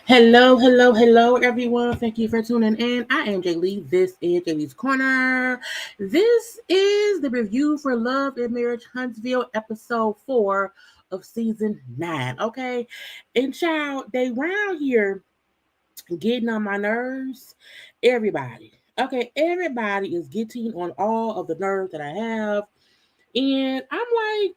Hello, everyone. Thank you for tuning in. I am Jaylee. This is JayLeesCorner. This is the review for Love and Marriage Huntsville, episode 4 of season 9. Okay, and child, they round here getting on my nerves. Everybody. Okay, everybody is getting on all of the nerves that I have, and I'm like,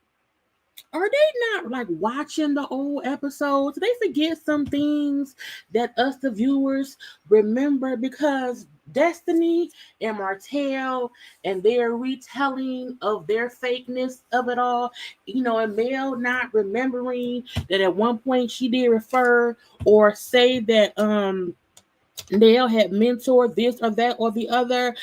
are they not like watching the old episodes? They forget some things that us, the viewers, remember because Destiny and Martell and their retelling of their fakeness of it all, and Mel not remembering that at one point she did refer or say that Nell had mentored this or that or the other,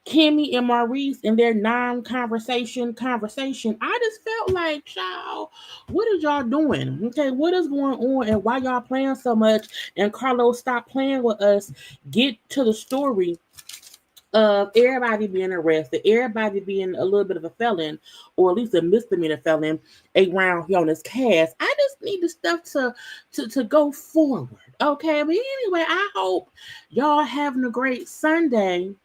Kimmi and Maurice in their conversation. I just felt like, child, what is y'all doing? Okay, what is going on and why y'all playing so much? And Carlos, stop playing with us. Get to the story of everybody being arrested, everybody being a little bit of a felon, or at least a misdemeanor felon around here on this cast. I just need the stuff to go forward. Okay, but anyway, I hope y'all having a great Sunday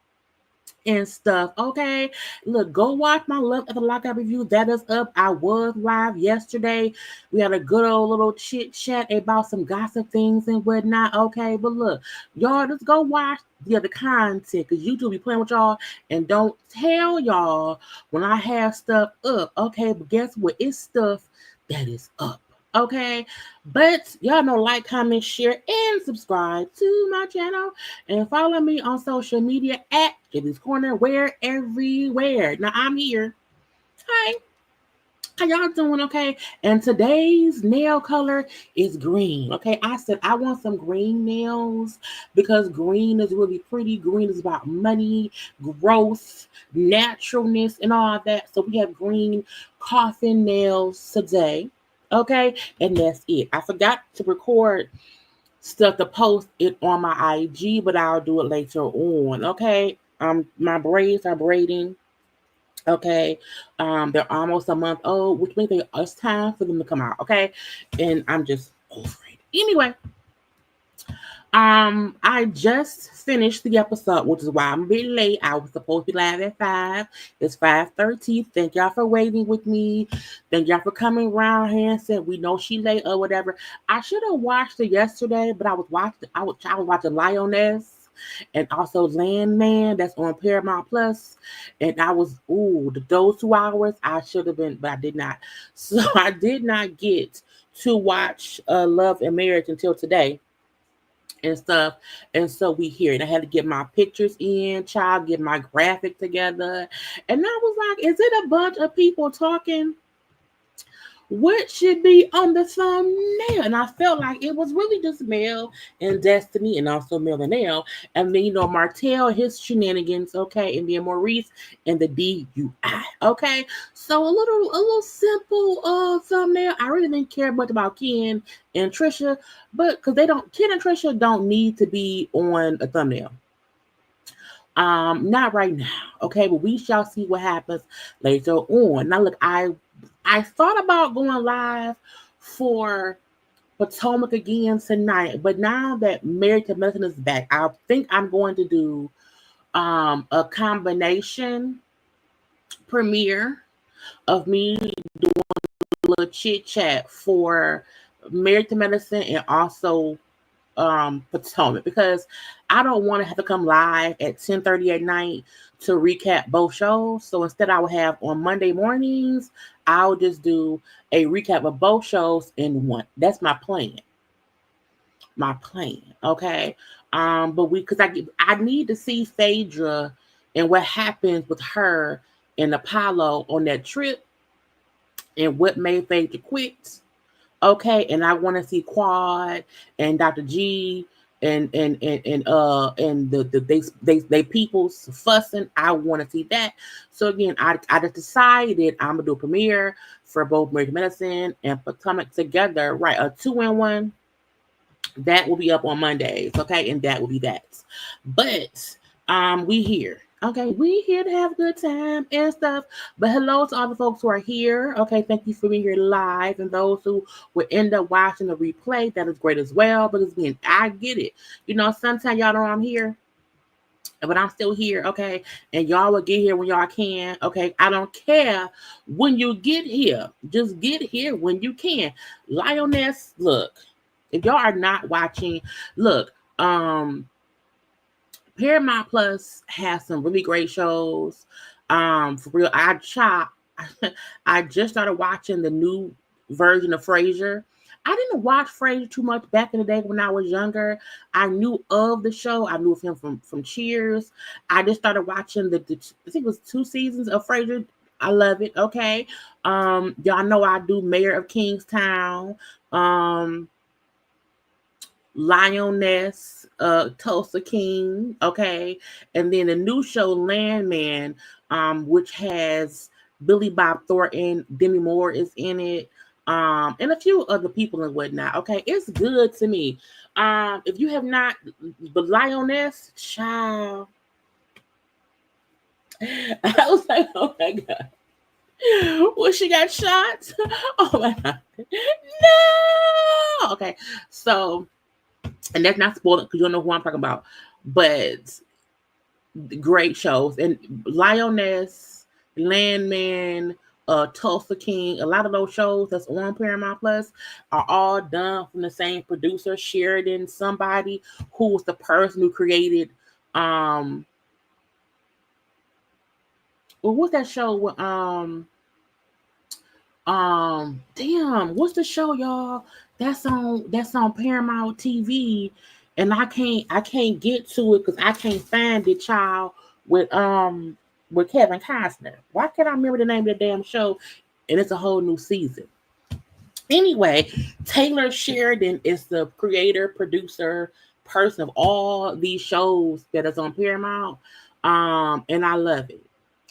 and stuff. Okay, look, go watch my Love at the Lockout review. That is up. I was live yesterday. We had a good old little chit chat about some gossip things and whatnot. Okay, but look, y'all just go watch the other content because YouTube be playing with y'all and don't tell y'all when I have stuff up. Okay, but guess what? It's stuff that is up. Okay, but y'all know, like, comment, share, and subscribe to my channel, and follow me on social media at JayLeesCorner. We're everywhere. Now I'm here. Hi, how y'all doing? Okay, and today's nail color is green. Okay, I said I want some green nails because green is really pretty. Green is about money, growth, naturalness, and all that. So we have green coffin nails today. Okay, and that's it. I forgot to record stuff to post it on my IG, but I'll do it later on. Okay, my braids are braiding. Okay, they're almost a month old, which means it's time for them to come out. Okay, and I'm just over it. Anyway, I just finished the episode, which is why I'm a bit late. I was supposed to be live at 5. It's 5:30. Thank y'all for waiting with me. Thank y'all for coming around here and said we know she late or whatever. I should have watched it yesterday, but I was watching Lioness and also Landman that's on Paramount Plus. And I was those 2 hours I should have been, but I did not. So I did not get to watch Love and Marriage until today and stuff. And so we here. And I had to get my pictures in, child, get my graphic together. And I was like, is it a bunch of people talking? What should be on the thumbnail? And I felt like it was really just Mel and Destiny and also Mel and Nell. And then, Martell, his shenanigans, okay, and then Maurice and the DUI. Okay. So a little simple thumbnail. I really didn't care much about Ken and Tricia, but because Ken and Tricia don't need to be on a thumbnail. Not right now, okay, but we shall see what happens later on. Now, look, I thought about going live for Potomac again tonight, but now that Married to Medicine is back, I think I'm going to do a combination premiere of me doing a little chit chat for Married to Medicine and also Potomac, because I don't want to have to come live at 10:30 at night to recap both shows. So instead I will have on Monday mornings, I'll just do a recap of both shows in one. That's my plan. Okay. But because I need to see Phaedra and what happens with her and Apollo on that trip and what made Phaedra quit. Okay, and I want to see Quad and Dr. G and they people's fussing. I want to see that. So again, I just decided I'm gonna do a premiere for both Married to Medicine and Potomac together. Right, a 2-in-1. That will be up on Mondays. Okay, and that will be that. But we here. Okay, we here to have a good time and stuff. But hello to all the folks who are here. Okay, thank you for being here live. And those who will end up watching the replay, that is great as well. Because again, I get it. Sometimes y'all know I'm here, but I'm still here. Okay, and y'all will get here when y'all can. Okay, I don't care when you get here. Just get here when you can. Lioness, look, if y'all are not watching, look, Paramount Plus has some really great shows. For real, I just started watching the new version of Frasier. I didn't watch Frasier too much back in the day when I was younger. I knew of the show. I knew of him from Cheers. I just started watching I think it was 2 seasons of Frasier. I love it. Okay. Y'all know I do Mayor of Kingstown. Lioness, Tulsa King, okay, and then the new show Landman, which has Billy Bob Thornton, Demi Moore is in it, and a few other people and whatnot. Okay, it's good to me. If you have not, but Lioness, child, I was like, oh my god. Well, she got shot. Oh my god, no. Okay, so. And that's not spoiling because you don't know who I'm talking about. But great shows. And Lioness, Landman, Tulsa King, a lot of those shows that's on Paramount Plus are all done from the same producer, Sheridan, somebody who was the person who created what's that show with damn, what's the show, y'all? That's on Paramount TV, and I can't get to it because I can't find it, child. With Kevin Costner. Why can't I remember the name of the damn show? And it's a whole new season. Anyway, Taylor Sheridan is the creator, producer, person of all these shows that is on Paramount. And I love it.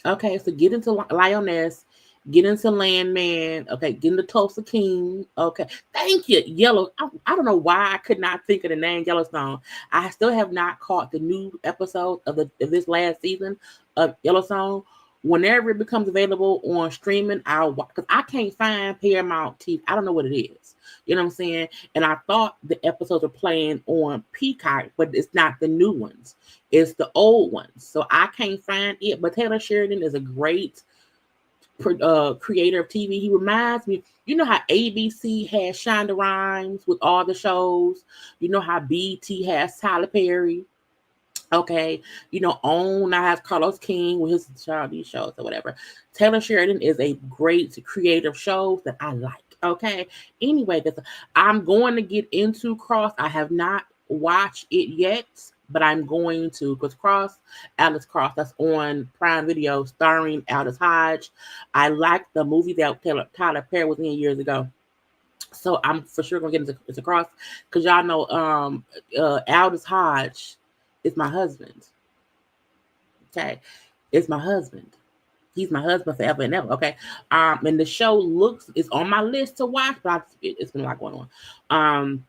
Okay, so get into Lioness. Get into Landman. Okay, get into Tulsa King. Okay, thank you. Yellow. I don't know why I could not think of the name Yellowstone. I still have not caught the new episode of this last season of Yellowstone. whenever it becomes available on streaming, I'll watch, because I can't find Paramount TV. I don't know what it is. You know what I'm saying? And I thought the episodes are playing on Peacock, but it's not the new ones. It's the old ones. So I can't find it. But Taylor Sheridan is a great creator of TV. He reminds me, you know how ABC has Shonda Rhimes with all the shows? You know how BT has Tyler Perry? Okay, you know, OWN now has Carlos King with his childish shows or whatever. Taylor Sheridan is a great creative show that I like. Okay, anyway, I'm going to get into Cross. I have not watched it yet, but I'm going to, because Alice Cross, that's on Prime Video, starring Aldous Hodge. I like the movie that Tyler Perry was in years ago. So I'm for sure gonna get into Cross, because y'all know Aldous Hodge is my husband. Okay. It's my husband. He's my husband forever and ever. Okay. And the show it's on my list to watch, but it's been a lot going on.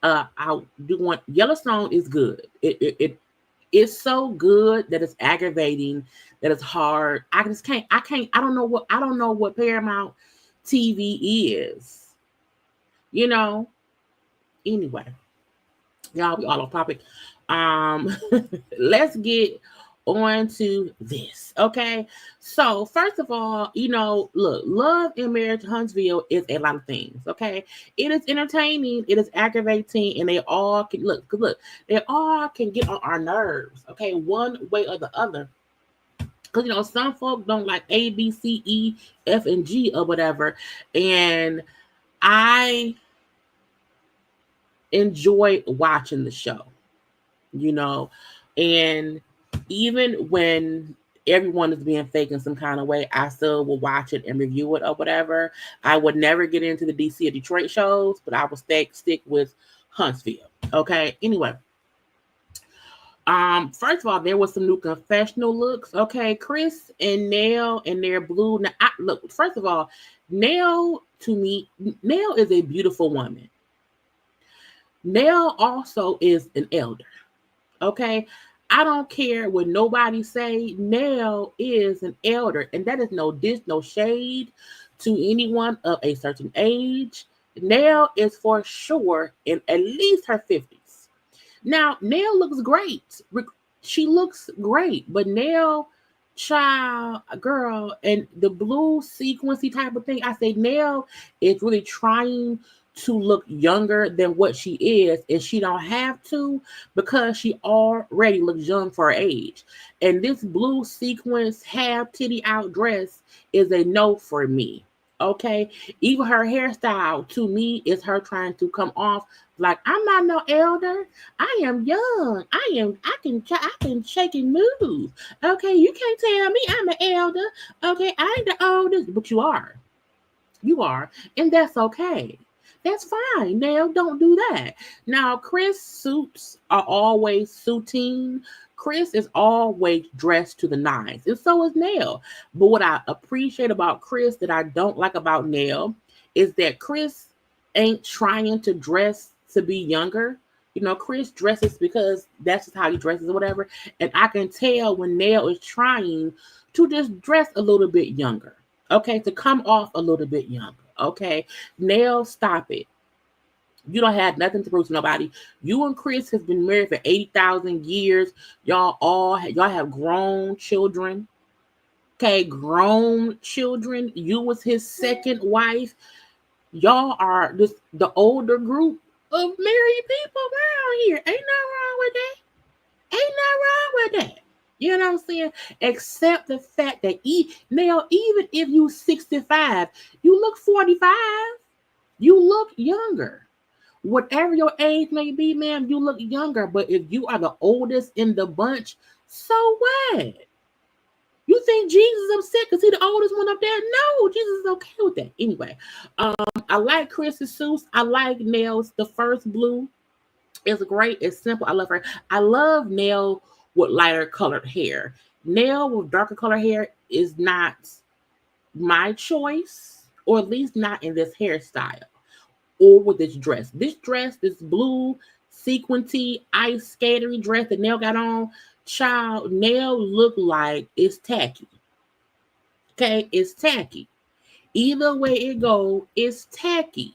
I do want Yellowstone is good. It's so good that it's aggravating, that it's hard. I don't know what Paramount TV is. You know. Anyway. Y'all, we all off topic. Let's get on to this. Okay. So first of all, you know, look, Love and Marriage Huntsville is a lot of things. Okay. It is entertaining, it is aggravating, and they all can they all can get on our nerves. Okay, one way or the other. Because you know, some folk don't like A, B, C, E, F, and G or whatever. And I enjoy watching the show, you know, and even when everyone is being fake in some kind of way, I still will watch it and review it or whatever. I would never get into the DC or Detroit shows, but I will stick with Huntsville. Okay. Anyway, first of all, there was some new confessional looks. Okay, Chris and Nell and their blue. Now, look, first of all, Nell is a beautiful woman. Nell also is an elder. Okay. I don't care what nobody say. Nell is an elder. And that is no shade to anyone of a certain age. Nell is for sure in at least her 50s. Now, Nell looks great. She looks great. But Nell, child, girl, and the blue sequency type of thing, I say Nell is really trying to look younger than what she is, and she don't have to, because she already looks young for her age. And this blue sequence half titty out dress is a no for me. Okay, even her hairstyle to me is her trying to come off like, I'm not no elder. I am young. I can shake and move. Okay, you can't tell me I'm an elder. Okay, I ain't the oldest, but you are. You are, and that's okay. That's fine. Now, don't do that. Now, Chris suits are always suiting. Chris is always dressed to the nines, and so is Nell. But what I appreciate about Chris that I don't like about Nell is that Chris ain't trying to dress to be younger. You know, Chris dresses because that's just how he dresses or whatever. And I can tell when Nell is trying to just dress a little bit younger. Okay, to come off a little bit younger. Okay, Nell, stop it. You don't have nothing to prove to nobody. You and Chris have been married for 80,000 years. Y'all have grown children. Okay, grown children. You was his second wife. Y'all are the older group of married people around here. Ain't nothing wrong with that. Ain't nothing wrong with that. You know what I'm saying? Except the fact that now, even if you 65, you look 45. You look younger. Whatever your age may be, ma'am, you look younger. But if you are the oldest in the bunch, so what? You think Jesus is upset because he's the oldest one up there? No, Jesus is okay with that. Anyway, I like Chris's suits. I like Nell's. The first blue is great. It's simple. I love her. I love Nell with lighter colored hair. Nell with darker colored hair is not my choice, or at least not in this hairstyle or with this dress. This blue sequinty ice skatery dress that Nell got on, child, Nell look like it's tacky. Okay, it's tacky. Either way it go, it's tacky.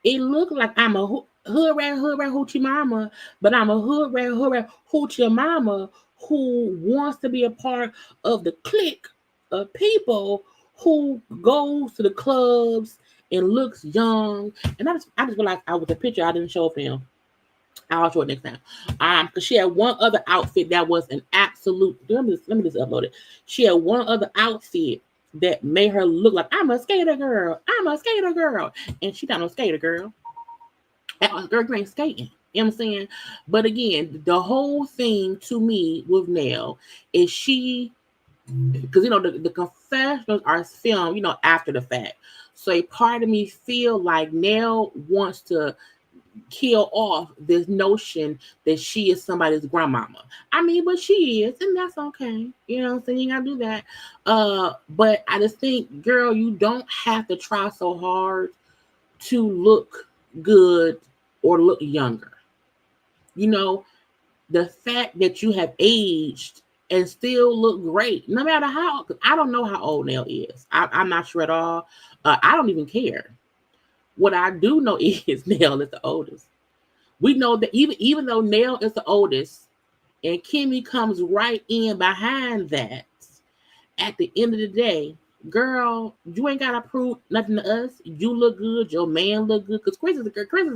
It look like I'm a hood rat hoochie mama, but I'm a hood rat hoochie mama who wants to be a part of the clique of people who goes to the clubs and looks young. And I just realized I was a picture I didn't show for him. I'll show it next time. Because she had one other outfit that was an absolute. Let me just upload it. She had one other outfit that made her look like I'm a skater girl. I'm a skater girl, and she not no skater girl. That girl ain't skating. You know what I'm saying? But again, the whole thing to me with Nell is she, because the confessionals are filmed, after the fact. So a part of me feel like Nell wants to kill off this notion that she is somebody's grandmama. I mean, but she is, and that's okay. You know what I'm saying? You gotta do that. But I just think, girl, you don't have to try so hard to look good or look younger. The fact that you have aged and still look great, no matter how. I don't know how old Nell is. I'm not sure at all. I don't even care. What I do know is Nell is the oldest. We know that even though Nell is the oldest and Kimmi comes right in behind that, at the end of the day, girl, you ain't gotta prove nothing to us. You look good, your man look good. Because Chris is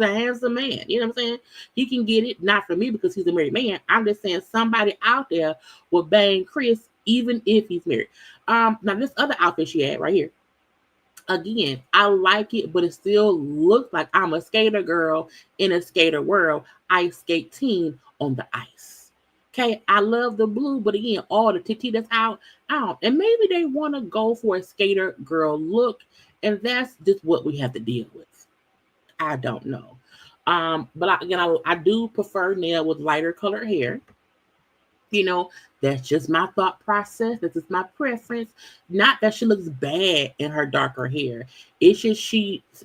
a handsome man. You know what I'm saying? He can get it, not for me because he's a married man. I'm just saying somebody out there will bang Chris even if he's married. Now this other outfit she had right here. Again, I like it, but it still looks like I'm a skater girl in a skater world. Ice skate team on the ice. Okay, I love the blue, but again, all the TT that's out. And maybe they want to go for a skater girl look, and that's just what we have to deal with. I don't know. But I do prefer Nell with lighter colored hair. That's just my thought process. This is my preference. Not that she looks bad in her darker hair. It's just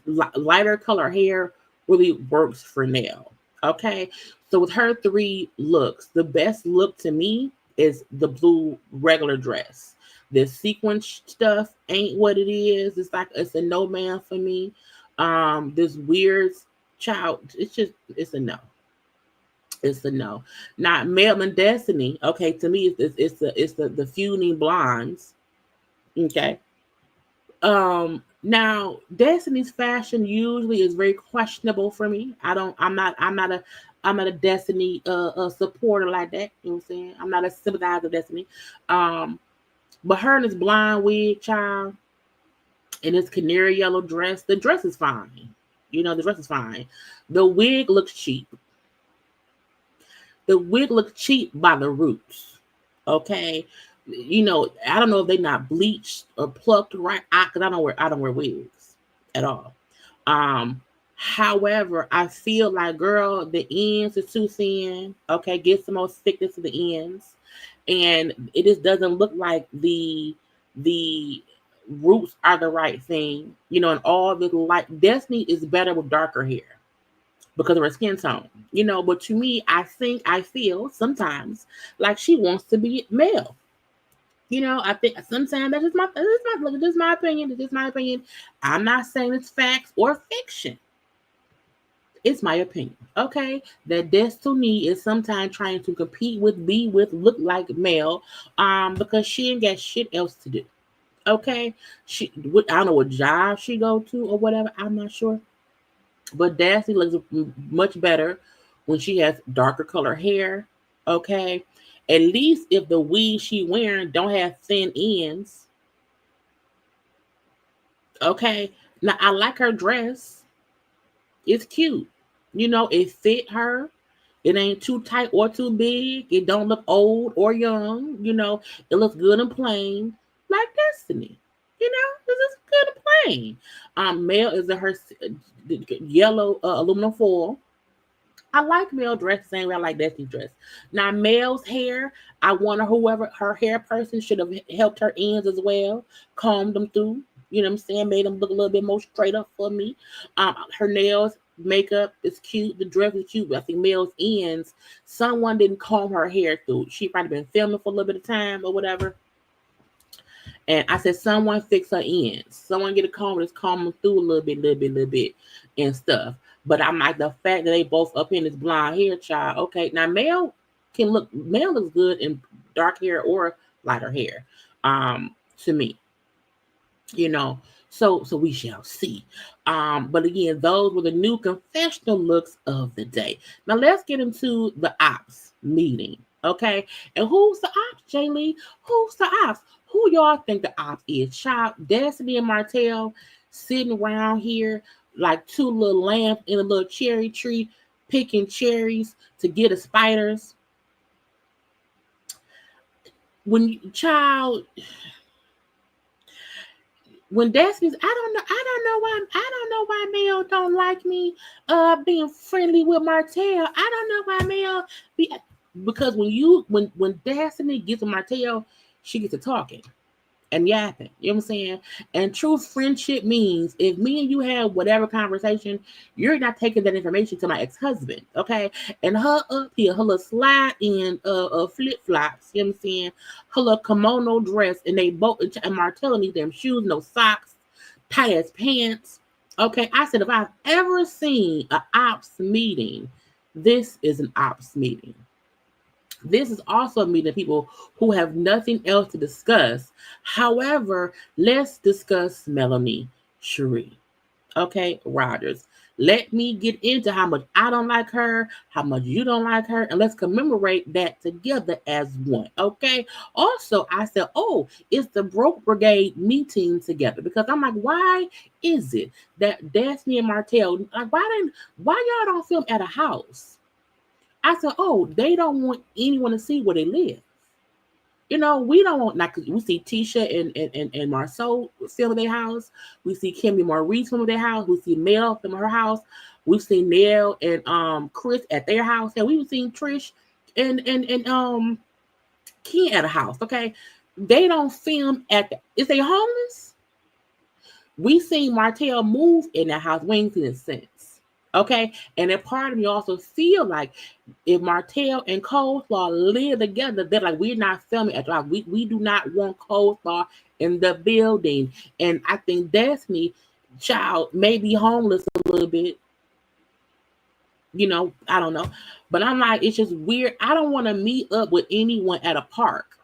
lighter color hair really works for Nell. Okay. So with her 3 looks, the best look to me is the blue regular dress. The sequin stuff ain't what it is. It's a no man for me. This weird child, it's a no. It's a no. Not Martell and Destiny. Okay, to me, it's the feudy blondes. Okay. Now Destiny's fashion usually is very questionable for me. I'm not a Destiny supporter like that. You know what I'm saying? I'm not a sympathizer of Destiny. But her in this blonde wig, child, in this canary yellow dress, the dress is fine. The dress is fine. The wig looks cheap. The wig looks cheap by the roots. Okay. I don't know if they're not bleached or plucked right. Because I don't wear wigs at all. However, I feel like, girl, the ends are too thin. Okay, get some more thickness to the ends. And it just doesn't look like the roots are the right thing. And all the light. Destiny is better with darker hair because of her skin tone, but to me, I feel sometimes like she wants to be male. I think sometimes that's just my opinion. It's just my opinion. I'm not saying it's facts or fiction. It's my opinion. Okay. That Destiny is sometimes trying to compete with, look like male, because she ain't got shit else to do. Okay. I don't know what job she go to or whatever. I'm not sure. But Destiny looks much better when she has darker color hair. Okay. At least if the weave she wearing don't have thin ends. Okay. Now I like her dress. It's cute. It fit her. It ain't too tight or too big. It don't look old or young. It looks good and plain, like Destiny. This is good and plain. Male is her yellow aluminum foil. I like male dress the same way I like Destiny's dress. Now, Mel's hair, I wonder whoever her hair person should have helped her ends as well, combed them through. You know what I'm saying? Made them look a little bit more straight up for me. Her nails, makeup is cute. The dress is cute. But I think Mel's ends, someone didn't comb her hair through. She probably been filming for a little bit of time or whatever. And I said, someone fix her ends. Someone get a comb that's combing through a little bit, and stuff. But I'm like, the fact that they both up in this blonde hair, child. Okay, now Mel looks good in dark hair or lighter hair. To me, you know. So we shall see. But again, those were the new confessional looks of the day. Now let's get into the ops meeting. Okay. And who's the ops, Jaylee? Who's the ops? Who y'all think the ops is? Child, Destiny and Martell sitting around here like two little lambs in a little cherry tree, picking cherries to get the spiders. When Destiny's, I don't know why Mel don't like me being friendly with Martell. I don't know why Mel because when Destiny gets with Martell, she gets to talking and yapping. You know what I'm saying? And true friendship means if me and you have whatever conversation, you're not taking that information to my ex-husband, okay? And her up here, her little slide in flip-flops, you know what I'm saying? Her little kimono dress, and they both, and Martella needs them shoes, no socks, tight as pants. Okay, I said if I've ever seen an ops meeting, this is an ops meeting. This is also a meeting of people who have nothing else to discuss. However, let's discuss Melanie Cherie. Okay, Rogers. Let me get into how much I don't like her, how much you don't like her, and let's commemorate that together as one. Okay. Also, I said, oh, it's the Broke Brigade meeting together because I'm like, why is it that Destiny and Martell, like, why y'all don't film at a house? I said, oh, they don't want anyone to see where they live. You know, we don't want, like, we see Tricia and Marceau film at their house. We see Kimmi Maurice film at their house. We see Nell film at her house. We've seen Nell and Chris at their house. And we've seen Trish and Ken at a house. Okay. They don't film is they homeless? We seen Martell move in that house. We ain't seen it since. Okay, and then part of me also feel like if Martell and Coleslaw live together, they're like, we're not filming at all. We do not want Coleslaw in the building. And I think Destiny, child, may be homeless a little bit. You know, I don't know. But I'm like, it's just weird. I don't want to meet up with anyone at a park.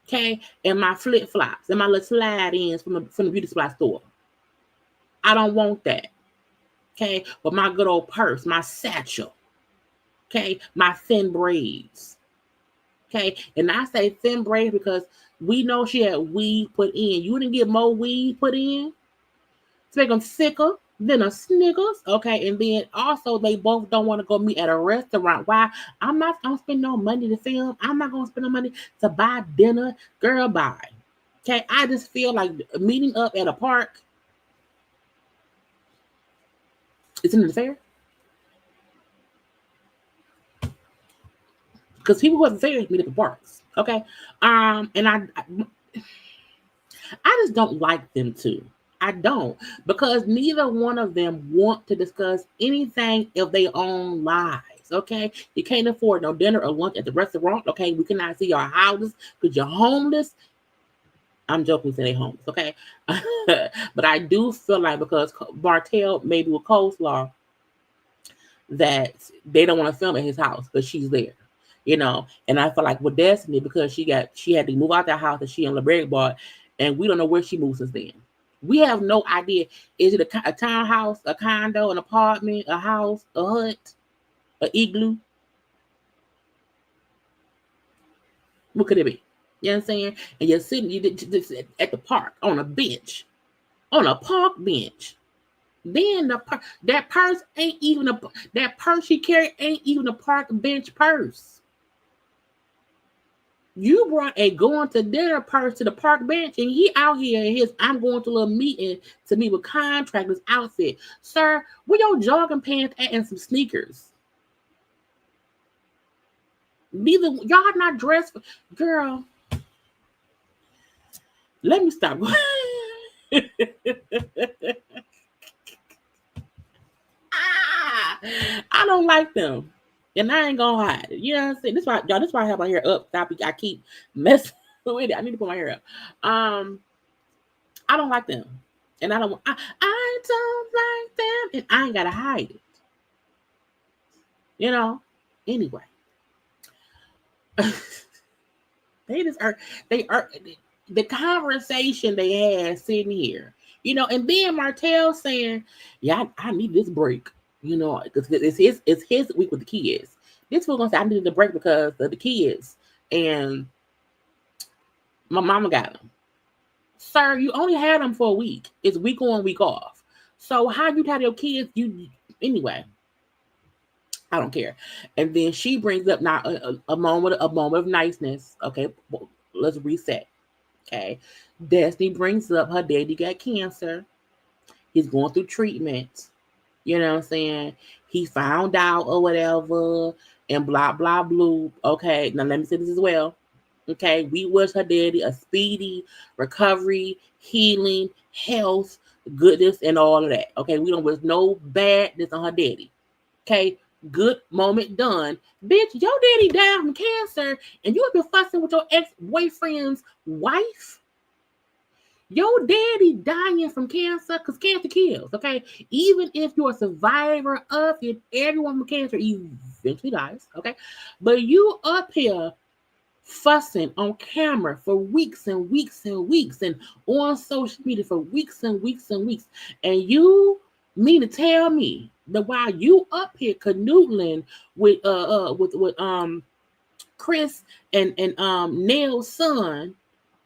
Okay, and my flip-flops and my little slide-ins from the beauty supply store. I don't want that. Okay, with my good old purse, my satchel. Okay, my thin braids. Okay, and I say thin braids because we know she had weed put in. You didn't get more weed put in to make them thicker than a Snickers. Okay, and then also they both don't want to go meet at a restaurant. Why? I'm not gonna spend no money to film. I'm not gonna spend no money to buy dinner. Girl, bye. Okay, I just feel like meeting up at a park. Isn't it fair? Because people who have fairs meet at the parks. Okay. And I just don't like them two. I don't. Because neither one of them want to discuss anything of their own lives. Okay. You can't afford no dinner or lunch at the restaurant. Okay. We cannot see your houses because you're homeless. I'm joking, say they homeless, okay? But I do feel like because Martell maybe with Coleslaw that they don't want to film at his house because she's there, you know. And I feel like with Destiny because she had to move out that house that she and LeBreg bought, and we don't know where she moves since then. We have no idea. Is it a townhouse, a condo, an apartment, a house, a hut, an igloo? What could it be? You know what I'm saying? And you're sitting at the park on a bench, on a park bench. Then that purse ain't even that purse she carried ain't even a park bench purse. You brought a going to dinner purse to the park bench, and he out here in his I'm going to a little meeting to meet with contractors outfit. Sir, where your jogging pants at and some sneakers? Neither y'all not dressed for, girl. Let me stop. I don't like them. And I ain't gonna hide it. You know what I'm saying? This why I have my hair up. I keep messing. I need to put my hair up. I don't like them. And I don't like them. And I ain't gotta hide it. You know? Anyway. They are the conversation they had sitting here. And then Martell saying, yeah, I need this break. Because it's his week with the kids. This was gonna say I needed the break because of the kids. And my mama got them. Sir, you only had them for a week. It's week on, week off. So how you have your kids? Anyway. I don't care. And then she brings up now a moment of niceness. Okay, well, let's reset. Okay, Destiny brings up her daddy got cancer. He's going through treatment. You know what I'm saying? He found out or whatever, and blah blah blah. Okay, now let me say this as well. Okay, we wish her daddy a speedy recovery, healing, health, goodness, and all of that. Okay, we don't wish no badness on her daddy. Okay, good moment done. Bitch, your daddy died from cancer, and you have been fussing with your ex-boyfriend's wife. Your daddy dying from cancer, because cancer kills, okay? Even if you're a survivor of it, everyone with cancer eventually dies, okay? But you up here fussing on camera for weeks and weeks and weeks and on social media for weeks and weeks and weeks. And you mean to tell me that while you up here canoodling with Chris and Nell's son,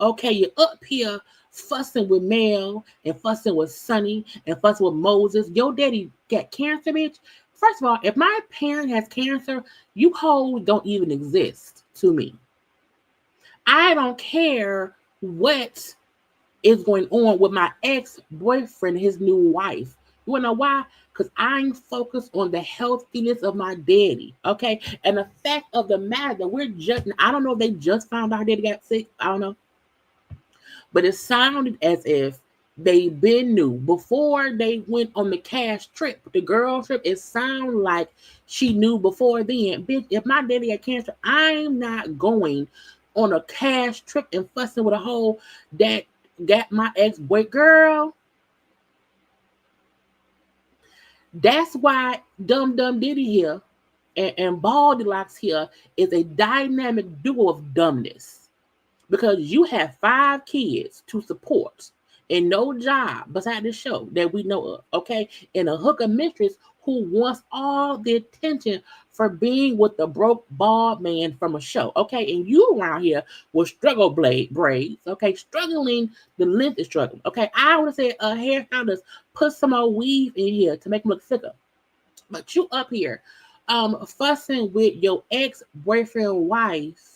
okay, you're up here fussing with Nell and fussing with Sonny and fussing with Moses. Your daddy got cancer, bitch. First of all, if my parent has cancer, you hoes don't even exist to me. I don't care what is going on with my ex-boyfriend, his new wife. You wanna know why? Because I'm focused on the healthiness of my daddy, okay? And the fact of the matter that we're judging, I don't know if they just found out her daddy got sick. I don't know. But it sounded as if they been knew before they went on the cash trip, the girl trip. It sounded like she knew before then. Bitch, if my daddy had cancer, I'm not going on a cash trip and fussing with a hoe that got my ex-boy. Girl, that's why Dum Diddy here and Baldylocks here is a dynamic duo of dumbness. Because you have 5 kids to support and no job beside the show that we know of, okay? And a hooker mistress who wants all the attention for being with the broke bald man from a show, okay? And you around here with struggle braids, okay? Struggling, the length is struggling, okay? I would say a hairstylist put some more weave in here to make them look thicker. But you up here fussing with your ex-boyfriend wife.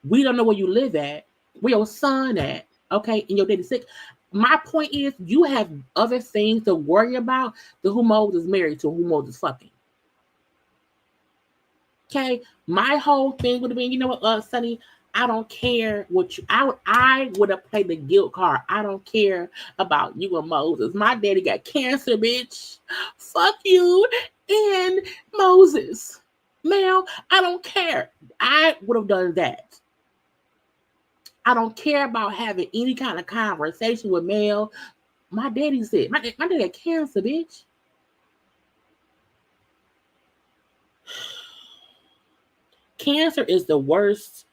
We don't know where you live at, where your son at, okay, and your daddy sick. My point is, you have other things to worry about than who Moses is married to, who Moses is fucking. Okay, my whole thing would have been, you know what, Sonny, I don't care what you. I would have played the guilt card. I don't care about you and Moses. My daddy got cancer, bitch. Fuck you and Moses. Mel, I don't care. I would have done that. I don't care about having any kind of conversation with Mel. My daddy said, my daddy had cancer, bitch. Cancer is the worst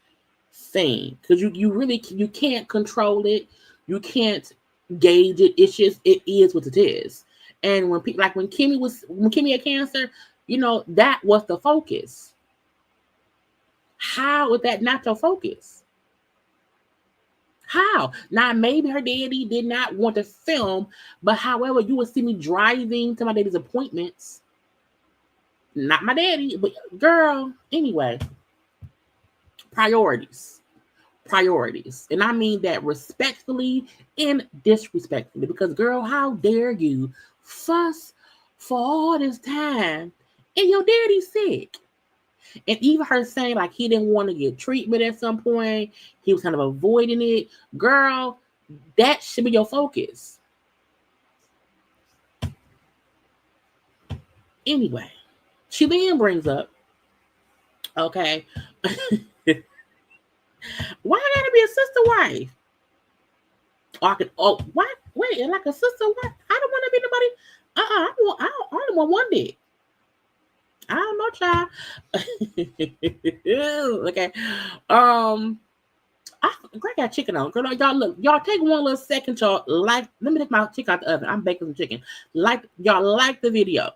thing because you can't control it. You can't gauge it. It's just, it is what it is. And when people, like when Kimmi had cancer, that was the focus. How was that not your focus? How? Now, maybe her daddy did not want to film, but however, you would see me driving to my daddy's appointments. Not my daddy, but girl, anyway. Priorities. And I mean that respectfully and disrespectfully. Because, girl, how dare you fuss for all this time and your daddy's sick? And even her saying like he didn't want to get treatment at some point, he was kind of avoiding it. Girl, that should be your focus. Anyway, she then brings up, okay, why I gotta be sister wife. Or I could, oh, what? Wait, like a sister wife? I don't want to be nobody. I only want one dick. I don't know, child. Okay. Greg got chicken on. Girl, y'all look. Y'all take one little second, y'all. Like, let me take my chicken out the oven. I'm baking some chicken. Y'all like the video.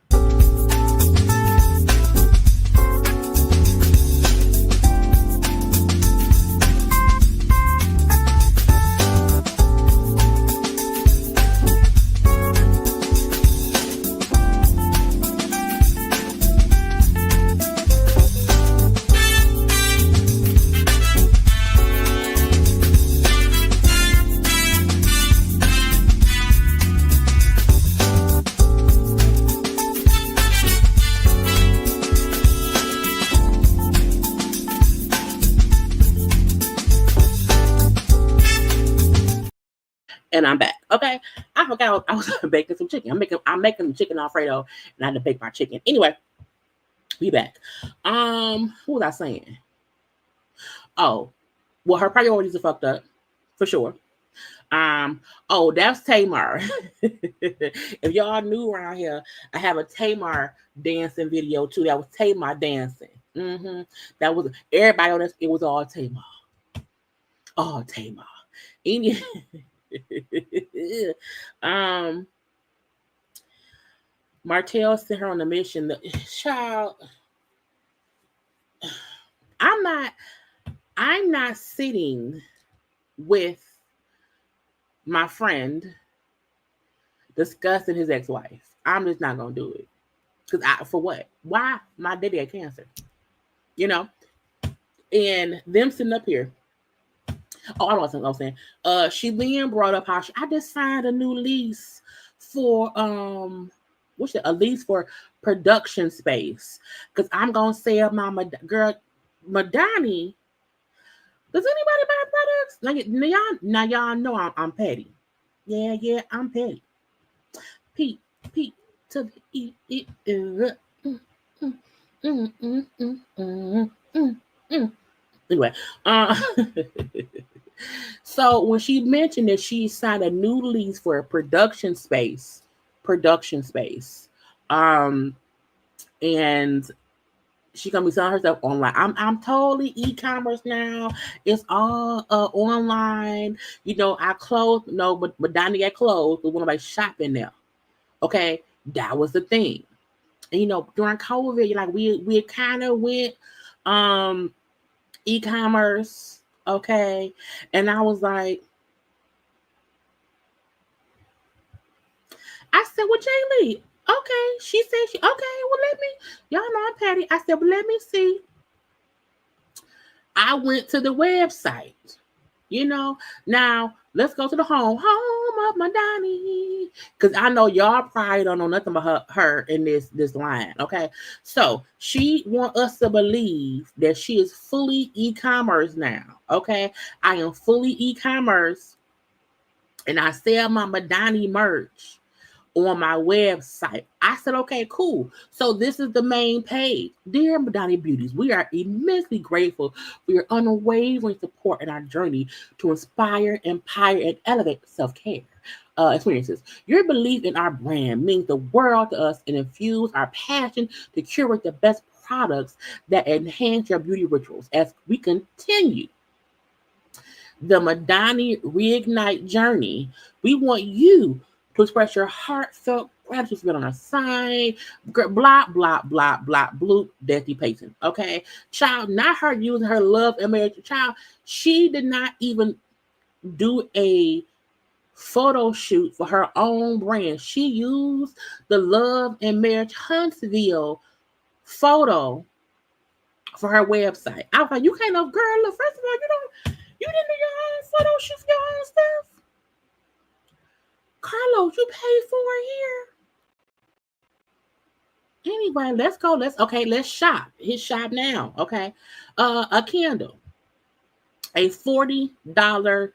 And I'm back. Okay. I forgot I was baking some chicken. I'm making chicken Alfredo, and I had to bake my chicken. Anyway, we back. What was I saying? Oh, well, her priorities are fucked up, for sure. Oh, that's Tamar. If y'all new around here, I have a Tamar dancing video too. That was Tamar dancing. That was everybody on this. It was all Tamar. Oh, Tamar. Martell sent her on a mission. The child, I'm not sitting with my friend discussing his ex-wife. I'm just not gonna do it. Cause for what? Why? My daddy had cancer. You know? And them sitting up here. Oh, I don't know what I was saying. She then brought up how I just signed a new lease for a lease for production space. Cause I'm gonna sell my girl Madani. Does anybody buy products? Now y'all know I'm petty. Yeah, I'm petty. P to the E. Anyway, so when she mentioned that she signed a new lease for a production space, and she gonna be selling herself online. I'm totally e-commerce now. It's all online. You know, I clothes. No, but Donnie got clothes. But when nobody shopping there, okay, that was the thing. And you know, during COVID, like we kind of went e-commerce, okay, and I was like, I said, well, Jaylee. Okay, she said okay, well, let me, y'all know I'm petty. I said, well, let me see. I went to the website, you know. Now, let's go to the home of Madani. Because I know y'all probably don't know nothing about her in this line, okay? So, she want us to believe that she is fully e-commerce now, okay? I am fully e-commerce, and I sell my Madani merch on my website. I said, okay, cool. So this is the main page. Dear Madani Beauties, we are immensely grateful for your unwavering support in our journey to inspire, empower, and elevate self-care experiences. Your belief in our brand means the world to us and infuse our passion to curate the best products that enhance your beauty rituals as we continue the Madani Reignite journey. We want you to express your heartfelt gratitude on our side, blah, blah, blah, blah, blue, Destiny Payton. Okay? Child, not her using her love and marriage. Child, she did not even do a photo shoot for her own brand. She used the Love and Marriage Huntsville photo for her website. I was like, you can't know, girl, look, first of all, you didn't do your own photo shoot for your own stuff. Carlos, you paid for it here. Anyway, let's go. Let's shop. Hit shop now. Okay. A candle. A $40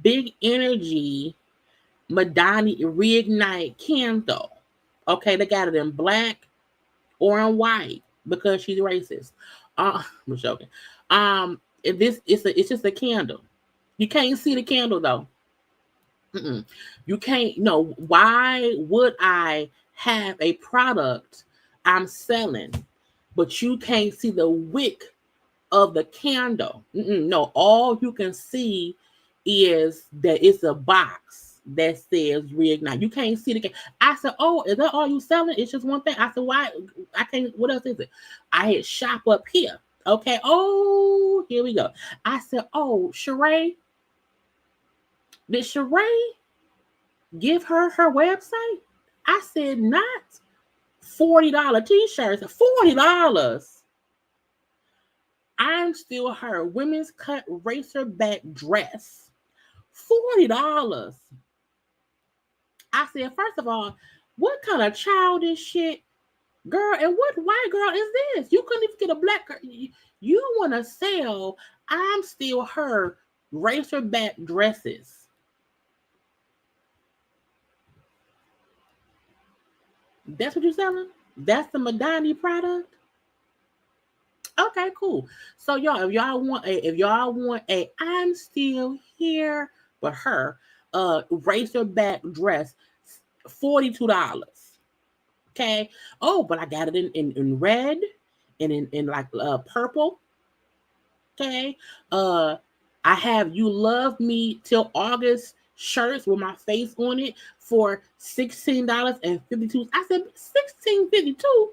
Big Energy Madani Reignite candle. Okay, they got it in black or in white because she's racist. I'm joking. It's just a candle. You can't see the candle though. Mm-mm. You can't. No. Why would I have a product I'm selling, but you can't see the wick of the candle? No. All you can see is that it's a box that says reignite. You can't see the. I said, "Oh, is that all you selling? It's just one thing." I said, "Why? I can't. What else is it?" I hit shop up here. Okay. Oh, here we go. I said, "Oh, Sheree, did Sheree give her website?" I said, "Not $40 t-shirts. $40. I'm still her women's cut racer back dress. $40. I said, first of all, what kind of childish shit, girl? And what white girl is this? You couldn't even get a black girl. You want to sell I'm still her racer back dresses. That's what you're selling? That's the Madani product? Okay, cool. So y'all, if y'all want a I'm still here for her racerback dress, $42. Okay. Oh, but I got it in red and in like purple. Okay. I have You Love Me Till August shirts with my face on it for $16.52. I said $16.52.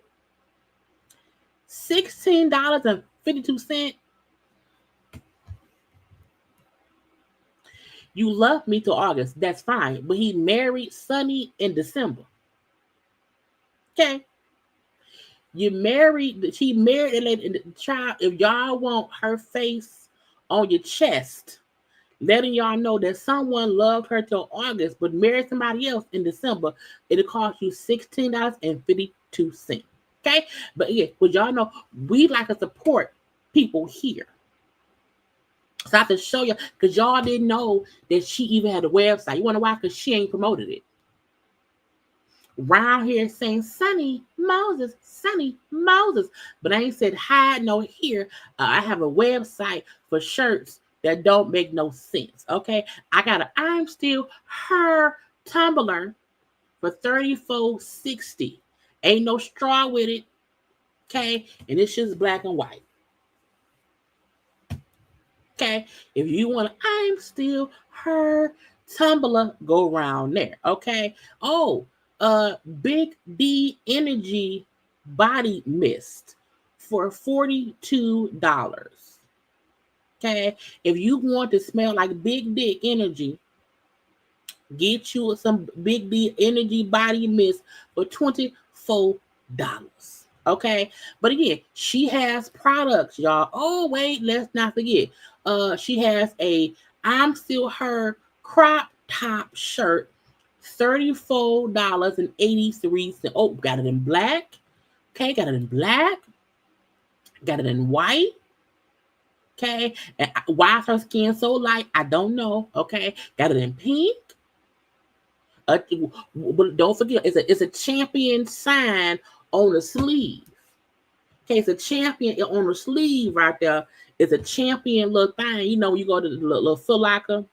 $16.52. You Love Me Till August. That's fine. But he married Sunny in December. Okay. She married a lady in the child. If y'all want her face on your chest, letting y'all know that someone loved her till August, but married somebody else in December, it'll cost you $16.52. Okay? But yeah, but y'all know we like to support people here. So I have to show you, because y'all didn't know that she even had a website. You want to know why? Because she ain't promoted it. Round here saying Sunny Moses. But I ain't said hi, no here. I have a website for shirts that don't make no sense. Okay. I got a I'm Still Her Tumblr for $34.60. Ain't no straw with it. Okay. And it's just black and white. Okay. If you want to I'm Still Her Tumblr, go around there. Okay. Oh, Big D Energy Body Mist for $42. Okay. If you want to smell like Big Dick Energy, get you some Big D Energy Body Mist for $24. Okay. But again, she has products, y'all. Oh, wait, let's not forget. She has a I'm Still Her crop top shirt, $34.83. Oh, got it in black. Okay, got it in black. Got it in white. Okay. And why is her skin so light? I don't know. Okay. Got it in pink. But don't forget, it's a champion sign on the sleeve. Okay, it's a champion on the sleeve right there. It's a champion little thing. You know, when you go to the little Foot Locker,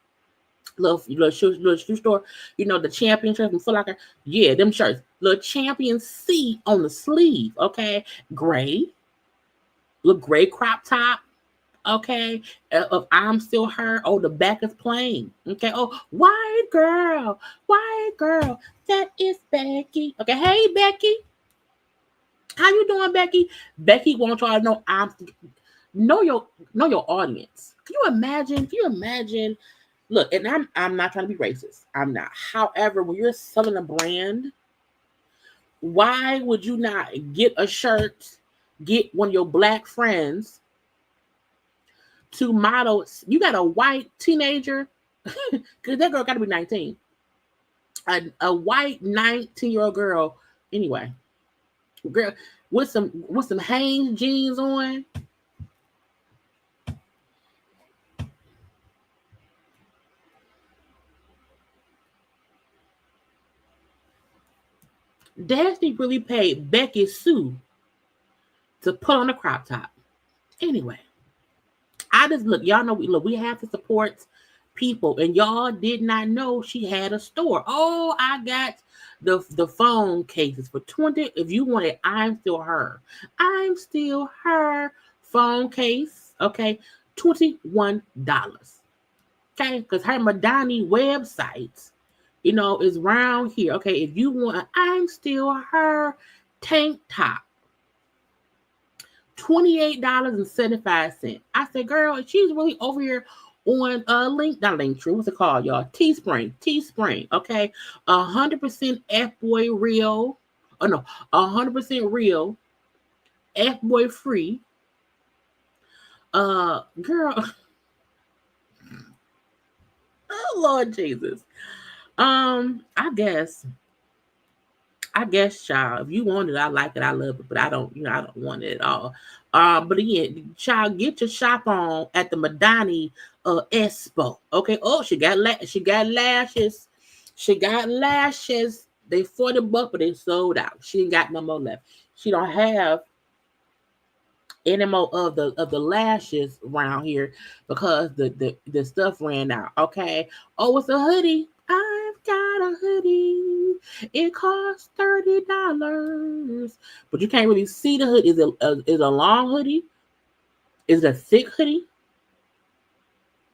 little shoe store, you know, the champion shirts from Foot Locker. Yeah, them shirts. Little champion C on the sleeve. Okay, gray. Little gray crop top. Okay, of I'm Still Her. Oh, the back is plain. Okay. Oh, white girl. That is Becky. Okay. Hey, Becky. How you doing, Becky? Becky wants y'all to know know your audience. Can you imagine? Look, and I'm not trying to be racist. I'm not. However, when you're selling a brand, why would you not get a shirt, get one of your black friends to model? You got a white teenager, because that girl got to be 19. A white 19-year-old girl, anyway, girl with some Hanes jeans on. Destiny really paid Becky Sue to put on a crop top. Anyway, I just look, y'all know we have to support people, and y'all did not know she had a store. Oh, I got the phone cases for 20. If you want it, I'm still her. I'm still her phone case. Okay, $21. Okay, because her Madani website, is around here. Okay, if you want an I'm still her tank top, $28.75. I said, girl, she's really over here on not Linktree, what's it called, y'all? Teespring, okay? 100% F-boy real, oh no, 100% real, F-boy free. Girl, oh Lord Jesus. I guess, child, if you want it, I like it, I love it, but I don't, I don't want it at all. But again, child, get your shop on at the Madani Expo. Okay. Oh, she got lashes. She got lashes. They $40, but they sold out. She ain't got no more left. She don't have any more of the lashes around here because the stuff ran out. Okay. Oh, it's a hoodie. I've got a hoodie. It costs $30, but you can't really see the hoodie. Is a long hoodie? Is it a thick hoodie?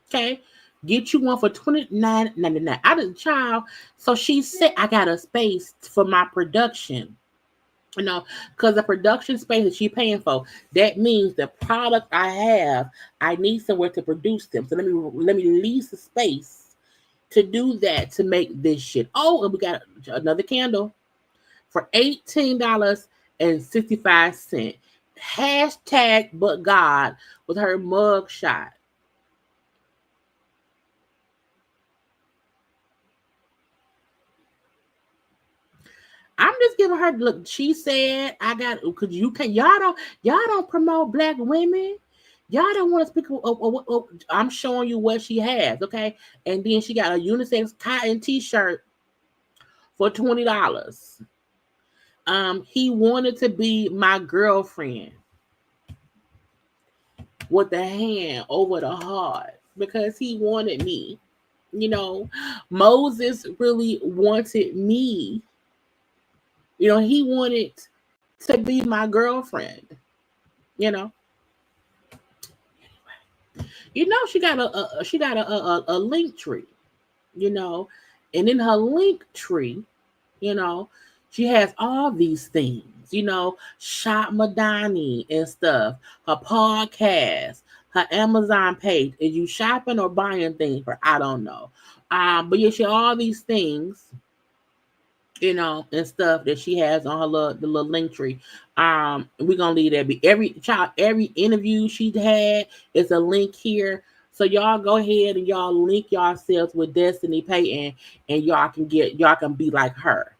Okay. Get you one for $29.99. I did, child. So she said I got a space for my production. Because the production space that she's paying for, that means the product I have, I need somewhere to produce them. So let me lease the space to do that, to make this shit. Oh, and we got another candle for $18.65. Hashtag but God with her mug shot. I'm just giving her look. She said, "I got because you can. Y'all don't promote black women. Y'all don't want to speak. I'm showing you what she has, okay? And then she got a unisex cotton T-shirt for $20. He wanted to be my girlfriend with the hand over the heart because he wanted me. Moses really wanted me. He wanted to be my girlfriend. You know. She got a link tree. And in her link tree, she has all these things. Shop Madani and stuff. Her podcast, her Amazon page. Is you shopping or buying things for? I don't know. But yeah, she all these things. And stuff that she has on the little link tree. We're gonna leave that be. Every interview she had is a link here. So y'all go ahead and y'all link yourselves with Destiny Payton, and y'all can be like her.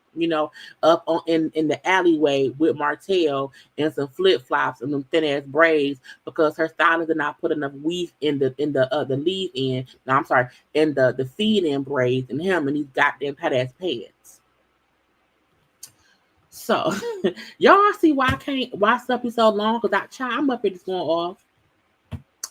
Up on in the alleyway with Martell and some flip flops and them thin ass braids because her stylist did not put enough weave in the leave in. No, I'm sorry, in the feed in braids and him and these goddamn fat ass pants. So y'all see why stuff be so long? Because I'm up here just going off.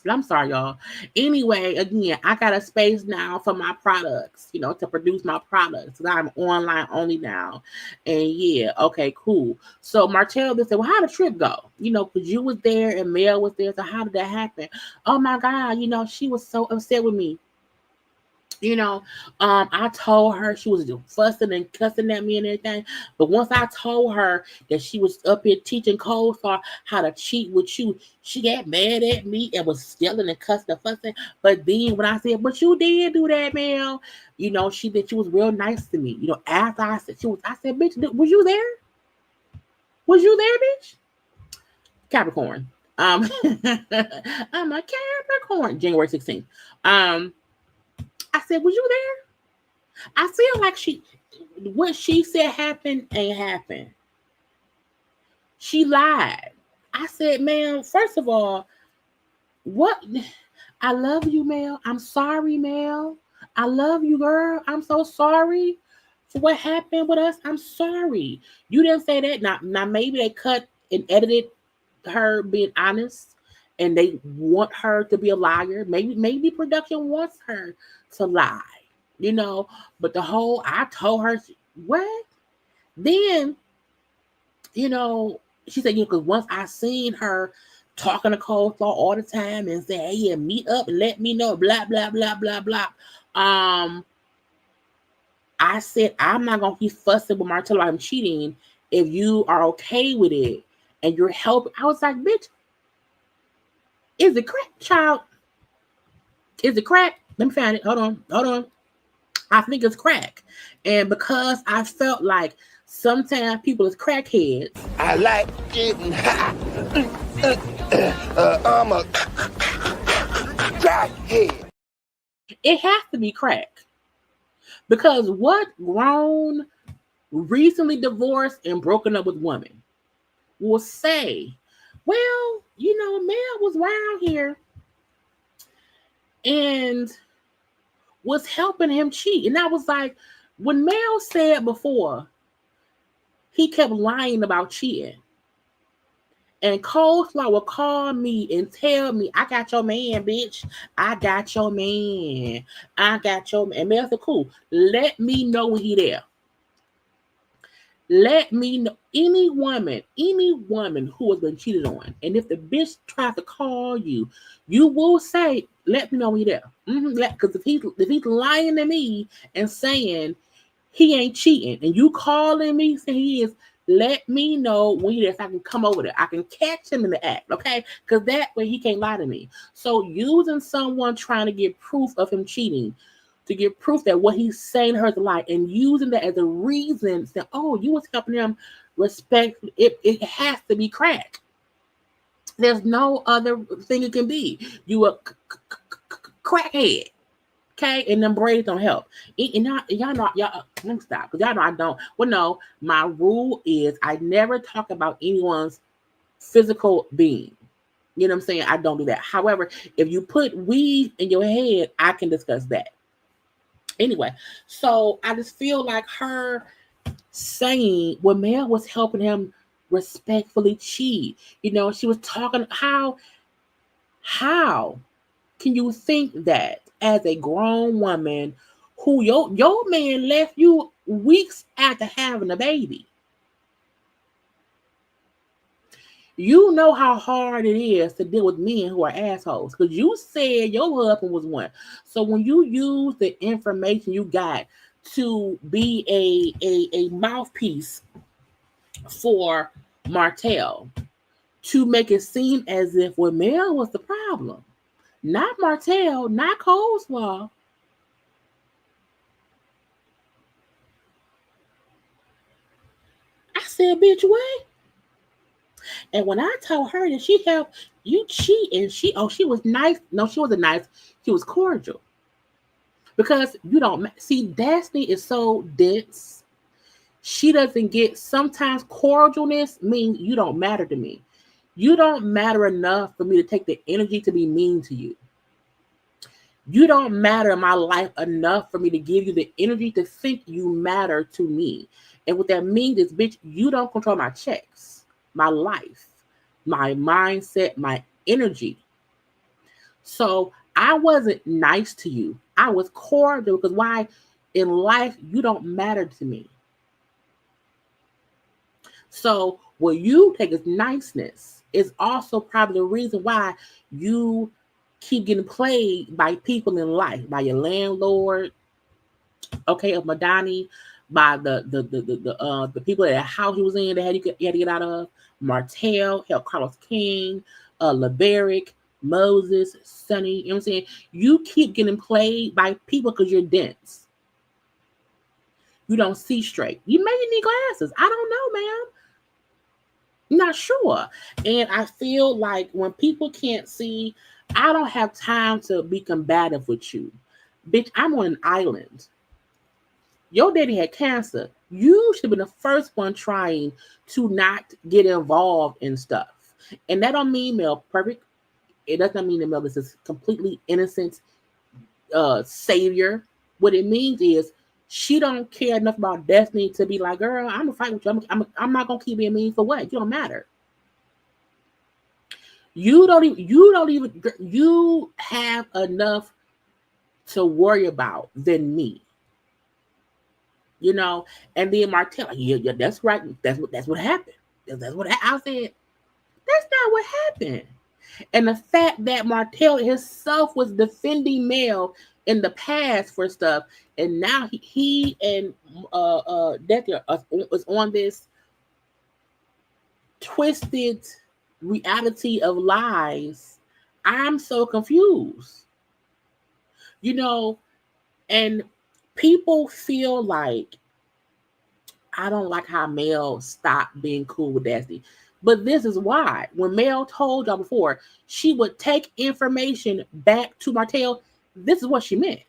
I'm sorry, y'all. Anyway, again, I got a space now for my products, to produce my products. I'm online only now. And yeah, okay, cool. So Martell, they said, well, how did the trip go? Because you was there and Mel was there. So how did that happen? Oh my God, she was so upset with me. I told her she was fussing and cussing at me and everything. But once I told her that she was up here teaching Code for how to cheat with you, she got mad at me and was yelling and cussing and fussing. But then when I said, but you did do that, Mel, she was real nice to me. After I said I said, bitch, was you there? Was you there, bitch? Capricorn. I'm a Capricorn, January 16th. I said, was you there? I feel like what she said happened ain't happened. She lied. I said, ma'am, first of all, what? I love you, Mel. I'm sorry, Mel. I love you, girl. I'm so sorry for what happened with us. I'm sorry. You didn't say that. Now maybe they cut and edited her being honest and they want her to be a liar. Maybe production wants her to lie, you know. But I told her what? Then, you know, she said, because once I seen her talking to Coleslaw all the time and say, hey, yeah, meet up and let me know, blah, blah, blah, blah, blah. I said, I'm not going to keep fussing with Martell I'm cheating if you are okay with it and you're helping. I was like, bitch, is it crack, child? Is it crack? Let me find it. Hold on. I think it's crack. And because I felt like sometimes people is crackheads. I like getting high. I'm a crackhead. It has to be crack. Because what grown, recently divorced and broken up with woman will say, well, you know, Mel was around here and was helping him cheat. And I was like, when Mel said before, he kept lying about cheating. And Coleslaw will call me and tell me, I got your man, bitch. I got your man. And Mel said, cool. Let me know when he there. Let me know. Any woman who has been cheated on, and if the bitch tries to call you, you will say, let me know when you're there. Because if he's lying to me and saying he ain't cheating, and you calling me saying he is, let me know when you're there so I can come over there. I can catch him in the act, okay? Because that way he can't lie to me. So using someone trying to get proof of him cheating, to get proof that what he's saying to her is a lie, and using that as a reason, saying, oh, you was helping him respect, it has to be crack. There's no other thing it can be. You a crackhead. Okay, and them braids don't help. And y'all know, let me stop, because y'all know I don't. Well, no, my rule is I never talk about anyone's physical being. You know what I'm saying? I don't do that. However, if you put weave in your head, I can discuss that. Anyway, so I just feel like her saying, well, Mel was helping him respectfully cheat. You know, she was talking, how can you think that as a grown woman who your man left you weeks after having a baby? You know how hard it is to deal with men who are assholes, because you said your husband was one. So when you use the information you got to be a mouthpiece for Martell, to make it seem as if Mel was the problem, not Martell, not Coleslaw. I said, bitch, what? And when I told her that she helped you cheat, and she was nice. No, she wasn't nice. She was cordial. Because you don't see, Destiny is so dense. She doesn't get, sometimes cordialness means you don't matter to me. You don't matter enough for me to take the energy to be mean to you. You don't matter in my life enough for me to give you the energy to think you matter to me. And what that means is, bitch, you don't control my checks, my life, my mindset, my energy. So I wasn't nice to you. I was cordial, because why? In life, you don't matter to me. So what you take as niceness is also probably the reason why you keep getting played by people in life, by your landlord, okay, of Madani, by the people at the house he was in that you had to get out of, Martell, Carlos King, LeBerick, Moses, Sonny, you know what I'm saying? You keep getting played by people because you're dense. You don't see straight. You may need glasses. I don't know, ma'am. I'm not sure. And I feel like when people can't see, I don't have time to be combative with you. Bitch, I'm on an island. Your daddy had cancer. You should have been the first one trying to not get involved in stuff. And that don't mean Mel perfect. It does not mean that Mel is this completely innocent savior. What it means is she don't care enough about Destiny to be like, girl, I'm gonna fight with you. I'm not gonna keep being mean for what? You don't matter. You have enough to worry about than me. You know, and then Martell, yeah, that's right. That's what happened. That's what I said. That's not what happened. And the fact that Martell himself was defending Nell in the past for stuff, and now he and Decker was on this twisted reality of lies. I'm so confused. You know, and people feel like I don't like how Mel stopped being cool with Destiny. But this is why. When Mel told y'all before, she would take information back to Martell. This is what she meant.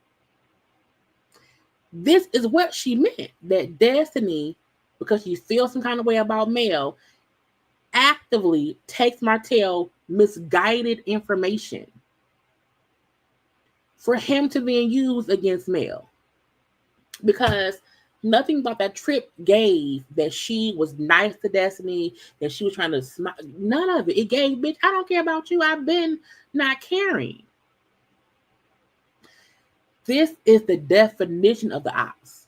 This is what she meant. That Destiny, because she feels some kind of way about Mel, actively takes Martell misguided information for him to then use against Mel. Because nothing about that trip gave that she was nice to Destiny, that she was trying to smile. None of it. It gave, bitch, I don't care about you. I've been not caring. This is the definition of the ops.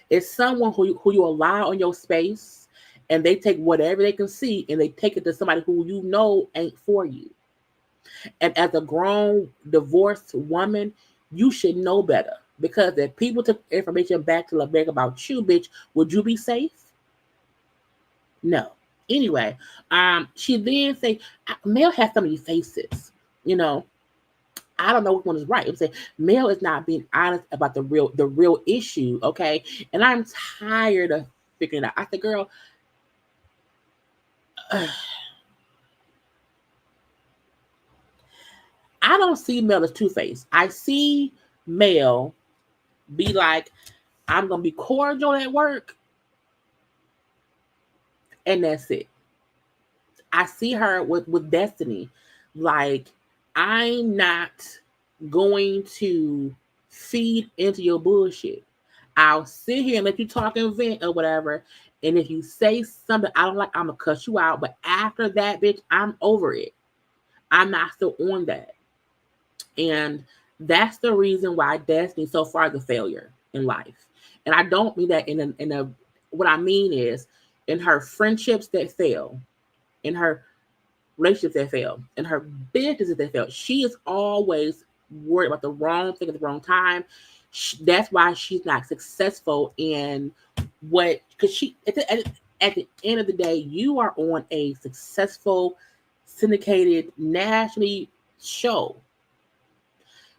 It's someone who you allow on your space, and they take whatever they can see and they take it to somebody who you know ain't for you. And as a grown divorced woman, you should know better. Because if people took information back to LeBeg about you, bitch, would you be safe? No. Anyway, she then say, Mel has so many faces. You know, I don't know which one is right. I'm saying Mel is not being honest about the real issue, okay? And I'm tired of figuring it out. I said, girl, I don't see Mel as two-faced. I see Mel be like, I'm gonna be cordial at work, and that's it. I see her with Destiny, like, I'm not going to feed into your bullshit. I'll sit here and let you talk and vent or whatever. And if you say something I don't like, I'm gonna cuss you out. But after that, bitch, I'm over it. I'm not still on that. And that's the reason why Destiny so far is a failure in life. And I don't mean that in a what I mean is in her friendships that fail, in her relationships that fail, in her businesses that fail. She is always worried about the wrong thing at the wrong time. That's why she's not successful in what, because she at the end of the day, you are on a successful, syndicated, nationally show.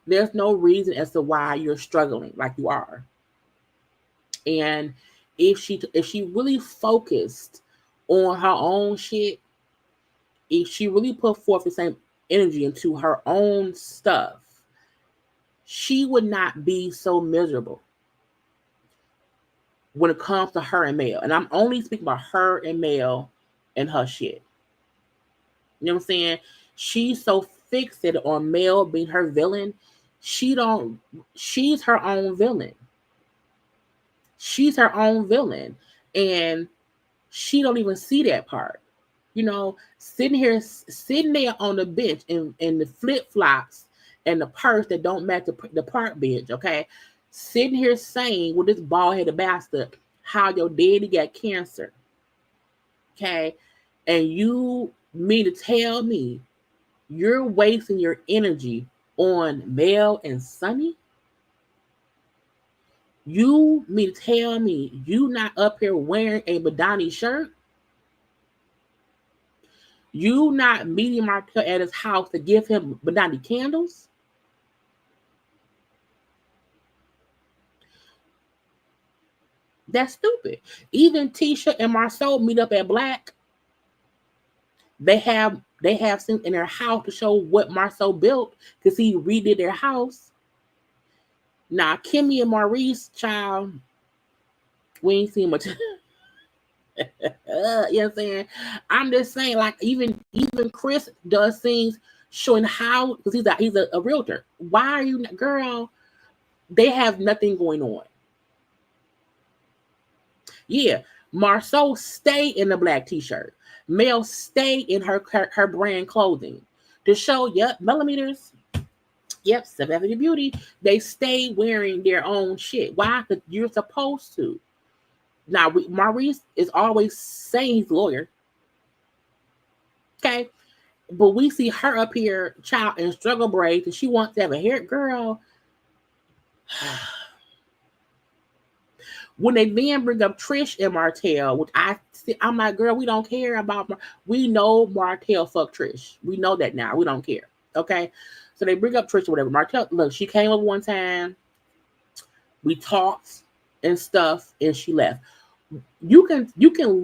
There's no reason as to why you're struggling like you are. And if she really focused on her own shit, if she really put forth the same energy into her own stuff, she would not be so miserable when it comes to her and Mel. And I'm only speaking about her and Mel and her shit. You know what I'm saying? She's so fixated on Mel being her villain. She's her own villain. She's her own villain. And she don't even see that part. You know, sitting there on the bench in the flip-flops and the purse that don't match the park bench, okay? Sitting here saying with this bald-headed bastard how your daddy got cancer, okay? And you mean to tell me you're wasting your energy on Mel and Sonny? You mean to tell me you not up here wearing a Madani shirt? You not meeting Marques at his house to give him Madani candles? That's stupid. Even Tisha and Marcel meet up at Black. They have things in their house to show what Marcel built because he redid their house. Now Kimmi and Maurice, child, we ain't seen much. You know what I'm saying? I'm just saying, like, even Chris does things showing how, because he's a realtor. Why are you not, girl? They have nothing going on. Yeah, Marceau stayed in the black t-shirt. Mel stayed in her brand clothing to show, yep, millimeters. Yep, Celebrity Beauty. They stay wearing their own shit. Why? Because you're supposed to. Now, Maurice is always saying he's a lawyer. Okay? But we see her up here, child, in struggle braids, and she wants to have a hair. Girl. When they then bring up Trish and Martell, which I'm like, girl, we don't care about. We know Martell fucked Trish. We know that now. We don't care. Okay? So they bring up Trish or whatever. Martell, look, she came up one time. We talked and stuff, and she left. You can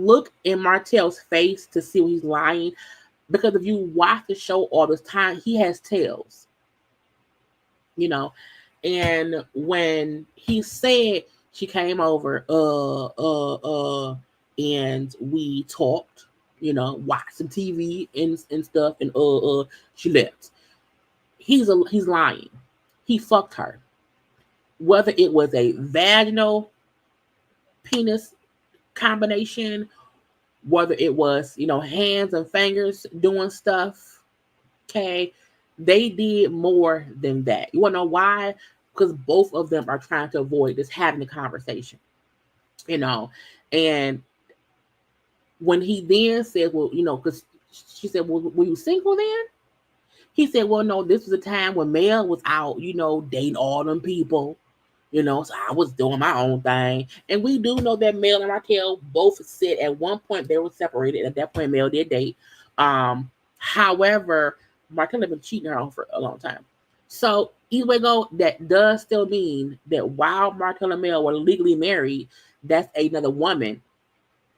look in Martell's face to see when he's lying, because if you watch the show all this time, he has tails. You know, and when he said she came over, and we talked, you know, watched some TV and stuff, and she left. He's lying. He fucked her. Whether it was a vaginal penis combination, whether it was, you know, hands and fingers doing stuff, okay, they did more than that. You want to know why? Because both of them are trying to avoid this having a conversation, you know. And when he then said, well, you know, because she said, well, were you single then? He said, well, no, this was a time when Mel was out, you know, dating all them people. You know, so I was doing my own thing. And we do know that Mel and Martell both said at one point they were separated. At that point, Mel did date. However, Martell had been cheating her on for a long time. So either way go, that does still mean that while Martell and Mel were legally married, that's another woman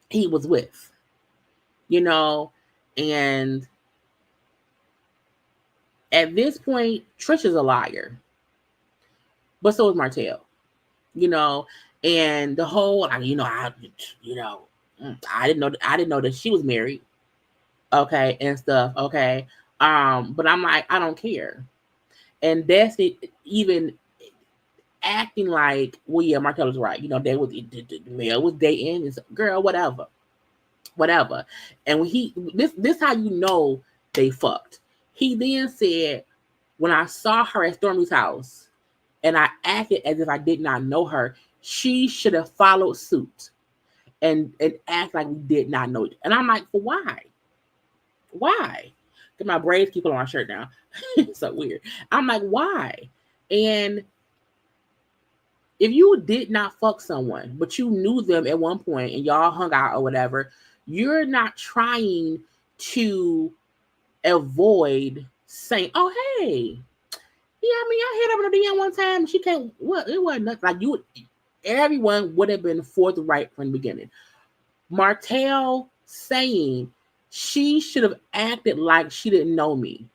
he was with. You know, and at this point, Trisha's a liar. But so is Martell, you know, and the whole, I didn't know that she was married, okay, and stuff, okay. But I'm like, I don't care. And that's it, even acting like, well, yeah, Martell was right. You know, the male was dating, and girl, whatever. And when this how you know they fucked. He then said, when I saw her at Stormy's house, and I acted as if I did not know her, she should have followed suit and act like we did not know it. And I'm like, for why? Why? Because my braids keep on my shirt now. It's so weird. I'm like, why? And if you did not fuck someone, but you knew them at one point and y'all hung out or whatever, you're not trying to avoid saying, oh, hey, yeah, I mean, I hit up in the DM one time. She can't. Well, it wasn't nothing. Like you, everyone would have been forthright from the beginning. Martell saying she should have acted like she didn't know me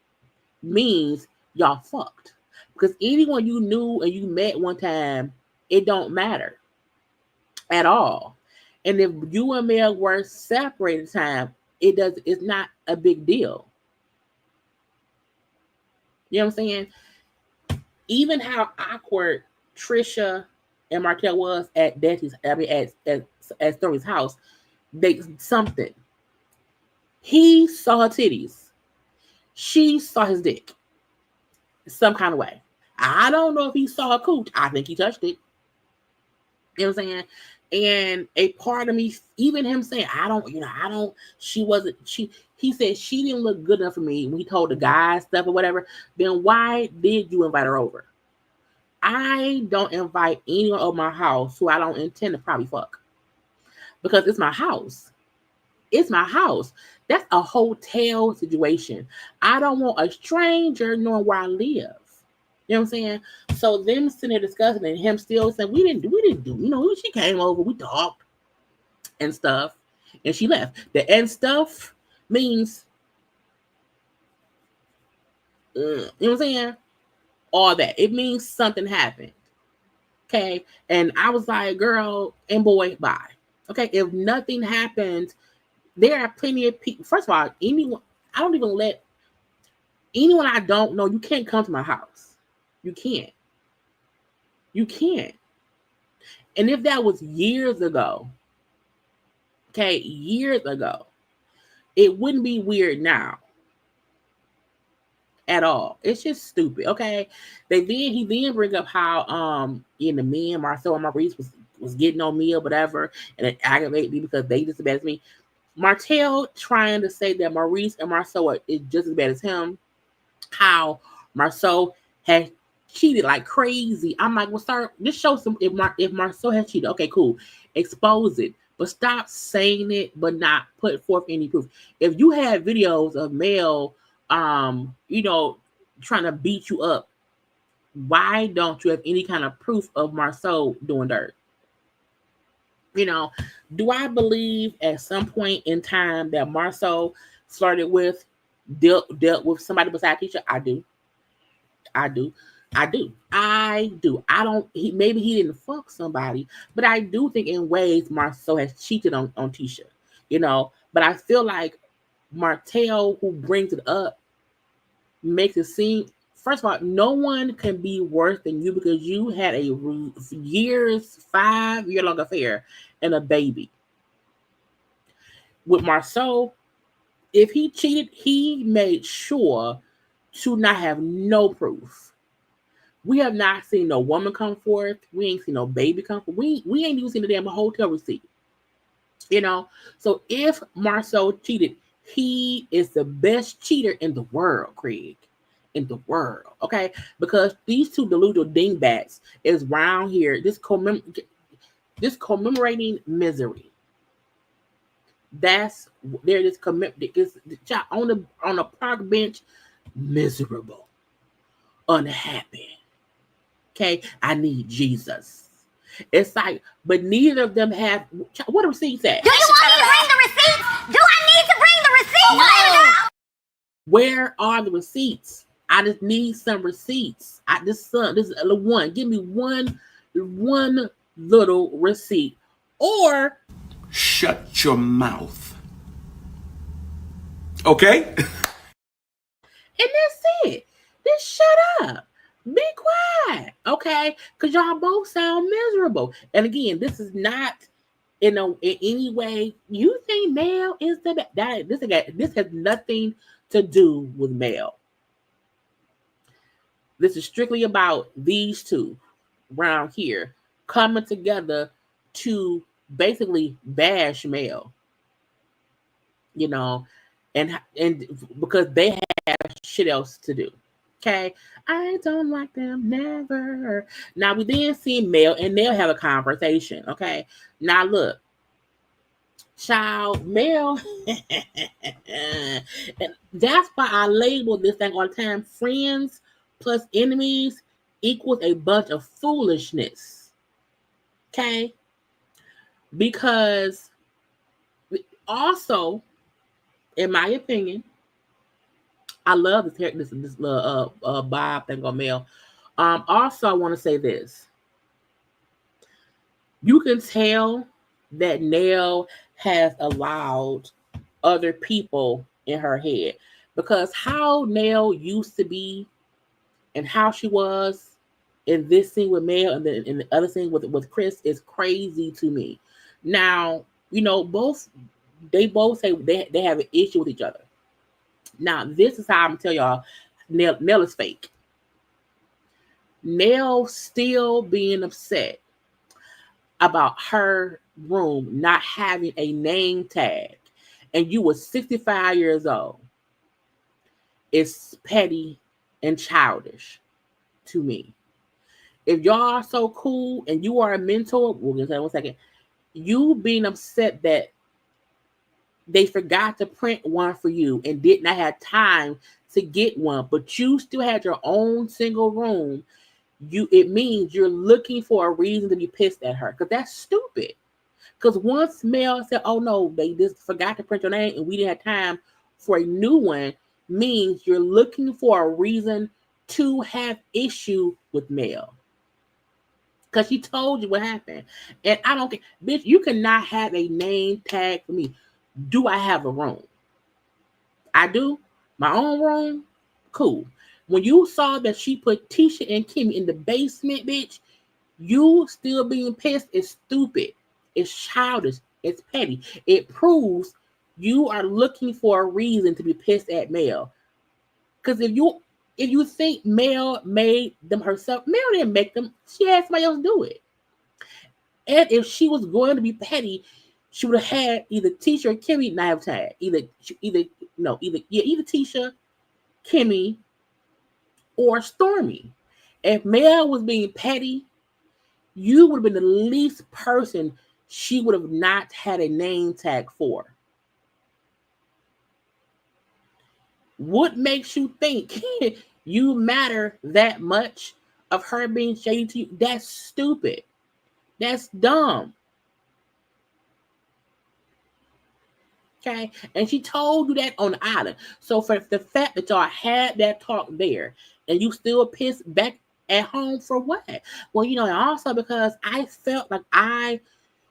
means y'all fucked. Because anyone you knew and you met one time, it don't matter at all. And if you and Mel were separated time, it's not a big deal. You know what I'm saying? Even how awkward Tricia and Martell was at at Story's house, something. He saw her titties. She saw his dick. Some kind of way. I don't know if he saw her cooch. I think he touched it. You know what I'm saying? And a part of me, even him saying, he said she didn't look good enough for me when he told the guy stuff or whatever. Then why did you invite her over? I don't invite anyone over my house who I don't intend to probably fuck. Because it's my house. It's my house. That's a hotel situation. I don't want a stranger knowing where I live. You know what I'm saying? So them sitting there discussing and him still saying, we didn't do, you know, she came over, we talked and stuff, and she left. The and stuff means, you know what I'm saying? All that. It means something happened. Okay. And I was like, girl and boy, bye. Okay. If nothing happened, there are plenty of people. First of all, I don't even let anyone I don't know, you can't come to my house. You can't. You can't. And if that was years ago, okay, years ago. It wouldn't be weird now at all. It's just stupid. Okay. He then bring up how in the men Marcel and Maurice was getting on me or whatever, and it aggravated me because they just as bad as me. Martell trying to say that Maurice and Marcel is just as bad as him. How Marcel had cheated like crazy. I'm like, well, sir, this shows some if Marcel has cheated. Okay, cool. Expose it. But stop saying it, but not put forth any proof. If you have videos of Mel, trying to beat you up, why don't you have any kind of proof of Marcel doing dirt? Do I believe at some point in time that Marcel started with dealt with somebody beside Tricia? I do. I do. I do. I do. I don't. Maybe he didn't fuck somebody, but I do think in ways Marcel has cheated on Tricia. But I feel like Martell, who brings it up, makes it seem. First of all, no one can be worse than you because you had a 5-year long affair and a baby. With Marcel, if he cheated, he made sure to not have no proof. We have not seen no woman come forth. We ain't seen no baby come forth. We ain't even seen the damn hotel receipt. So if Marcel cheated, he is the best cheater in the world, Craig. In the world, okay? Because these two delusional dingbats is round here, this commemorating misery. They're just on a park bench, miserable, unhappy. Okay, I need Jesus. It's like, but neither of them have. What the receipts at? Do you want me to bring the receipts? Do I need to bring the receipts? No. Where are the receipts? I just need some receipts. This is one. Give me one little receipt, or shut your mouth. Okay? And that's it. Just shut up. Be quiet, okay? Because y'all both sound miserable. And again, this is not in any way. You think Mel is the best. This has nothing to do with Mel. This is strictly about these two around here coming together to basically bash Mel. And because they have shit else to do. Okay, I don't like them, never. Now we then see Mel and Nell have a conversation. Okay, now look, child, Mel, and that's why I label this thing all the time: friends plus enemies equals a bunch of foolishness. Okay, because also, in my opinion, I love this Bob thing on Mel. Also, I want to say this. You can tell that Nell has allowed other people in her head because how Nell used to be and how she was in this scene with Mel and then in the other scene with Chris is crazy to me. Now, they both say they have an issue with each other. Now, this is how I'm going to tell y'all, Nell is fake. Nell still being upset about her room not having a name tag, and you were 65 years old. It's petty and childish to me. If y'all are so cool and you are a mentor, we're going to say 1 second, you being upset that they forgot to print one for you and did not have time to get one, but you still had your own single room. It means you're looking for a reason to be pissed at her because that's stupid. Because once Mel said, "Oh no, they just forgot to print your name and we didn't have time for a new one," means you're looking for a reason to have issue with Mel. Because she told you what happened, and I don't care, bitch. You cannot have a name tag for me. Do I have a room? I do. My own room? Cool. When you saw that she put Trisha and Kimmi in the basement, bitch, you still being pissed is stupid. It's childish. It's petty. It proves you are looking for a reason to be pissed at Mel. Because if you think Mel made them herself, Mel didn't make them. She had somebody else do it. And if she was going to be petty, she would have had either Tisha or Kimmy not have tagged. Either Tisha, Kimmy, or Stormy. If Mel was being petty, you would have been the least person she would have not had a name tag for. What makes you think you matter that much of her being shady to you? That's stupid. That's dumb. Okay? And she told you that on the island. So for the fact that y'all had that talk there and you still pissed back at home for what? Well, and also because I felt like I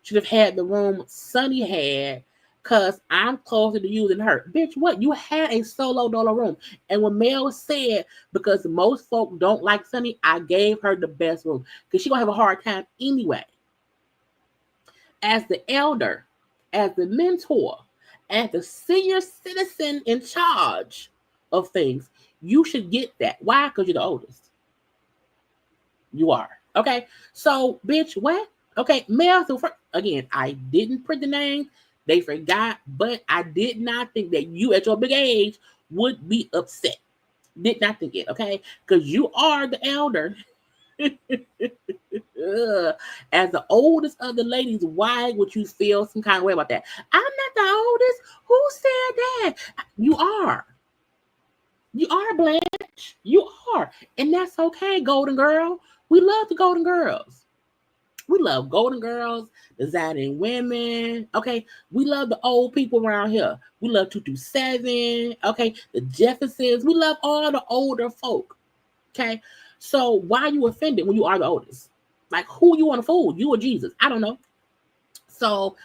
should have had the room Sunny had because I'm closer to you than her. Bitch, what? You had a solo dolo room. And when Mel said, because most folk don't like Sunny, I gave her the best room because she's going to have a hard time anyway. As the elder, as the mentor, as the senior citizen in charge of things, you should get that. Why? Because you're the oldest. You are. Okay? So, bitch, what? Okay, Mel, so again, I didn't print the name. They forgot, but I did not think that you at your big age would be upset. Did not think it, okay? Because you are the elder. As the oldest of the ladies, why would you feel some kind of way about that? I'm not the oldest. Who said that? You are. You are, Blanche. You are. And that's okay, Golden Girl. We love the Golden Girls. We love Golden Girls, designing women. Okay. We love the old people around here. We love 227. Okay. The Jeffersons. We love all the older folk. Okay. So why are you offended when you are the oldest? Like, who you want to fool? You or Jesus? I don't know. So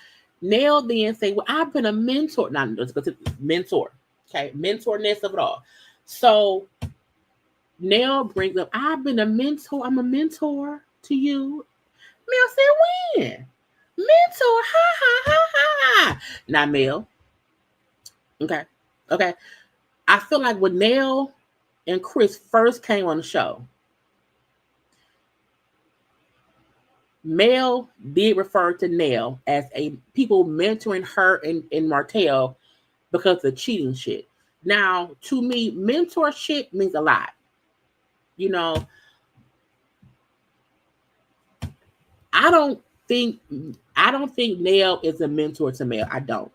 Nell then say, well, I've been a mentor. Not mentor. Okay. Mentorness of it all. So Nell brings up, I've been a mentor. I'm a mentor to you. Mel said, when? Mentor, ha, ha, ha, ha. Not Mel. Okay. I feel like when Nell and Chris first came on the show, Mel did refer to Nell as a people mentoring her and Martell because of the cheating shit. Now, to me, mentorship means a lot. I don't think Nell is a mentor to Mel. I don't.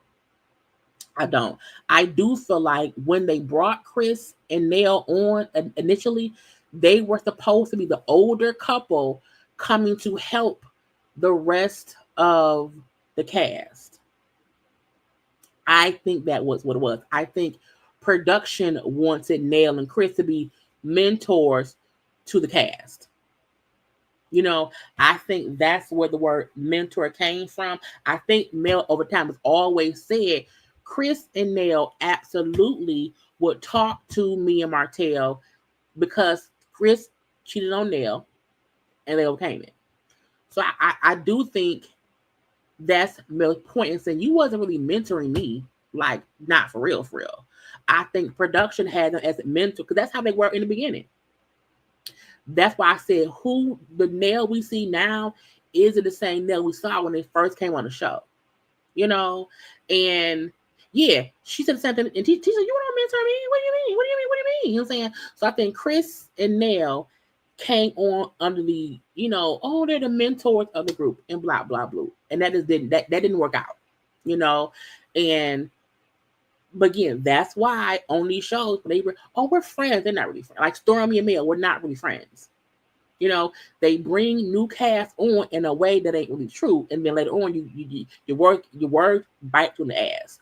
I do feel like when they brought Chris and Nell on initially, they were supposed to be the older couple coming to help the rest of the cast. I think that was what it was. I think production wanted Nell and Chris to be mentors to the cast. I think that's where the word mentor came from. I think Mel over time has always said Chris and Nell absolutely would talk to me and Martell because Chris cheated on Nell and they overcame it. So I do think that's Mel's point in saying you wasn't really mentoring me, like not for real. I think production had them as a mentor because that's how they were in the beginning. That's why I said who the Nell we see now isn't the same Nell we saw when they first came on the show. And yeah, she said the same thing. And she said, you don't mentor me? What do you mean? What do you mean? You know what I'm saying? So I think Chris and Nell came on under the, they're the mentors of the group and blah, blah, blah. And that didn't work out, But again, that's why on these shows, we're friends. They're not really friends. Like Stormy and Mel, we're not really friends. They bring new cast on in a way that ain't really true, and then later on, your word bite to the ass.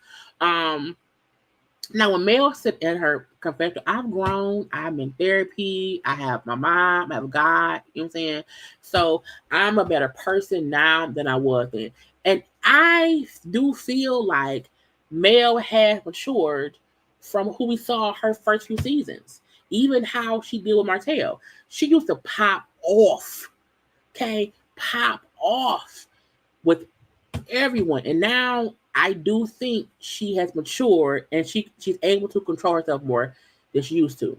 Now when Mel said in her confession, I've grown. I'm in therapy. I have my mom. I have God. You know what I'm saying? So I'm a better person now than I was then, and I do feel like Mel has matured from who we saw her first few seasons. Even how she deal with Martell. She used to pop off. Okay? Pop off with everyone. And now I do think she has matured and she's able to control herself more than she used to.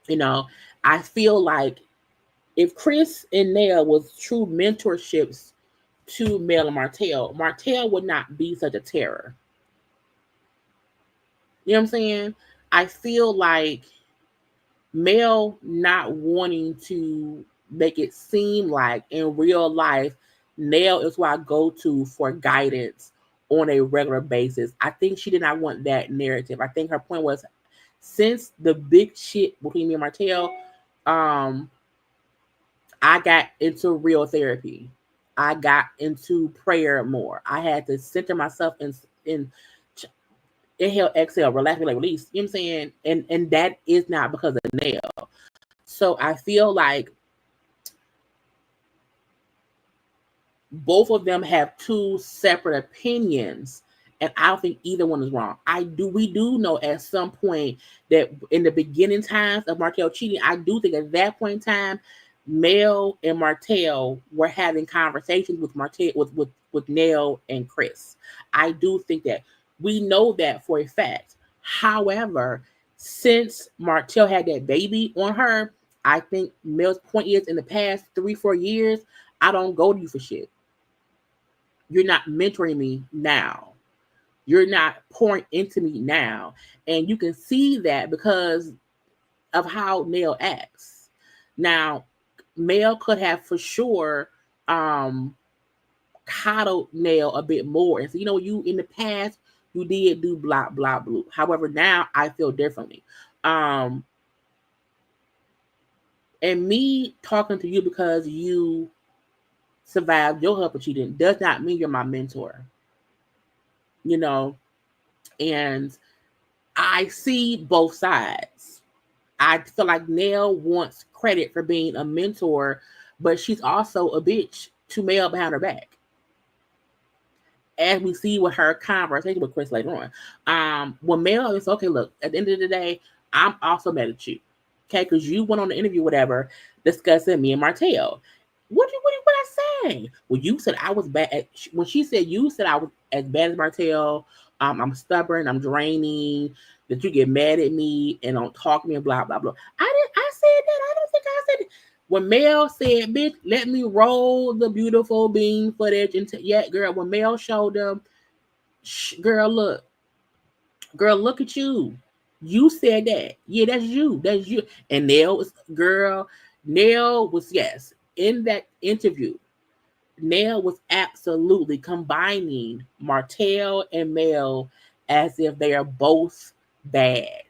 You know, I feel like if Chris and Nell was true mentorships to Mel and Martell would not be such a terror. You know what I'm saying? I feel like Mel not wanting to make it seem like in real life, Nell is who I go to for guidance on a regular basis. I think she did not want that narrative. I think her point was, since the big shit between me and Martell, I got into real therapy. I got into prayer more. I had to center myself in inhale, exhale, relax, relax, release. You know what I'm saying? And that is not because of Nell. So I feel like both of them have two separate opinions, and I don't think either one is wrong. We do know at some point that in the beginning times of Martell cheating, I do think at that point in time, Mel and Martell were having conversations with with Nell and Chris. I do think that we know that for a fact. However, since Martell had that baby on her, I think Mel's point is in the past 3-4 years, I don't go to you for shit. You're not mentoring me now. You're not pouring into me now. And you can see that because of how Nell acts. Now, Mel could have for sure coddled Nell a bit more. And so, you in the past, you did do blah, blah, blue. However, now I feel differently. And me talking to you because you survived your husband cheating does not mean you're my mentor. And I see both sides. I feel like Nell wants credit for being a mentor, but she's also a bitch to Mel behind her back. As we see with her conversation with Chris later on. When Mel is, okay, look, at the end of the day, I'm also mad at you. Okay, because you went on the interview, whatever, discussing me and Martell. What I say? Well, you said I was bad. When she said you said I was as bad as Martell, I'm stubborn, I'm draining, that you get mad at me and don't talk to me and blah, blah, blah. I said that. I don't think I said that. When Mel said, bitch, let me roll the beautiful bean footage into, girl, when Mel showed them, girl, look at you. You said that. Yeah, that's you. And Nell was, yes, in that interview, Nell was absolutely combining Martell and Mel as if they are both bad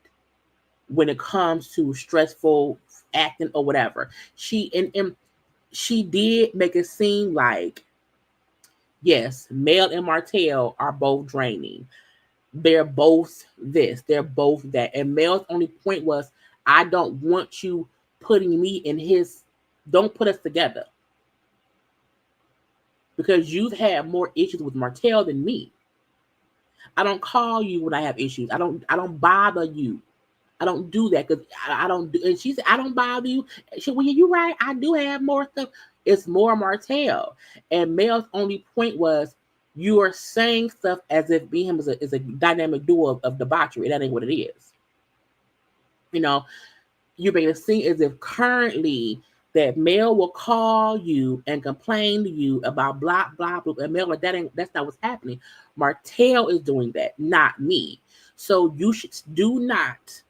when it comes to stressful acting or whatever. She did make it seem like, yes, Mel and Martell are both draining. They're both this, they're both that. And Mel's only point was, I don't want you putting me in don't put us together. Because you've had more issues with Martell than me. I don't call you when I have issues. I don't bother you. I don't do that because I don't do. And she said, I don't bother you. Well, you're right. I do have more stuff. It's more Martell. And Mel's only point was, you are saying stuff as if me and him is a dynamic duo of debauchery. That ain't what it is. You're making it seem as if currently that Mel will call you and complain to you about blah, blah, blah. And Mel, like, that's not what's happening. Martell is doing that, not me. So you do not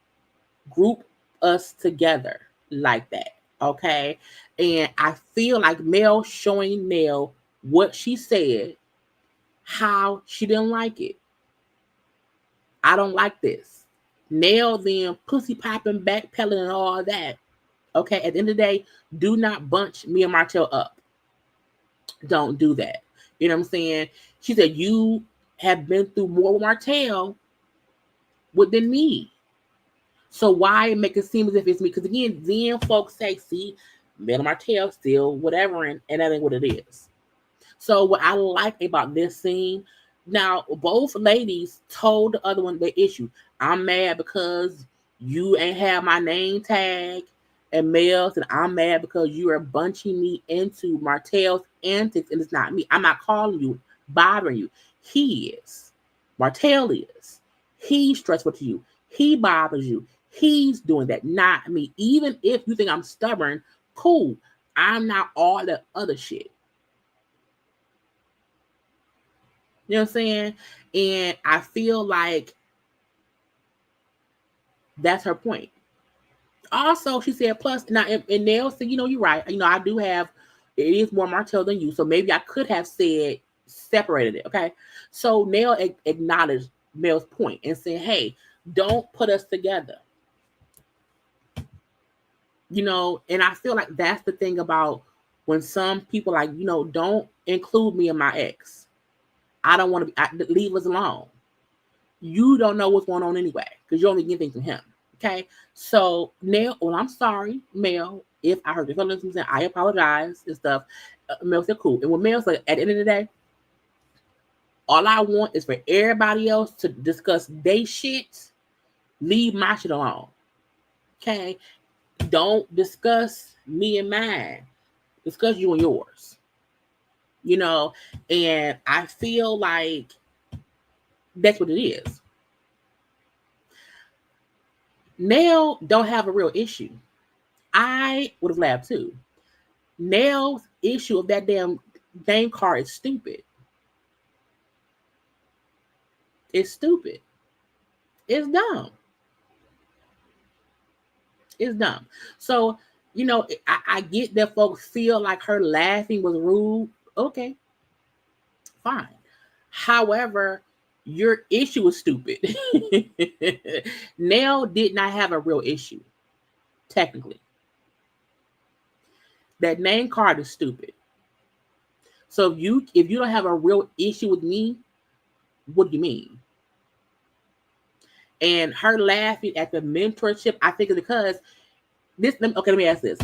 group us together like that. Okay. And I feel like Mel showing Nell what she said, how she didn't like it. I don't like this. Nell then pussy popping, backpedaling, and all that. Okay, at the end of the day, do not bunch me and Martell up. Don't do that. You know what I'm saying? She said, you have been through more with Martell than me. So why make it seem as if it's me? Because again, then folks say, see, Mel and Martell still whatever, and that ain't what it is. So what I like about this scene, now both ladies told the other one their issue. I'm mad because you ain't have my name tag. And Mel said, I'm mad because you are bunching me into Martell's antics and it's not me. I'm not calling you bothering you. He is. Martell is. He's stressful to you. He bothers you. He's doing that, not me. Even if you think I'm stubborn, cool. I'm not all the other shit. You know what I'm saying? And I feel like that's her point. Also, she said, plus, now, and Nell said, you're right. I do have, it is more Martell than you. So maybe I could have said, separated it. Okay. So Nell acknowledged Mel's point and said, hey, don't put us together. And I feel like that's the thing about when some people don't include me and my ex. I don't want to leave us alone. You don't know what's going on anyway, because you only get things from him. Okay. So Nell, well, I'm sorry, Mel, if I hurt your feelings, I apologize and stuff. Mel said, cool. And when Mel said, at the end of the day, all I want is for everybody else to discuss their shit. Leave my shit alone. Okay. Don't discuss me and mine. Discuss you and yours. And I feel like that's what it is. Nell don't have a real issue. I would have laughed too. Nell's issue of that damn name card is stupid. It's stupid. It's dumb. It's dumb. So, I get that folks feel like her laughing was rude. Okay, fine. However, your issue is stupid. Nell did not have a real issue, technically. That name card is stupid. So if you don't have a real issue with me, what do you mean? And her laughing at the mentorship, I think is because this. Let me ask this: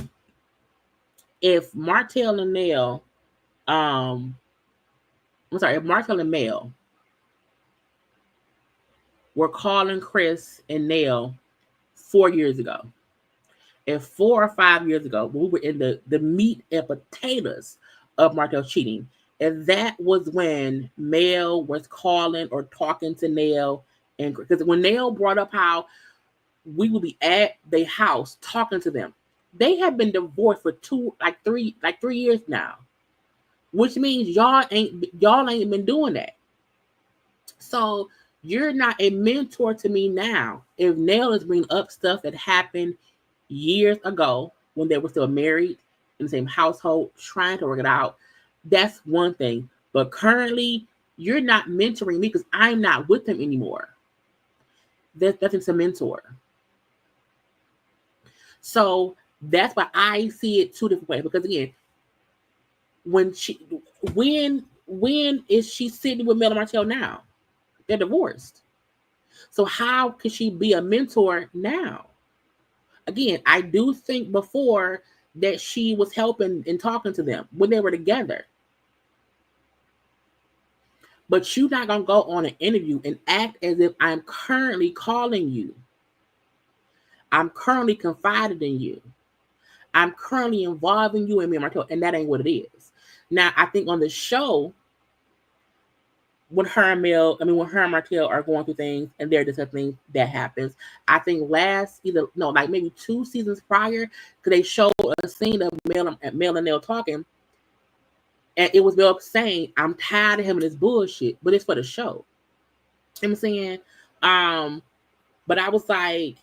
if Martell and Nell, if Martell and Mel were calling Chris and Nell 4 years ago, and 4 or 5 years ago, when we were in the meat and potatoes of Martell cheating, and that was when Mel was calling or talking to Nell, and because when Nell brought up how we would be at their house talking to them, they have been divorced for 3 years now, which means y'all ain't been doing that. So you're not a mentor to me now. If Nell is bringing up stuff that happened years ago when they were still married in the same household, trying to work it out, that's one thing. But currently, you're not mentoring me because I'm not with them anymore. That's a mentor. So that's why I see it two different ways. Because again, when is she sitting with Mel and Martell now? They're divorced. So how could she be a mentor now? Again, I do think before that she was helping and talking to them when they were together. But you're not going to go on an interview and act as if I'm currently calling you. I'm currently confiding in you. I'm currently involving you and me and Martell, and that ain't what it is. Now, I think on the show, when her and Martell are going through things and they're discussing things, that happens. I think maybe 2 seasons prior, because they showed a scene of Mel and Nell talking, and it was Mel saying, I'm tired of him and his bullshit, but it's for the show. You know what I'm saying? But I was like,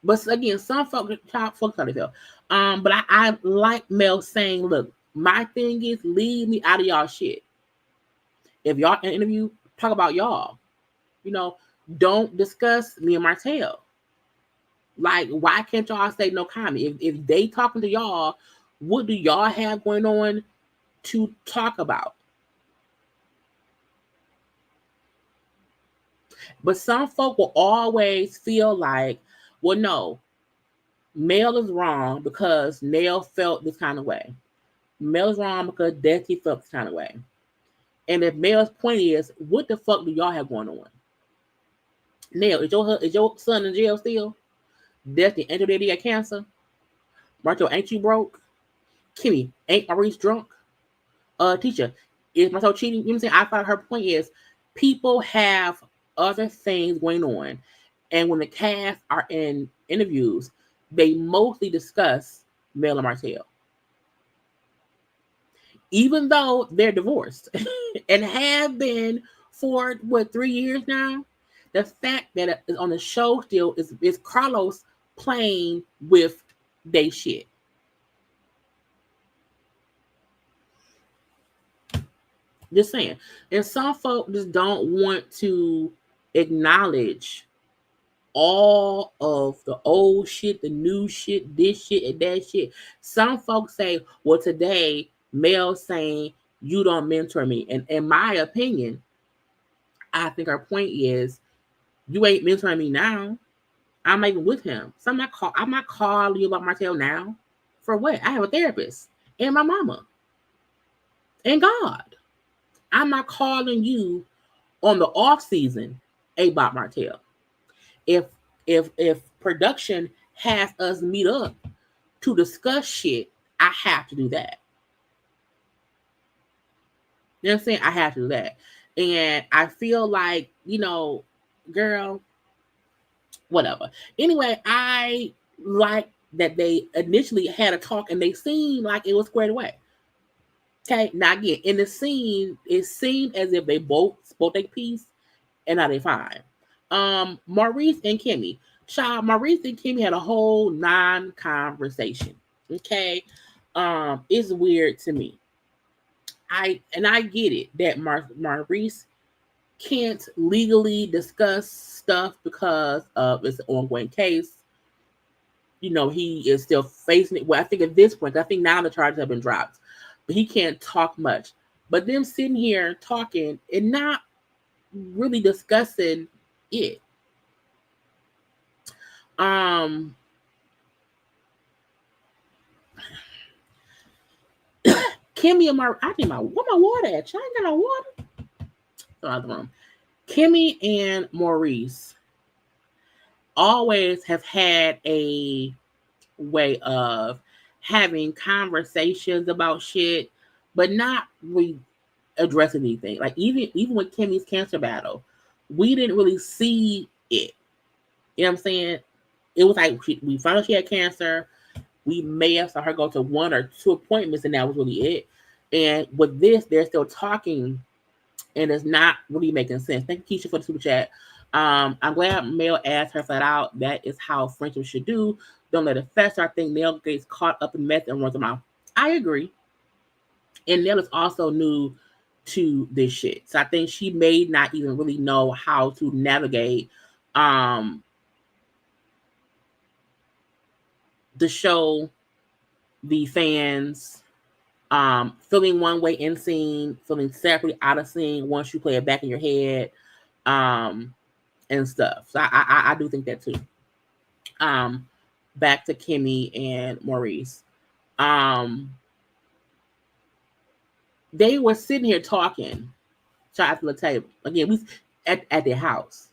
but again, some folks how they feel. But I like Mel saying, look, my thing is leave me out of y'all shit. If y'all in an interview, talk about y'all. Don't discuss me and Martell. Like, why can't y'all say no comment? If they talking to y'all, what do y'all have going on to talk about? But some folk will always feel like, well, no, Mel is wrong because Nell felt this kind of way. Mel is wrong because Destiny felt this kind of way. And if Mel's point is, what the fuck do y'all have going on? Nell, is your son in jail still? Destiny, ain't your daddy got cancer? Martell, ain't you broke? Kimmi, ain't Maurice drunk? Tricia, is Martell cheating? You know what I'm saying? I thought her point is people have other things going on. And when the cast are in interviews, they mostly discuss Mel and Martell. Even though they're divorced and have been for 3 years now, the fact that it is on the show still is Carlos playing with they shit. Just saying. And some folk just don't want to acknowledge all of the old shit, the new shit, this shit, and that shit. Some folks say, well, today, Mel saying, you don't mentor me. And in my opinion, I think her point is, you ain't mentoring me now. I'm not even with him. So I'm not calling you about Martell now. For what? I have a therapist and my mama and God. I'm not calling you on the off season about Martell. If production has us meet up to discuss shit, I have to do that. You know what I'm saying? I have to do that. And I feel like, girl, whatever. Anyway, I like that they initially had a talk and they seemed like it was squared away. Okay, now again, in the scene, it seemed as if they both spoke their piece and now they fine. Maurice and Kimmy. Maurice and Kimmy had a whole non-conversation. Okay. It's weird to me. I get it that Maurice can't legally discuss stuff because of it's an ongoing case. He is still facing it. Well, I think at this point, I think now the charges have been dropped, but he can't talk much. But them sitting here talking and not really discussing it. Kimmy and I think where my water at? I ain't got no water. So out the room. Kimmy and Maurice always have had a way of having conversations about shit, but not really addressing anything. Like even with Kimmy's cancer battle, we didn't really see it. You know what I'm saying? It was like we found out she had cancer. We may have saw her go to 1 or 2 appointments, and that was really it. And with this, they're still talking, and it's not really making sense. Thank you, Keisha, for the super chat. I'm glad Mel asked her flat out. That is how friendship should do. Don't let it fester. I think Nell gets caught up in mess and runs them out. I agree. And Nell is also new to this shit. So I think she may not even really know how to navigate the show, the fans, feeling one way in scene, feeling separately out of scene once you play it back in your head, and stuff. So I do think that too. Back to Kimmy and Maurice. They were sitting here talking, at the table. Again, we at their house.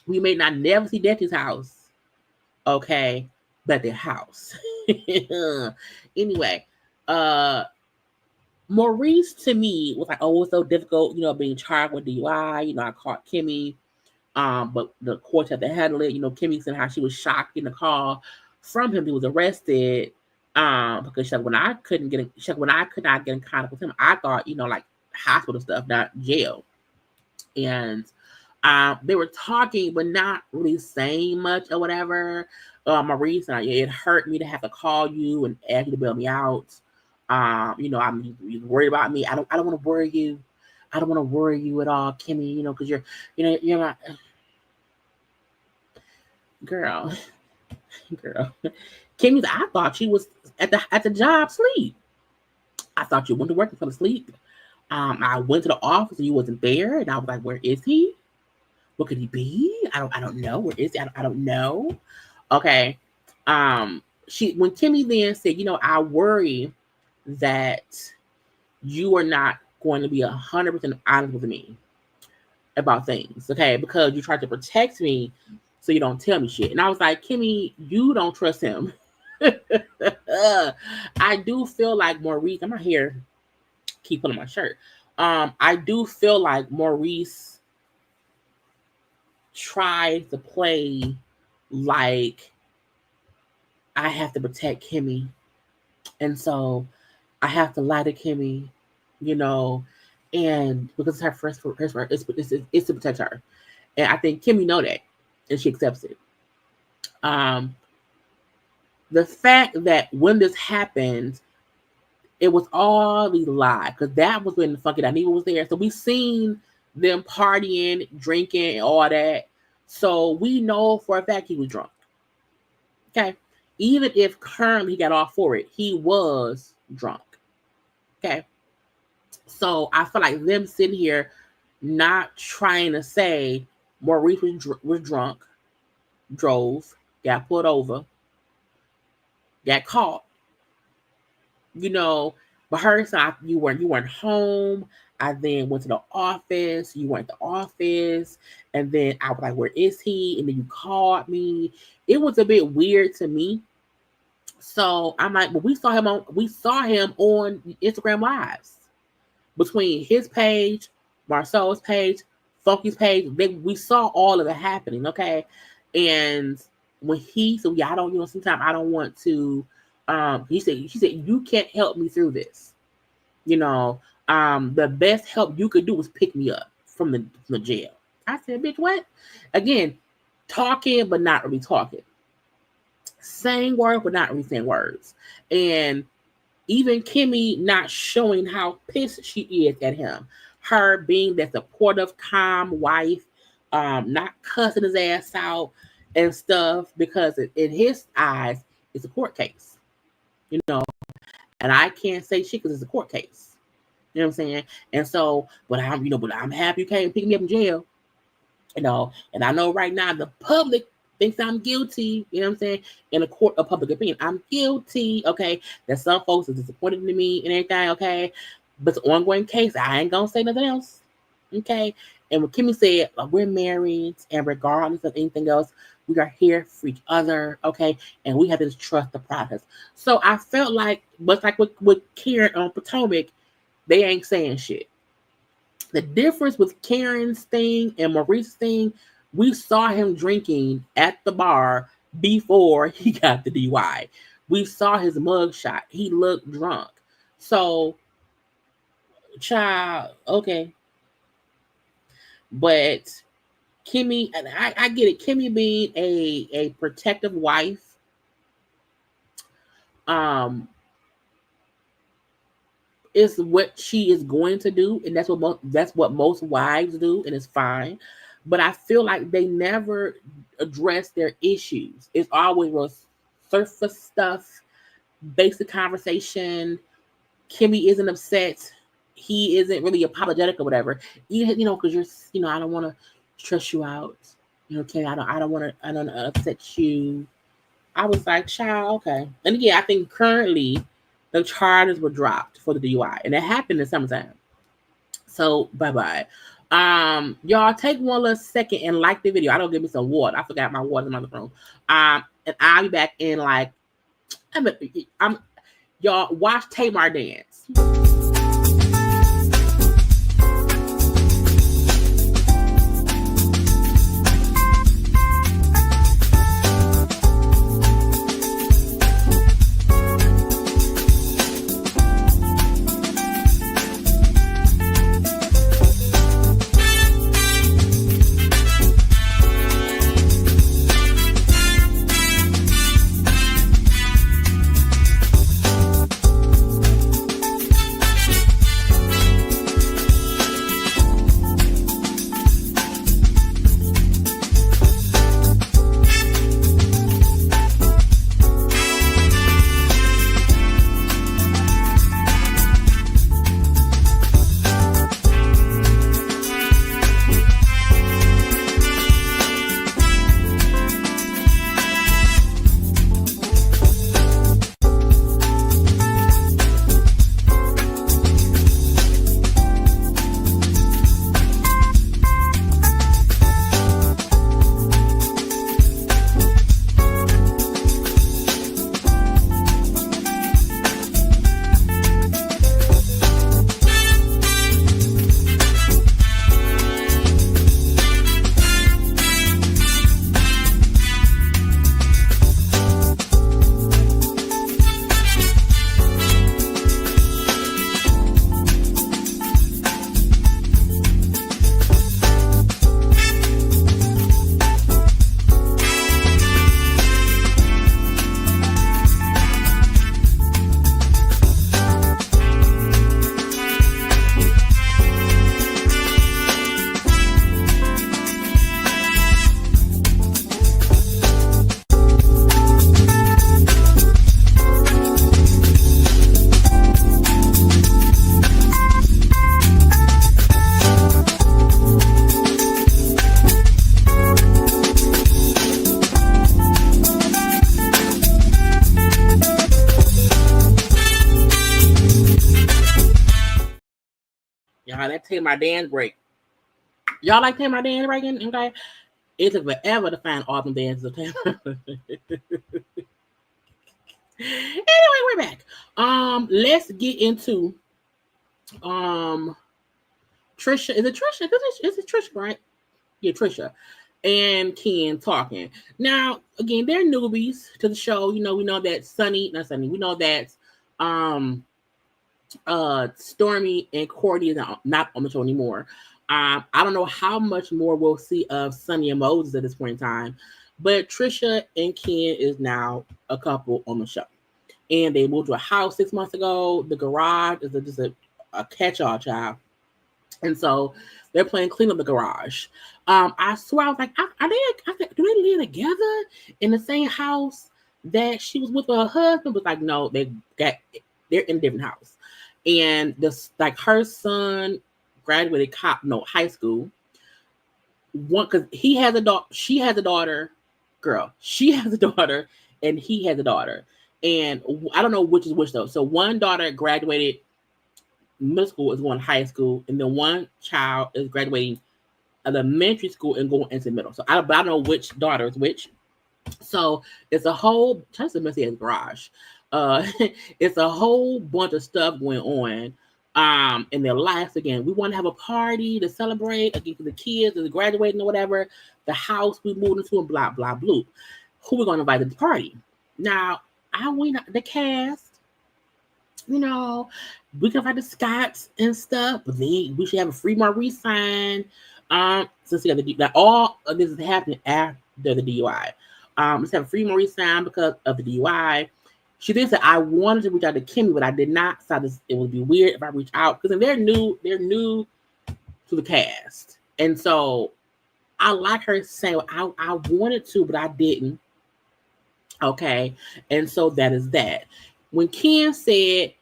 We may not never see Betty's house, okay, but their house. Anyway, Maurice to me was like, oh, it's so difficult, being charged with DUI. I caught Kimmy, but the courts had to handle it. Kimmy said how she was shocked in the call from him. He was arrested because when I could not get in contact with him, I thought, like hospital stuff, not jail. And they were talking, but not really saying much or whatever. Maurice, it hurt me to have to call you and ask you to bail me out. I'm worried about me. I don't want to worry you. I don't want to worry you at all, Kimmy. Because you're my girl. Kimmy, I thought you was at the job sleep. I thought you went to work and fell asleep. I went to the office and you wasn't there, and I was like, where is he? What could he be? I don't know. Where is he? I don't know. Okay. When Kimmy then said, I worry that you are not going to be 100% honest with me about things, okay? Because you tried to protect me so you don't tell me shit. And I was like, Kimmy, you don't trust him. I do feel like Maurice, I'm not here keep pulling my shirt. I do feel like Maurice tried to play like I have to protect Kimmi, and so I have to lie to Kimmi, you know, and because it's her first, it's to protect her, and I think Kimmi know that, and she accepts it. The fact that when this happened, it was all these lies, because that was when the Funky Dineva was there. So we seen them partying, drinking, and all that. So we know for a fact he was drunk. Okay. Even if currently he got off for it, he was drunk. Okay. So I feel like them sitting here not trying to say Maurice was drunk, drove, got pulled over, got caught. You know, but her side, you weren't home. I then went to the office. You weren't at the office, and then I was like, "Where is he?" And then you called me. It was a bit weird to me. So I'm like, "But we saw him on Instagram Lives between his page, Marcel's page, Funky's page. We saw all of it happening, okay?" And when he said, "Yeah, I don't, sometimes I don't want to." She said, "You can't help me through this. The best help you could do is pick me up from the jail." I said, "Bitch, what?" Again, talking, but not really talking. Saying words, but not really saying words. And even Kimmi not showing how pissed she is at him. Her being that supportive, calm wife, not cussing his ass out and stuff, because in his eyes, it's a court case. And I can't say shit because it's a court case. You know what I'm saying? And so, but I'm happy you came pick me up in jail. And I know right now the public thinks I'm guilty. You know what I'm saying? In a court of public opinion, I'm guilty. Okay, that some folks are disappointed in me and everything. Okay, but it's an ongoing case. I ain't gonna say nothing else. Okay. And when Kimmi said, we're married, and regardless of anything else, we are here for each other, okay? And we have to trust the process. So I felt like, but like with Karen on Potomac, they ain't saying shit. The difference with Karen's thing and Maurice's thing, we saw him drinking at the bar before he got the DUI. We saw his mugshot. He looked drunk. So, child, okay. But Kimmi, and I get it, Kimmi being a protective wife, is what she is going to do, and that's what most wives do, and it's fine. But I feel like they never address their issues. It's always surface stuff, basic conversation. Kimmi isn't upset. He isn't really apologetic or whatever. Because you're, I don't want to stress you out. Kenny, I don't want to upset you. I was like, child, okay. And again, I think currently the charges were dropped for the DUI, and it happened in summertime. So bye. Y'all take one little second and like the video. I don't give me some water. I forgot my water in my room. And I'll be back in y'all watch Tamar dance. That Tamar dance break. Y'all like Tamar dance breaking? Okay. It took forever to find all them dances of Tamar. Anyway, we're back. Let's get into Trisha. Is it Trisha? Is it Trisha, right? Yeah, Trisha and Ken talking. Now, again, they're newbies to the show. You know, we know that we know that Stormy and Courtney is not on the show anymore. I don't know how much more we'll see of Sunny and Moses at this point in time, but Trisha and Ken is now a couple on the show. And they moved to a house 6 months ago. The garage is just a catch-all child. And so they're playing clean up the garage. I swear, I was like, do they live together in the same house that she was with her husband? But like, no, they're in a different house. And this, like, her son graduated high school. Because he has a daughter, she has a daughter, she has a daughter, and he has a daughter. And I don't know which is which though. So one daughter graduated middle school, is going to high school, and then one child is graduating elementary school and going into middle. So I don't know which daughter is which. So it's a whole garage. It's a whole bunch of stuff going on in their lives. Again, we want to have a party to celebrate again for the kids that are graduating or whatever. The house we moved into and blah blah blah. Who we're going to invite to the party? Now, I went the cast. You know, we can invite the Scotts and stuff, but then we should have a free Maurice sign. Since we got that all of this is happening after the DUI. Let's have a free Maurice sign because of the DUI. She did say I wanted to reach out to Kimmi, but I did not. So it would be weird if I reach out because they're new to the cast, and so I like her saying I wanted to, but I didn't. Okay, and so that is that. When Ken said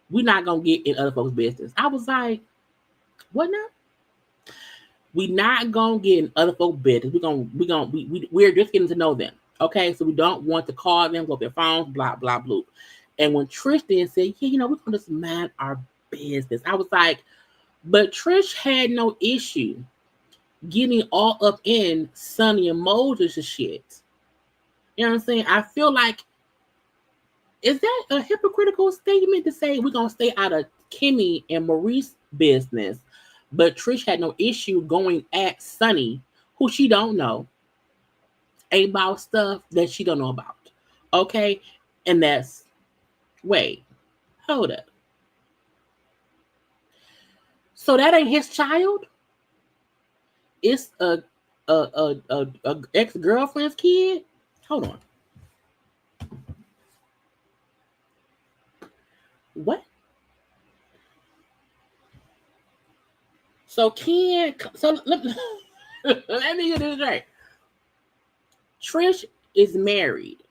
we're not gonna get in other folks' business, I was like, what now? We're not gonna get in other folks' business. We're just getting to know them. Okay, so we don't want to call them, go up their phones, blah blah blah. And when Trish then said, yeah, we're gonna just mind our business, I was like, but Trish had no issue getting all up in Sunny and Moses' shit. You know what I'm saying? I feel like, is that a hypocritical statement to say we're gonna stay out of Kimmi and Maurice business, but Trish had no issue going at Sunny, who she don't know, about stuff that she don't know about. Okay, and that's hold up. So that ain't his child. It's a ex-girlfriend's kid. Hold on. What? So let me get this right. Trish is married,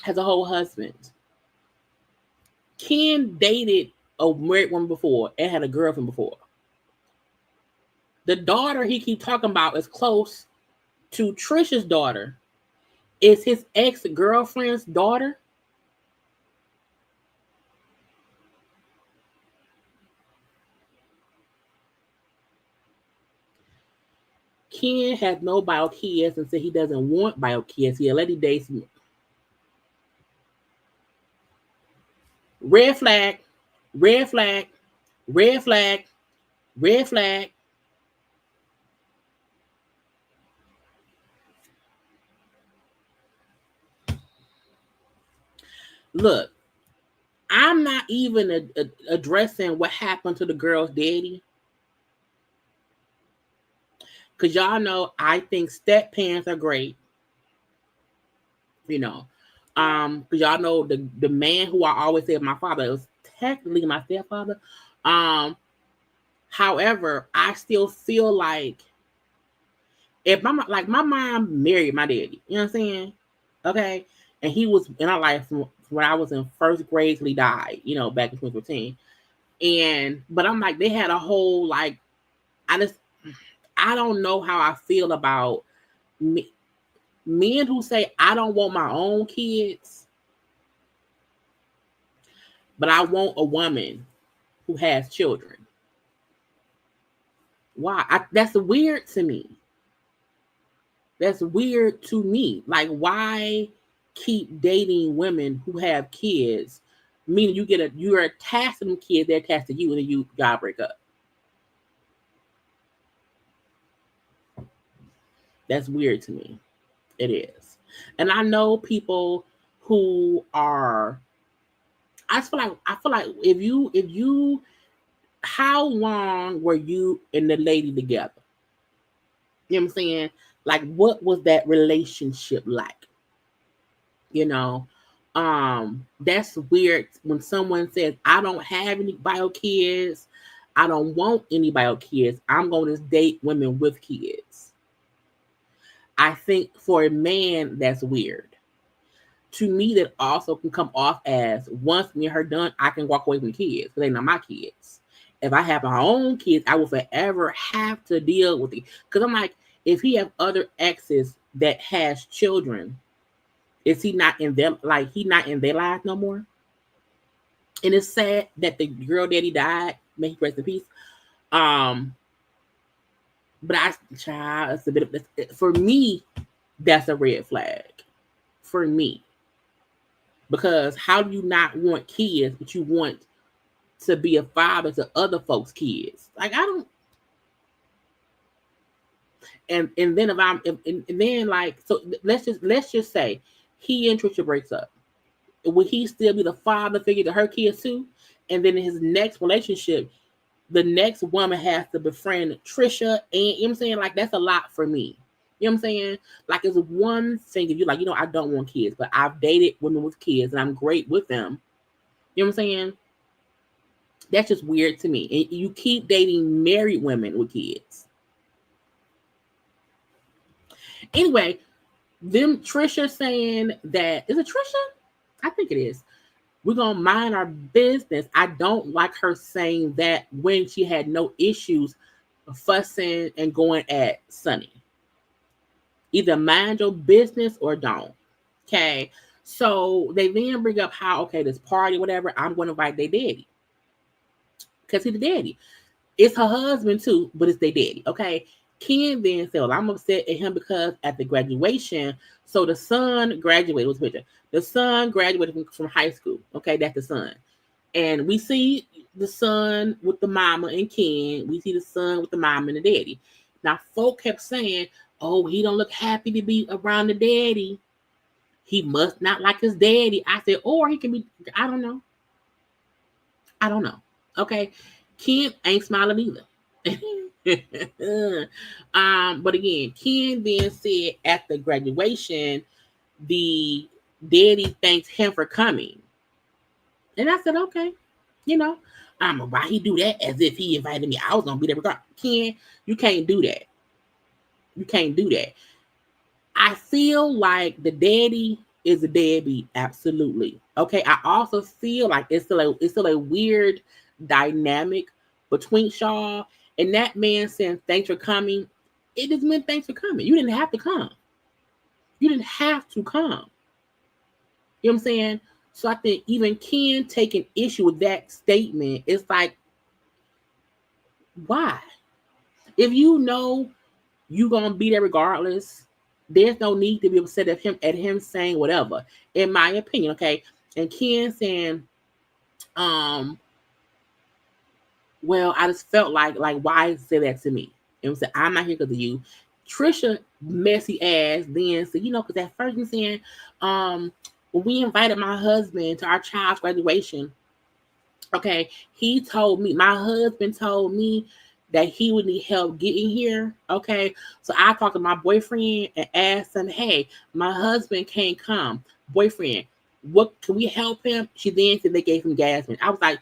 has a whole husband. Ken dated a married woman before and had a girlfriend before. The daughter he keep talking about is close to Trisha's daughter. Is his ex-girlfriend's daughter. Ken has no bio kids and said he doesn't want bio kids. He already dates me. Red flag, red flag, red flag, red flag. Look, I'm not even addressing what happened to the girl's daddy. Because y'all know I think step parents are great. Because y'all know the man who I always say my father was technically my stepfather. However, I still feel like if my mom married my daddy, you know what I'm saying? Okay. And he was in our life from when I was in first grade till he died, back in 2015. But I'm like, they had a whole, like, I don't know how I feel about men who say, I don't want my own kids, but I want a woman who has children. Why? That's weird to me. That's weird to me. Like, why keep dating women who have kids? Meaning you're attached to them kids, they're attached to you, and then y'all break up. That's weird to me. It is. And I know people who are. I feel like if you, how long were you and the lady together? You know what I'm saying? Like, what was that relationship like? You know, that's weird when someone says, I don't have any bio kids, I don't want any bio kids, I'm going to date women with kids. I think for a man, that's weird. To me, that also can come off as, once me and her done, I can walk away from kids because they're not my kids. If I have my own kids, I will forever have to deal with it. Because I'm like, if he have other exes that has children, is he not in them? Like, he not in their life no more? And it's sad that the girl daddy died. May he rest in peace. But child, it's a bit of, for me, that's a red flag. For me. Because how do you not want kids, but you want to be a father to other folks' kids? Like, I don't. And then and then like, so let's just say he and Tricia breaks up. Would he still be the father figure to her kids too? And then in his next relationship, the next woman has to befriend Tricia, and you know what I'm saying? Like, that's a lot for me. You know what I'm saying? Like, it's one thing if you're like, I don't want kids, but I've dated women with kids and I'm great with them. You know what I'm saying? That's just weird to me. And you keep dating married women with kids. Anyway, Tricia saying that, is it Tricia? I think it is. We're going to mind our business. I don't like her saying that when she had no issues fussing and going at Sonny. Either mind your business or don't. Okay. So they then bring up how, okay, this party, whatever, I'm going to invite their daddy. Because he's the daddy. It's her husband too, but it's their daddy. Okay. Ken then said, well, I'm upset at him because at the graduation, so the son graduated. What's the picture? The son graduated from high school. Okay, that's the son. And we see the son with the mama and Ken. We see the son with the mama and the daddy. Now, folk kept saying, oh, he don't look happy to be around the daddy. He must not like his daddy. I said, or he can be, I don't know. Okay. Ken ain't smiling either. But again, Ken then said at the graduation, the daddy thanked him for coming. And I said, okay, why he do that as if he invited me? I was gonna be there regardless. Ken, you can't do that. You can't do that. I feel like the daddy is a deadbeat, absolutely. Okay, I also feel like it's still a weird dynamic between y'all. And that man saying thanks for coming, it just meant thanks for coming. You didn't have to come. You didn't have to come. You know what I'm saying? So I think even Ken taking issue with that statement, it's like, why? If you know you're gonna be there regardless, there's no need to be upset at him saying whatever, in my opinion. Okay. And Ken saying, well, I just felt like why say that to me? And said, I'm not here because of you. Tricia, messy ass, then said, because at first he's saying, when we invited my husband to our child's graduation, okay, my husband told me that he would need help getting here. Okay, so I talked to my boyfriend and asked him, hey, my husband can't come. Boyfriend, what can we help him? She then said they gave him gas money. I was like,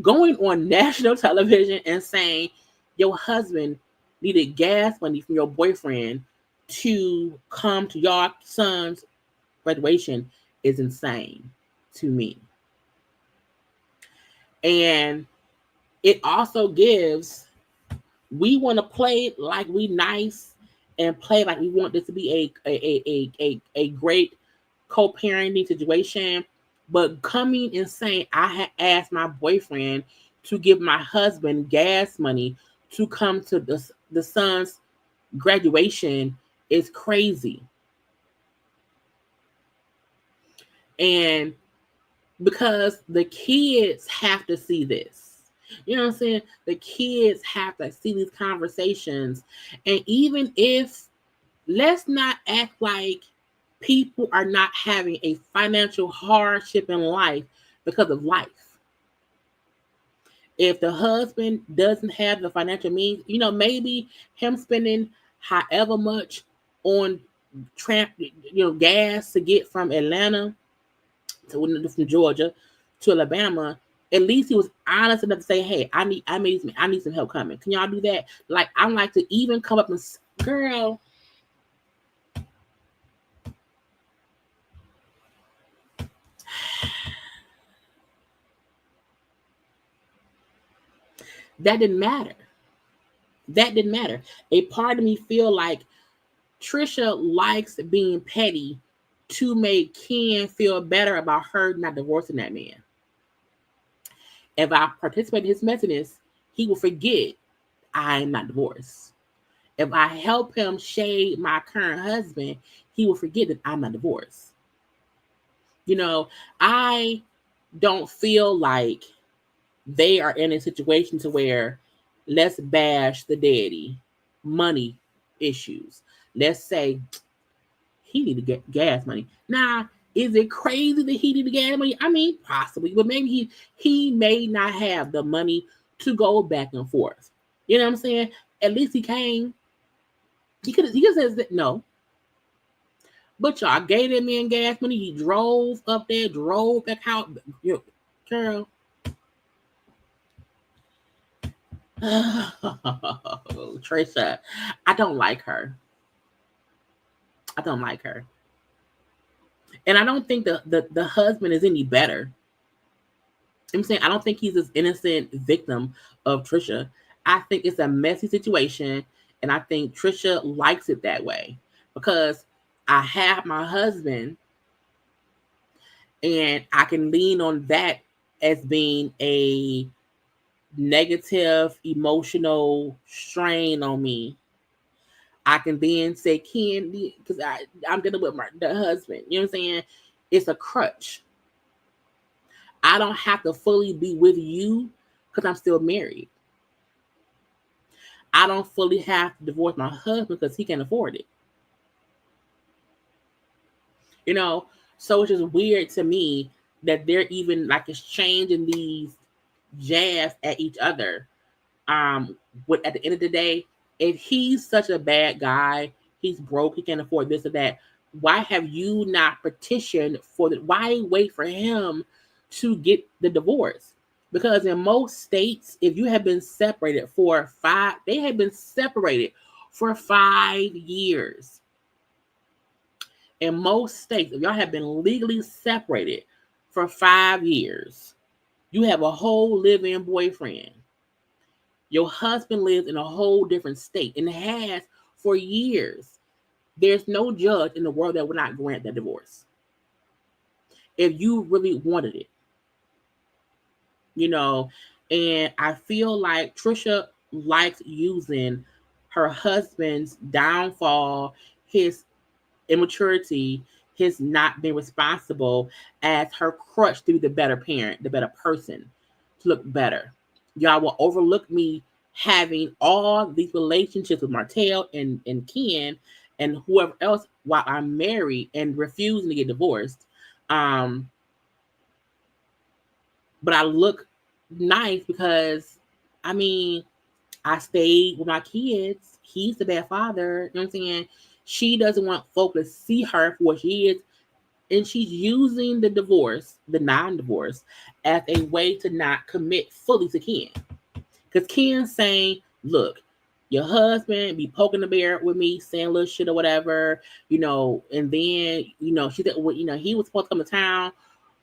going on national television and saying your husband needed gas money from your boyfriend to come to your son's graduation is insane to me. And it also gives, we want to play like we nice and play like we want this to be a great co-parenting situation, but coming and saying I had asked my boyfriend to give my husband gas money to come to the son's graduation is crazy. And because the kids have to see this. You know what I'm saying? The kids have to see these conversations. And even if, let's not act like people are not having a financial hardship in life because of life. If the husband doesn't have the financial means, maybe him spending however much on gas to get from Atlanta from Georgia to Alabama, at least he was honest enough to say, "Hey, I need some help coming. Can y'all do that?" Like, I'm like to even come up and, girl, that didn't matter. That didn't matter. A part of me feel like Tricia likes being petty to make Ken feel better about her not divorcing that man. If I participate in his messiness, he will forget I'm not divorced. If I help him shade my current husband, he will forget that I'm not divorced. I don't feel like they are in a situation to where let's bash the daddy money issues. Let's say he need to get gas money. Now, is it crazy that he need the gas money? I mean, possibly, but maybe he may not have the money to go back and forth. You know what I'm saying? At least he came. He could have said no. But y'all gave that man gas money. He drove up there, drove back out. Girl. Trisha, I don't like her. I don't like her. And I don't think the husband is any better. I'm saying I don't think he's this innocent victim of Trisha. I think it's a messy situation, and I think Trisha likes it that way because I have my husband, and I can lean on that as being a negative emotional strain on me. I can then say, Ken, because I'm dealing with the husband. You know what I'm saying? It's a crutch. I don't have to fully be with you because I'm still married. I don't fully have to divorce my husband because he can't afford it. So it's just weird to me that they're even like exchanging these jabs at each other. But at the end of the day, if he's such a bad guy, he's broke, he can't afford this or that, why have you not petitioned for why wait for him to get the divorce? Because in most states, if you have been separated for they have been separated for 5 years. In most states, if y'all have been legally separated for 5 years, you have a whole live-in boyfriend. Your husband lives in a whole different state and has for years. There's no judge in the world that would not grant that divorce if you really wanted it. And I feel like Trisha likes using her husband's downfall, his immaturity, his not being responsible as her crutch to be the better parent, the better person, to look better. Y'all will overlook me having all these relationships with Martell and Ken and whoever else while I'm married and refusing to get divorced. But I look nice because, I stayed with my kids. He's the bad father. You know what I'm saying? She doesn't want folk to see her for what she is. And she's using the divorce, the non-divorce, as a way to not commit fully to Ken. Because Ken's saying, look, your husband be poking the bear with me, saying little shit or whatever, and then, she said, well, he was supposed to come to town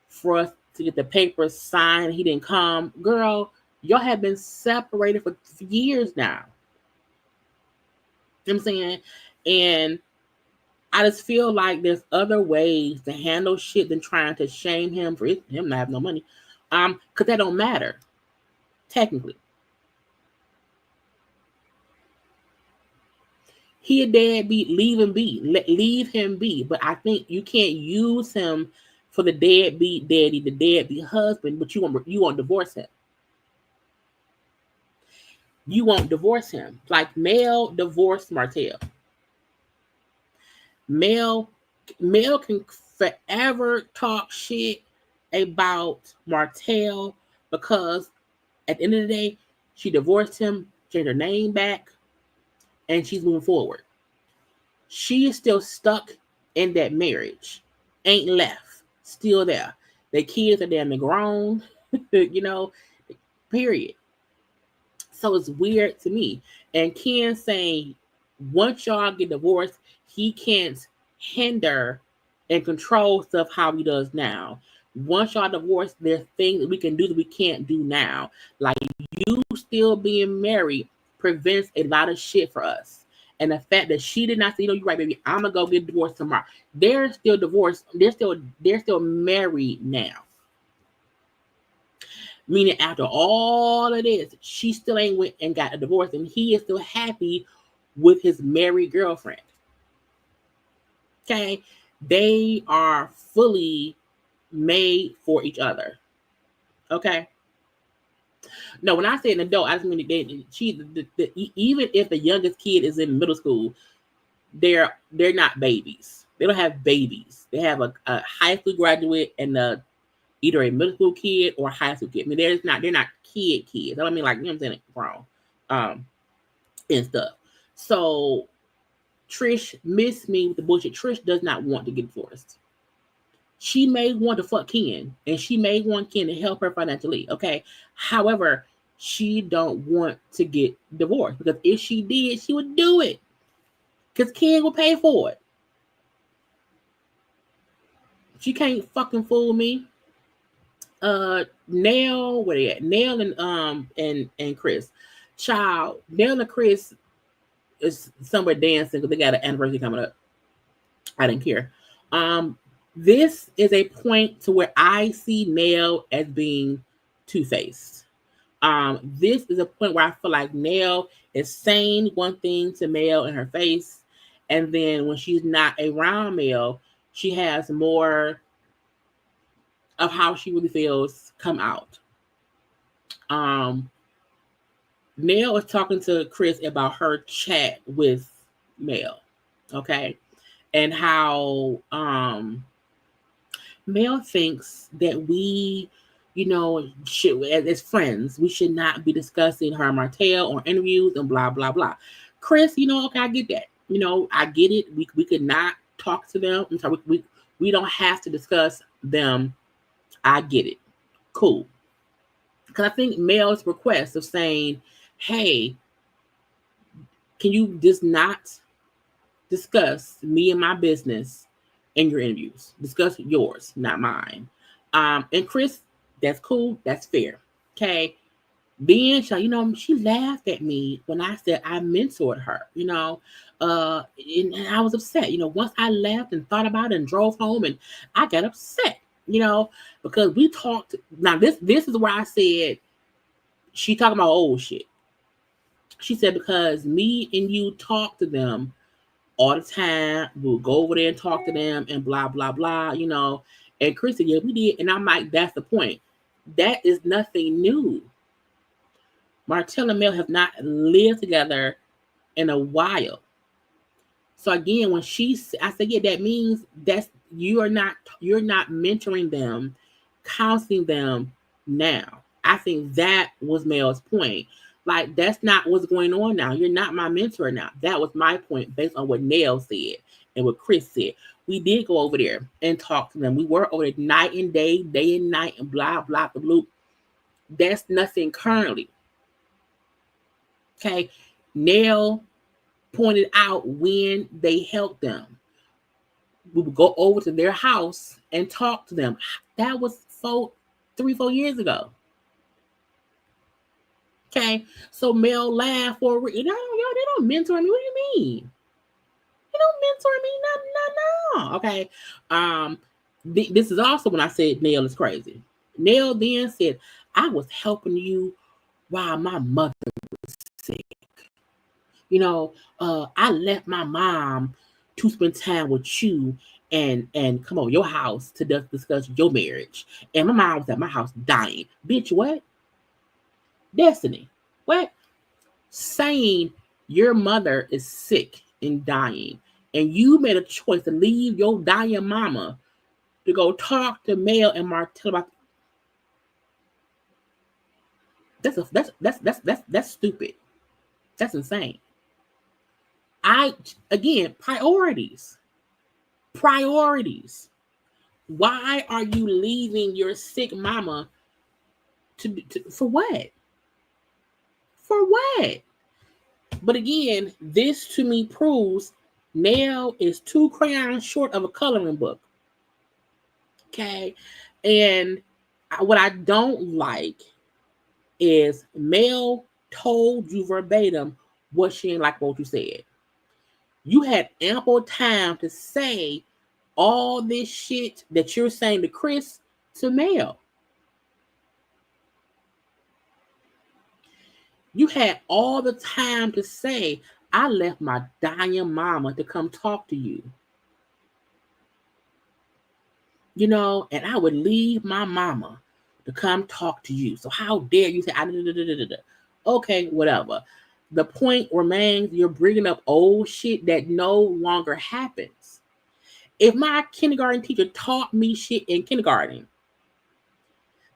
for us to get the papers signed. He didn't come. Girl, y'all have been separated for years now. You know what I'm saying? And I just feel like there's other ways to handle shit than trying to shame him for him not having no money. Because that don't matter, technically. He a deadbeat. Leave him be. Leave him be. But I think you can't use him for the deadbeat daddy, the deadbeat husband. But you won't divorce him. You won't divorce him. Like Nell divorced Martell. Mel can forever talk shit about Martell because at the end of the day, she divorced him, changed her name back, and she's moving forward. She is still stuck in that marriage. Ain't left. Still there. The kids are damn grown. Period. So it's weird to me. And Ken saying, once y'all get divorced, he can't hinder and control stuff how he does now. Once y'all divorced, there's things that we can do that we can't do now. Like you still being married prevents a lot of shit for us. And the fact that she did not say, you're right, baby, I'm gonna go get divorced tomorrow. They're still divorced. They're still married now. Meaning after all of this, she still ain't went and got a divorce, and he is still happy with his married girlfriend. Okay? They are fully made for each other. Okay? No, when I say an adult, I just mean even if the youngest kid is in middle school, they're not babies. They don't have babies. They have a high school graduate and either a middle school kid or a high school kid. I mean, they're not kids. I don't mean like, I'm saying, wrong. And stuff. So Trish missed me with the bullshit. Trish does not want to get divorced. She may want to fuck Ken, and she may want Ken to help her financially. Okay. However, she don't want to get divorced because if she did, she would do it because Ken will pay for it. She can't fucking fool me. Nell, where they at? Nell and Chris. Child, Nell and Chris is somewhere dancing because they got an anniversary coming up. I didn't care. This is a point to where I see Nell as being two-faced. This is a point where I feel like Nell is saying one thing to Mel in her face, and then when she's not around Mel, she has more of how she really feels come out. Nell is talking to Chris about her chat with Mel, okay? And how Mel thinks that we, should, as friends, we should not be discussing her Martell or interviews and blah, blah, blah. Chris, okay, I get that. I get it. We could not talk to them. I'm sorry, we don't have to discuss them. I get it. Cool. Because I think Mel's request of saying, hey, can you just not discuss me and my business in your interviews? Discuss yours, not mine. And Chris, that's cool. That's fair. Okay. Then, she laughed at me when I said I mentored her, and I was upset. Once I left and thought about it and drove home, and I got upset, because we talked. Now, this is where I said, she talking about old shit. She said, because me and you talk to them all the time. We'll go over there and talk to them and blah, blah, blah, And Chris said, yeah, we did. And I'm like, that's the point. That is nothing new. Martell and Mel have not lived together in a while. So again, when I said, yeah, that means you're not mentoring them, counseling them now. I think that was Mel's point. Like, that's not what's going on now. You're not my mentor now. That was my point based on what Nell said and what Chris said. We did go over there and talk to them. We were over there night and day and night, and blah, blah, blah, blah. That's nothing currently. Okay. Nell pointed out when they helped them. We would go over to their house and talk to them. That was 3-4 years ago. Okay, so Mel laughed for they don't mentor me. What do you mean? They don't mentor me? No. Okay. This is also when I said Nell is crazy. Nell then said, I was helping you while my mother was sick. I left my mom to spend time with you and come over your house to discuss your marriage. And my mom was at my house dying. Bitch, what? Destiny. What? Saying your mother is sick and dying, and you made a choice to leave your dying mama to go talk to Nell and Martell about. That's stupid. That's insane. Priorities. Priorities. Why are you leaving your sick mama for what? For what? But again, this to me proves Nell is 2 crayons short of a coloring book. Okay? And what I don't like is Mel told you verbatim what she didn't like what you said. You had ample time to say all this shit that you're saying to Chris to Mel. You had all the time to say, I left my dying mama to come talk to you. And I would leave my mama to come talk to you. So how dare you say, okay, whatever. The point remains you're bringing up old shit that no longer happens. If my kindergarten teacher taught me shit in kindergarten,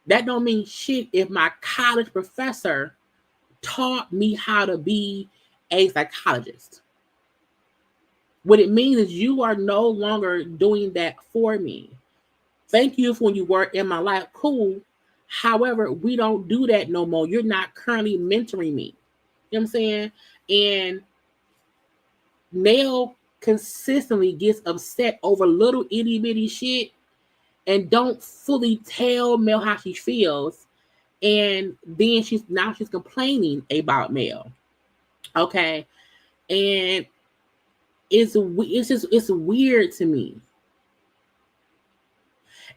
that don't mean shit if my college professor taught me how to be a psychologist. What it means is you are no longer doing that for me. Thank you for when you were in my life. Cool. However, we don't do that no more. You're not currently mentoring me. You know what I'm saying? And Nell consistently gets upset over little itty bitty shit and don't fully tell Mel how she feels. And then she's complaining about Mel. Okay. And it's weird to me.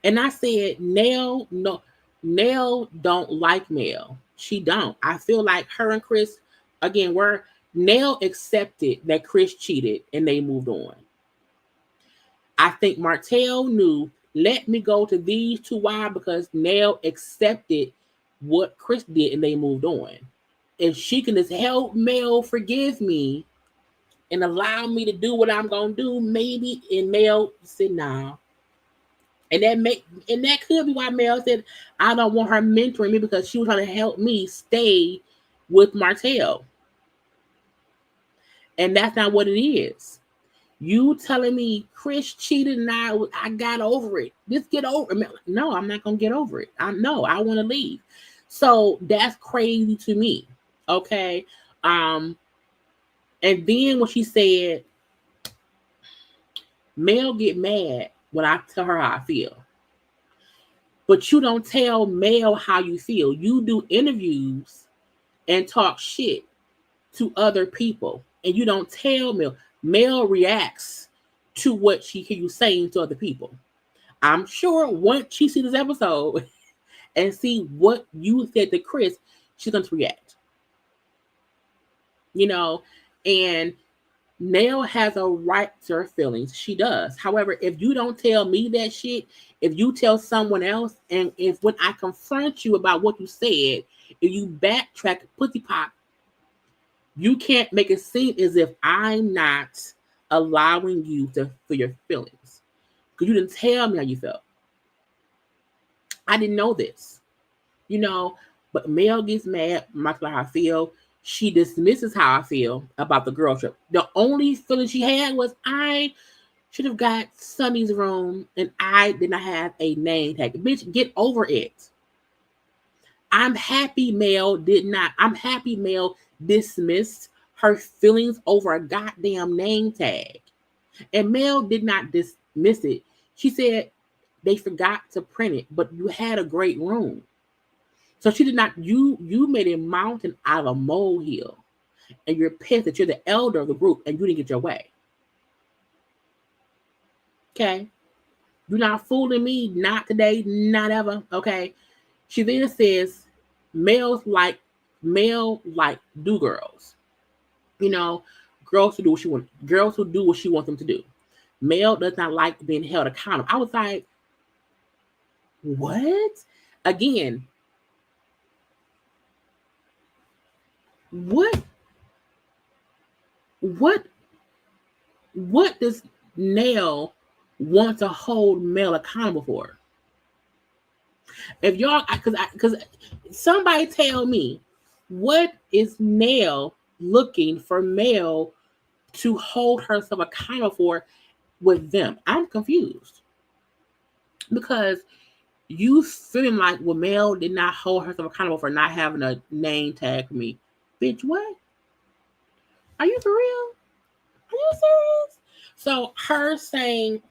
And I said, Nell don't like Mel. She don't. I feel like her and Chris, again, Nell accepted that Chris cheated and they moved on. I think Martell knew, let me go to these 2 wives because Nell accepted what Chris did and they moved on. If she can just help Mel forgive me and allow me to do what I'm going to do, maybe, and Mel said, nah. And that could be why Mel said, I don't want her mentoring me because she was trying to help me stay with Martell. And that's not what it is. You telling me Chris cheated and I got over it. Just get over it. No, I'm not going to get over it. I want to leave. So that's crazy to me. Okay. And then when she said, Mel get mad when I tell her how I feel. But you don't tell Mel how you feel. You do interviews and talk shit to other people. And you don't tell Mel. Mel reacts to what she hears you saying to other people. I'm sure once she sees this episode and see what you said to Chris, she's going to react. And Nell has a right to her feelings. She does. However, if you don't tell me that shit, if you tell someone else, and if when I confront you about what you said, if you backtrack, pussy pop, you can't make it seem as if I'm not allowing you to feel your feelings. Because you didn't tell me how you felt. I didn't know this. But Mel gets mad, much like how I feel. She dismisses how I feel about the girl trip. The only feeling she had was I should have got Sunny's room and I did not have a name tag. Bitch, get over it. I'm happy Mel dismissed her feelings over a goddamn name tag. And Mel did not dismiss it. She said they forgot to print it, but you had a great room. So she did not, you made a mountain out of a molehill. And you're pissed that you're the elder of the group and you didn't get your way. Okay? You're not fooling me. Not today, not ever. Okay? She then says, Mel like do girls. You know, girls who do what she wants them to do. Mel does not like being held accountable. I was like, what? Again, what does Nell want to hold Mel accountable for? If y'all, because somebody tell me, what is Nell looking for Mel to hold herself accountable for with them? I'm confused. Because you feeling like, well, Mel did not hold herself accountable for not having a name tag for me. Bitch, what? Are you for real? Are you serious? So her saying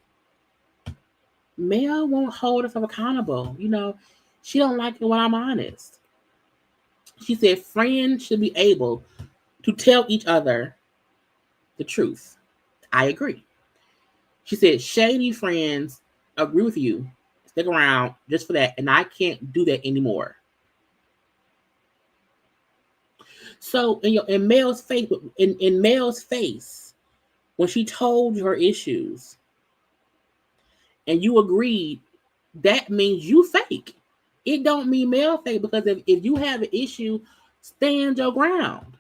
Mel won't hold herself accountable. You know, she don't like it when I'm honest. She said friends should be able to tell each other the truth. I agree. She said shady friends agree with you. Stick around just for that, and I can't do that anymore. So in Mel's face, in Mel's face, when she told you her issues, and you agreed, that means you fake. It don't mean Mel fake, because if you have an issue, stand your ground.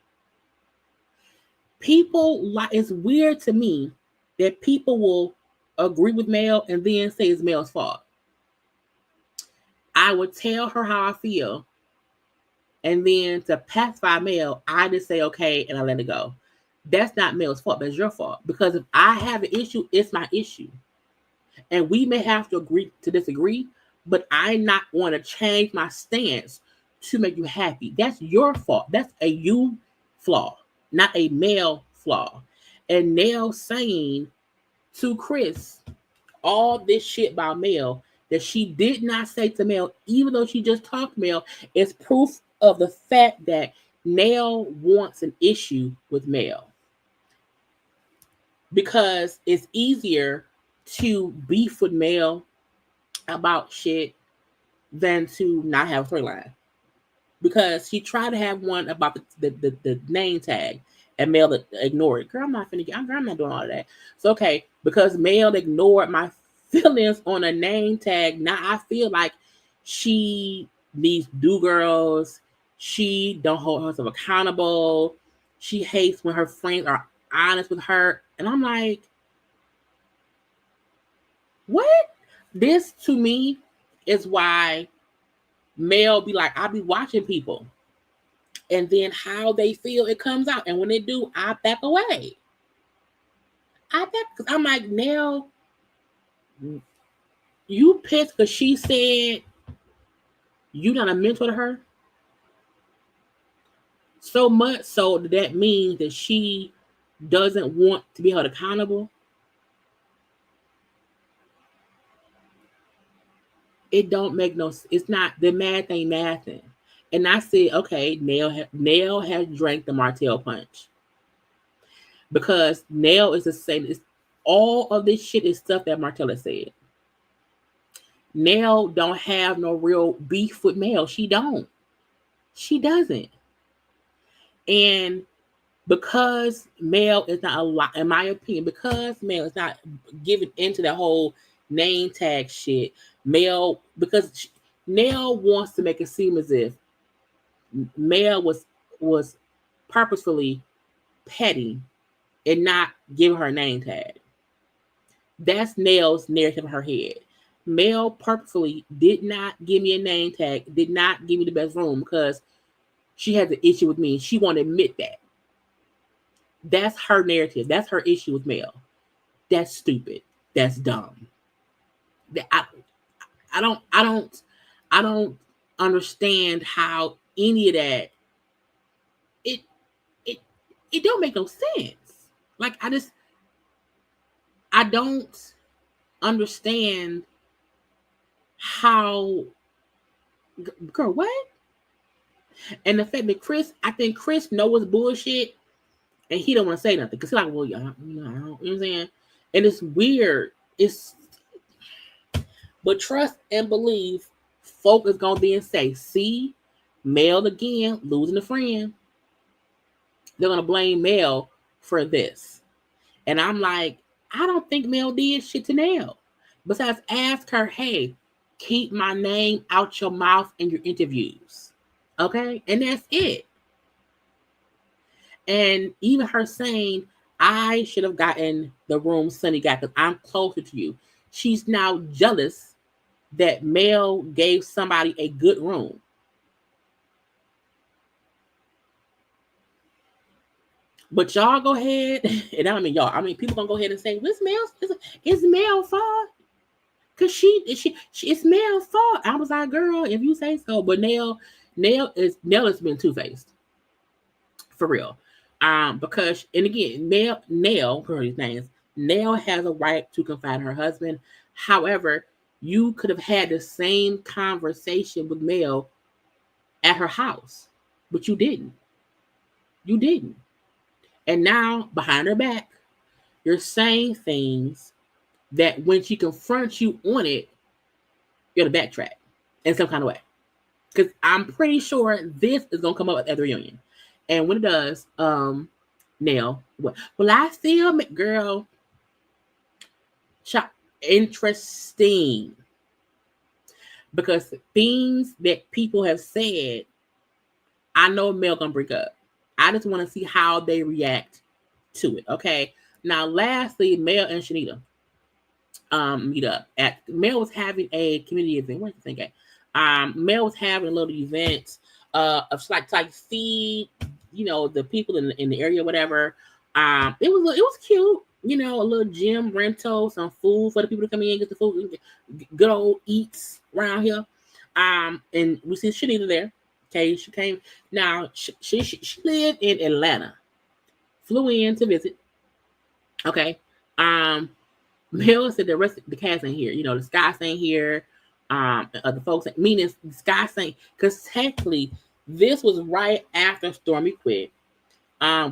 People like, it's weird to me that people will agree with Mel and then say it's Mel's fault. I would tell her how I feel, and then to pacify Mel, I just say okay and I let it go. That's not Mel's fault. That's your fault. Because if I have an issue, it's my issue. And we may have to agree to disagree, but I not want to change my stance to make you happy. That's your fault. That's a you flaw, not a Mel flaw. And Nell saying to Chris all this shit about Mel that she did not say to Mel, even though she just talked to Mel, is proof of the fact that Nell wants an issue with Mel. Because it's easier to beef with Mel about shit than to not have a storyline. Because she tried to have one about the name tag, and Mel ignored it. Girl, I'm not doing all of that. So okay, because Mel ignored my feelings on a name tag, now I feel like she needs do girls. She don't hold herself accountable. She hates when her friends are honest with her. And I'm like, what? This to me is why Mel be like, I be watching people, and then how they feel, it comes out. And when they do, I back away. Because I'm like, Nell, you pissed because she said you not a mentor to her? So much so that means that she doesn't want to be held accountable. It don't make no sense. It's not, the math ain't mathing. And I said, okay, Nell has drank the Martell punch. Because Nell is the same. All of this shit is stuff that Martell has said. Nell don't have no real beef with Mel. She don't. She doesn't. And because Mel is not a lot, in my opinion, because Mel is not giving into the whole name tag shit, because Nell wants to make it seem as if Mel was purposefully petty and not giving her a name tag. That's Nell's narrative in her head. Mel purposefully did not give me a name tag, did not give me the best room because she has an issue with me. She won't admit that. That's her narrative. That's her issue with Mel. That's stupid. That's dumb. I don't understand how any of that. It don't make no sense. Like I don't understand how. Girl, what? And the fact that I think Chris knows bullshit, and he don't want to say nothing because he's like, well, you know what I'm saying? And it's weird. But trust and believe, folk is gonna be and say, see, Mel again losing a friend. they're gonna blame Mel for this. And I'm like, I don't think Mel did shit to Nell. Besides, ask her, hey, keep my name out your mouth in your interviews. Okay? And that's it. And even her saying, I should have gotten the room Sonny got because I'm closer to you. She's now jealous that Mel gave somebody a good room. But y'all go ahead, and I mean y'all, I mean people gonna go ahead and say, it's Mel's fault. Cause she it's Mel's fault. I was like, girl, if you say so. But Nell has been two-faced. For real. Because and again, Nell, her name, Nell has a right to confide in her husband. However, you could have had the same conversation with Mel at her house, but you didn't. You didn't. And now, behind her back, you're saying things that when she confronts you on it, you're to backtrack in some kind of way. Because I'm pretty sure this is going to come up at the reunion. And when it does, Nell, well, I still, girl, interesting. Because things that people have said, I know Mel going to bring up. I just want to see how they react to it. Okay. Now, lastly, Mel and Shanita meet up. Mel was having a community event. What do you think? Mel was having a little event of like feed, the people in the area, whatever. It was cute. A little gym rental, some food for the people to come in, get the food, good old eats around here. And we see Shanita there. Okay, she came. Now she lived in Atlanta, flew in to visit. Okay, Mel said the rest of the cast ain't here. The Scots ain't here. The folks, meaning the Scots ain't, because technically this was right after Stormy quit.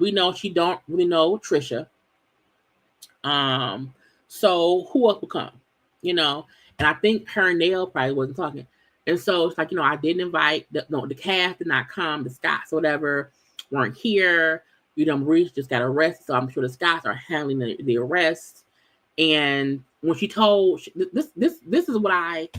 We know she don't really know Tricia. So who else would come? And I think her and Nell probably wasn't talking. And so it's like, I didn't invite the cast did not come, the Scots or whatever weren't here. Maurice just got arrested, so I'm sure the Scots are handling the arrest. And when she told this is what I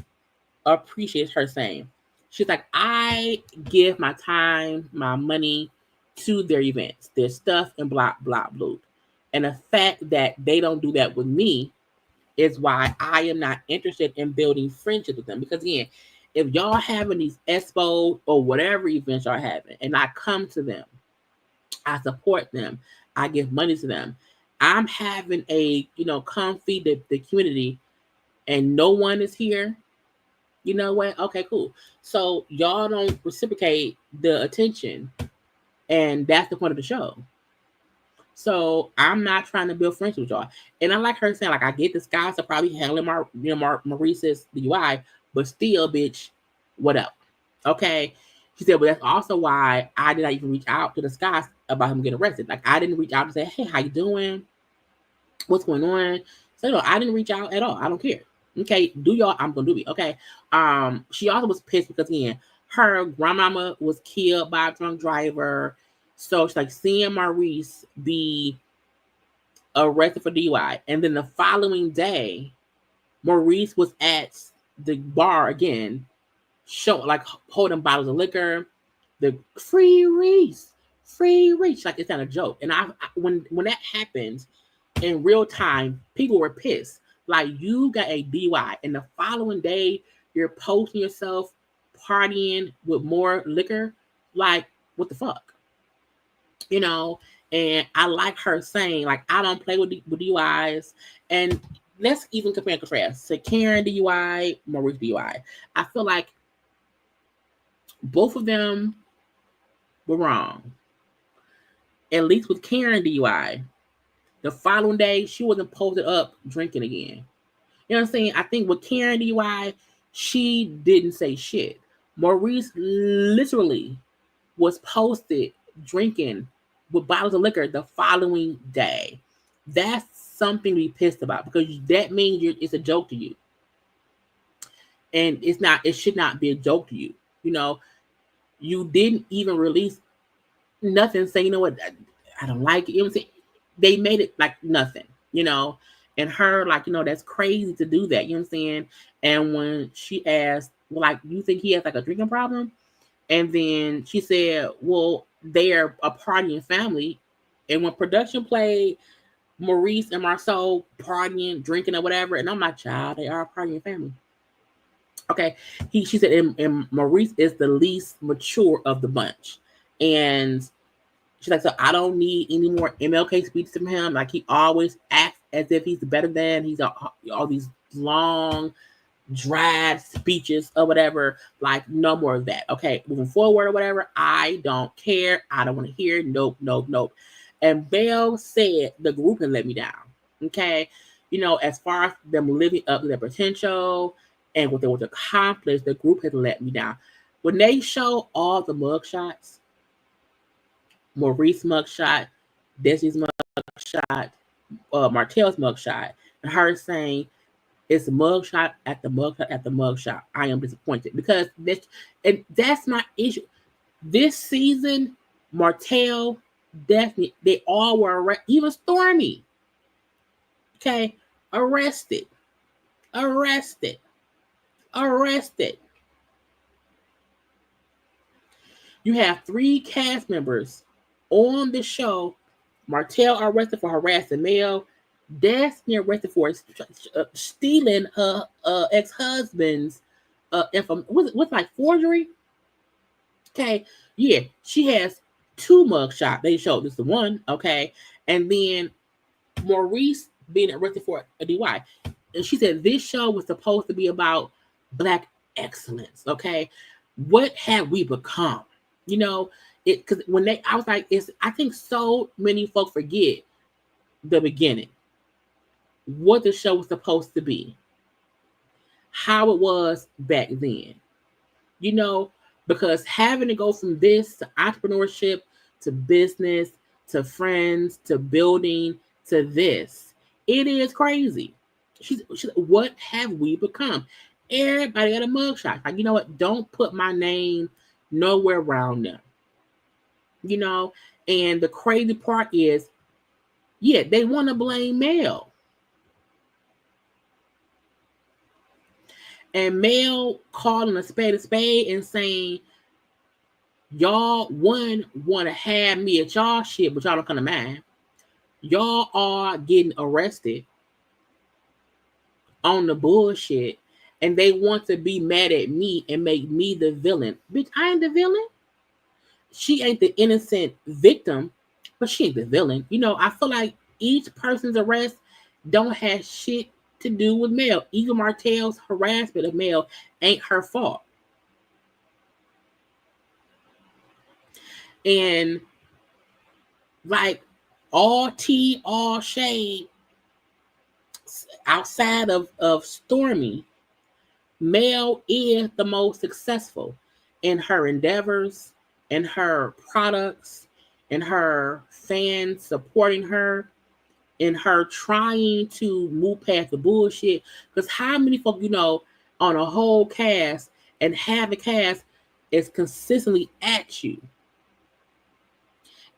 appreciate her saying. She's like, I give my time, my money to their events, their stuff, and blah blah blah. And the fact that they don't do that with me is why I am not interested in building friendships with them. Because again, if y'all having these expo or whatever events y'all having, and I come to them, I support them, I give money to them. I'm having a, come feed the community and no one is here. You know what? Okay, cool. So y'all don't reciprocate the attention. And that's the point of the show. So I'm not trying to build friendship with y'all. And I like her saying, like, I get the Scots are probably handling Maurice's DUI, but still, bitch, what up? Okay. She said, but that's also why I did not even reach out to the Scots about him getting arrested. Like, I didn't reach out and say, hey, how you doing? What's going on? So, I didn't reach out at all. I don't care. Okay, do y'all, I'm gonna do it. Okay. She also was pissed because again, her grandmama was killed by a drunk driver. So she's like seeing Maurice be arrested for DUI. And then the following day, Maurice was at the bar again, holding bottles of liquor, the free Reese. Like it's not a joke. And when that happens in real time, people were pissed. Like, you got a DUI, and the following day you're posting yourself partying with more liquor. Like, what the fuck? And I like her saying, like, I don't play with DUIs. And let's even compare and contrast. So Karen DUI, Maurice DUI. I feel like both of them were wrong. At least with Karen DUI, the following day she wasn't posted up drinking again. You know what I'm saying? I think with Karen DUI, she didn't say shit. Maurice literally was posted drinking with bottles of liquor the following day. That's something to be pissed about, because that means it's a joke to you. And it should not be a joke to you. You didn't even release nothing saying, you know what, I don't like it. You know what I'm saying? They made it like nothing, and her, like, that's crazy to do that. You know what I'm saying? And when she asked, well, like, you think he has like a drinking problem? And then she said, well, they're a partying family. And when production played Maurice and Marceau partying, drinking, or whatever, and I'm like, child, they are a partying family. Okay. She said, and Maurice is the least mature of the bunch. And she's like, so I don't need any more MLK speeches from him. Like, he always acts as if he's better than. He's all these long, dry speeches or whatever. Like, no more of that. Okay, moving forward or whatever. I don't care. I don't want to hear. Nope, nope, nope. And Belle said the group can let me down. Okay, as far as them living up to their potential and what they want to accomplish, the group has let me down. When they show all the mugshots, Maurice mugshot, Destiny's mugshot, Martell's mugshot, and her saying it's mugshot at the mugshot at the mugshot. I am disappointed because that's my issue. This season, Martell, Destiny, they all were even Stormy. Okay, arrested. You have 3 cast members on the show. Martell arrested for harassing Mel. Destiny arrested for stealing her ex-husband's what's like forgery. Okay, yeah, she has 2 mugshots. They showed this the one, okay, and then Maurice being arrested for a DUI. And she said this show was supposed to be about Black excellence. Okay, what have we become? Because I was like, I think so many folks forget the beginning, what the show was supposed to be, how it was back then, because having to go from this to entrepreneurship to business to friends to building to this, it is crazy. She's what have we become? Everybody got a mugshot. Like, you know what? Don't put my name nowhere around them. And the crazy part is, yeah, they want to blame Mel. And Mel calling a spade and saying, y'all, want to have me at y'all shit, but y'all don't come to mine. Y'all are getting arrested on the bullshit, and they want to be mad at me and make me the villain. Bitch, I ain't the villain. She ain't the innocent victim, but she ain't the villain. I feel like each person's arrest don't have shit to do with Mel. Even Martell's harassment of Mel ain't her fault. And like all tea, all shade, outside of Stormy, Mel is the most successful in her endeavors, in her products, in her fans supporting her, in her trying to move past the bullshit. Because how many folk on a whole cast, and half the cast is consistently at you,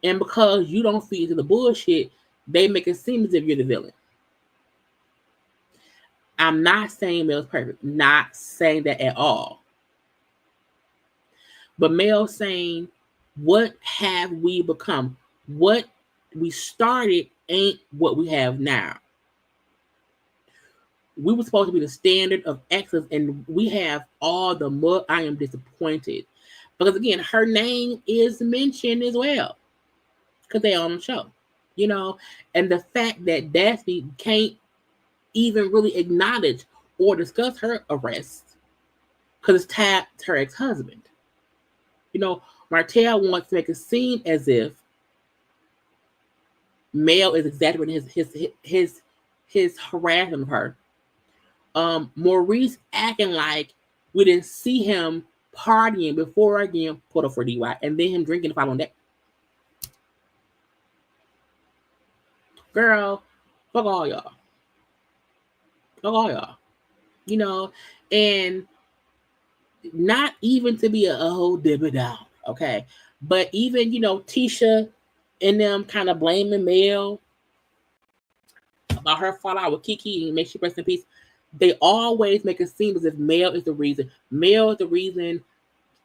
and because you don't feed to the bullshit, they make it seem as if you're the villain. I'm not saying Mel's perfect. Not saying that at all. But Mel saying, what have we become? What we started ain't what we have now. We were supposed to be the standard of excellence, and we have all the mud. I am disappointed. Because again, her name is mentioned as well. Because they're on the show. And the fact that Destiny can't even really acknowledge or discuss her arrest because it's tied to her ex-husband. Martell wants to make it seem as if Mel is exaggerating his harassment of her. Maurice acting like we didn't see him partying before again put up for DUI, and then him drinking the following day. Girl, fuck all y'all. Fuck all y'all. And not even to be a whole dibby down, okay? But even, Tisha and them kind of blaming Mel about her fallout with Kiki and make sure rest in peace. They always make it seem as if Mel is the reason. Mel is the reason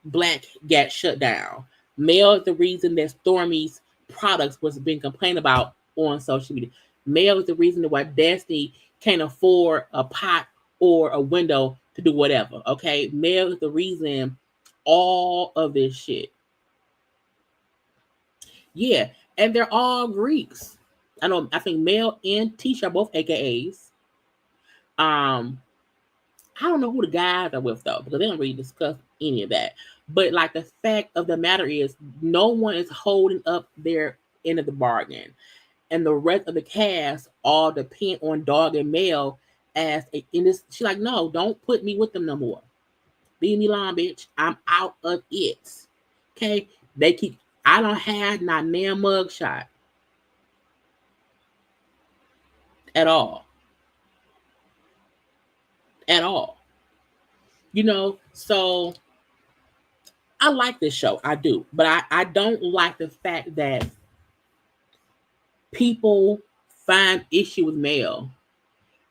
Black got shut down. Mel is the reason that Stormy's products was being complained about on social media. Mel is the reason why Destiny can't afford a pot or a window to do whatever. Okay, Mel is the reason all of this shit. Yeah, and they're all Greeks. I think Mel and Tisha are both AKAs. I don't know who the guys are with though, because they don't really discuss any of that. But like the fact of the matter is, no one is holding up their end of the bargain, and the rest of the cast all depend on Dog and Mel as a. In this, she's like, no, don't put me with them no more. Leave me alone, bitch. I'm out of it. Okay, they keep. I don't have not near mugshot at all. At all. You know, so I like this show. I do. But I don't like the fact that people find issue with Mel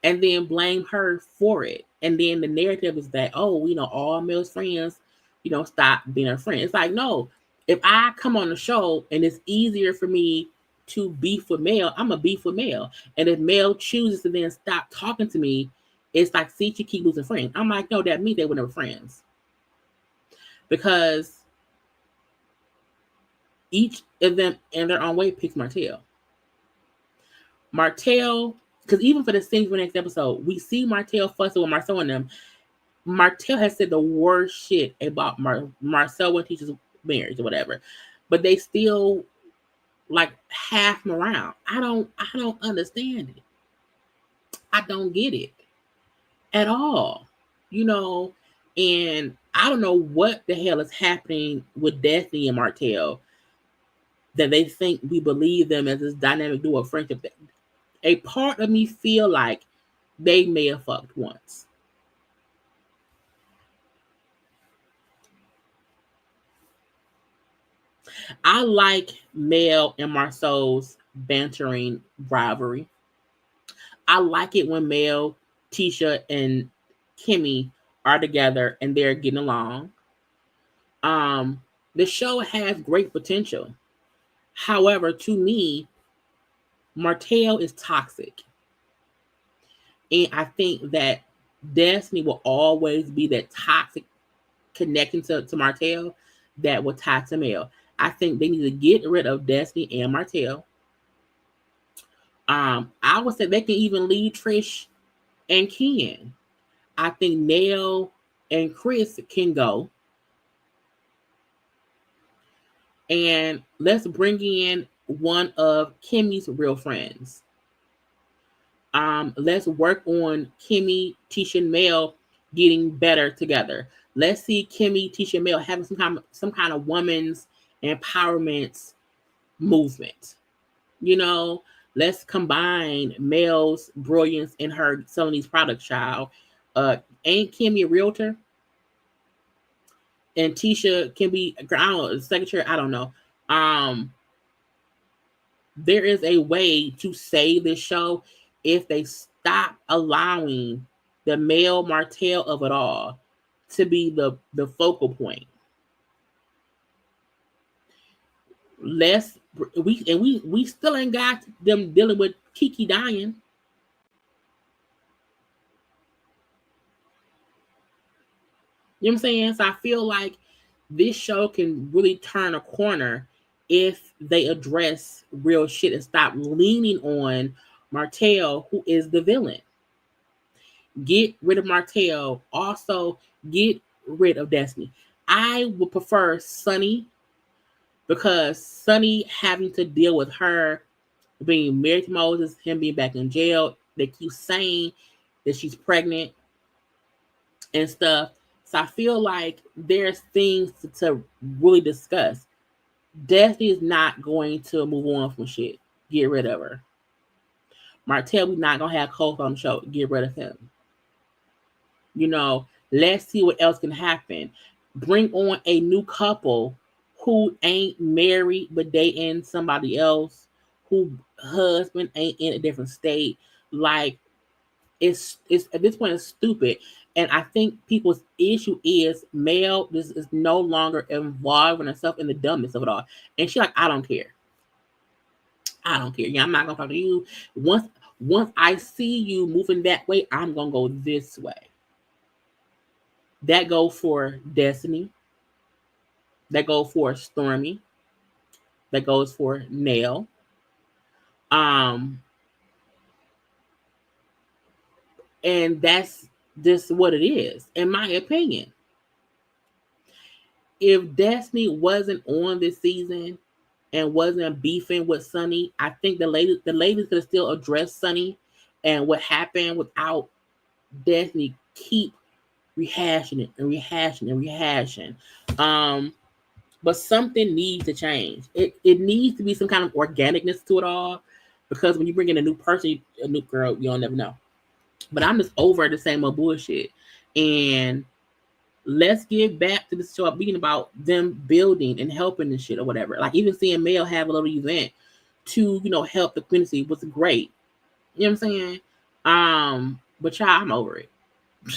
and then blame her for it. And then the narrative is that, oh, all Mel's friends, stop being her friend. It's like, no, if I come on the show and it's easier for me to beef with Mel, I'm a beef with Mel. And if Mel chooses to then stop talking to me, it's like, see, you keep losing friends. I'm like, no, that means they were never friends. Because each of them in their own way picks Martell. Martell, because even for the scenes for the next episode, we see Martell fussing with Marcel and them. Martell has said the worst shit about Marcel and Tisha's marriage or whatever, but they still like half him around. I don't understand it. I don't get it at all, and I don't know what the hell is happening with Destiny and Martell that they think we believe them as this dynamic duo of friendship. A part of me feel like they may have fucked once. I like Mel and Marceau's bantering rivalry. I like it when Mel, Tisha, and Kimmi are together and they're getting along. The show has great potential. However, to me, Martell is toxic. And I think that Destiny will always be that toxic connection to Martell that will tie to Mel. I think they need to get rid of Destiny and Martell. I would say they can even leave Trish and Ken. I think Nell and Chris can go. And let's bring in one of Kimmy's real friends. Let's work on Kimmi, Tisha, and Mel getting better together. Let's see Kimmi, Tisha, and Mel having some kind of women's empowerment movement. Let's combine Mel's brilliance and her selling these products, child. Ain't Kimmi a realtor? And Tisha can be, I don't know, secretary, I don't know. There is a way to save this show if they stop allowing the Mel Martell of it all to be the focal point. We still ain't got them dealing with Kiki dying. You know what I'm saying? So I feel like this show can really turn a corner if they address real shit and stop leaning on Martell, who is the villain. Get rid of Martell. Also, get rid of Destiny. I would prefer Sunny, because Sunny having to deal with her being married to Moses, him being back in jail, they keep saying that she's pregnant and stuff. So I feel like there's things to really discuss. Destiny is not going to move on from shit. Get rid of her. Martell, we're not going to have Colt on the show. Get rid of him. Let's see what else can happen. Bring on a new couple who ain't married but dating somebody else, who husband ain't in a different state. Like, it's at this point it's stupid. And I think people's issue is Mel this is no longer involving herself in the dumbness of it all. And she like, I don't care. I don't care. Yeah, I'm not gonna talk to you. Once I see you moving that way, I'm gonna go this way. That goes for Destiny. That goes for Stormy. That goes for Nell. Um, and that's just what it is, in my opinion. If Destiny wasn't on this season and wasn't beefing with Sunny, I think the ladies could have still addressed Sunny and what happened without Destiny keep rehashing it and rehashing and rehashing. But something needs to change. It needs to be some kind of organicness to it all, because when you bring in a new person, a new girl, you'll never know. But I'm just over the same old bullshit. And let's get back to the show being about them building and helping and shit or whatever. Like, even seeing Mel have a little event to, help the community was great. You know what I'm saying? But y'all, I'm over it.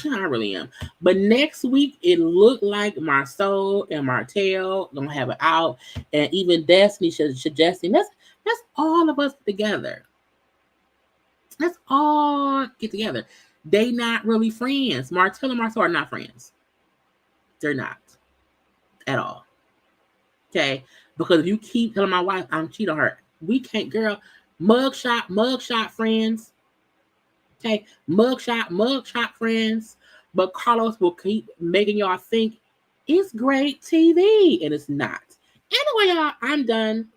I really am. But next week, it looked like Marceau and Martell gonna have it out, and even Destiny suggesting let's all of us get together. Let's all get together. They not really friends. Martell and Marceau are not friends. They're not at all. Okay, because if you keep telling my wife I'm cheating on her, we can't, girl. Mugshot friends. Okay, mugshot friends. But Carlos will keep making y'all think it's great TV, and it's not. Anyway, y'all, I'm done.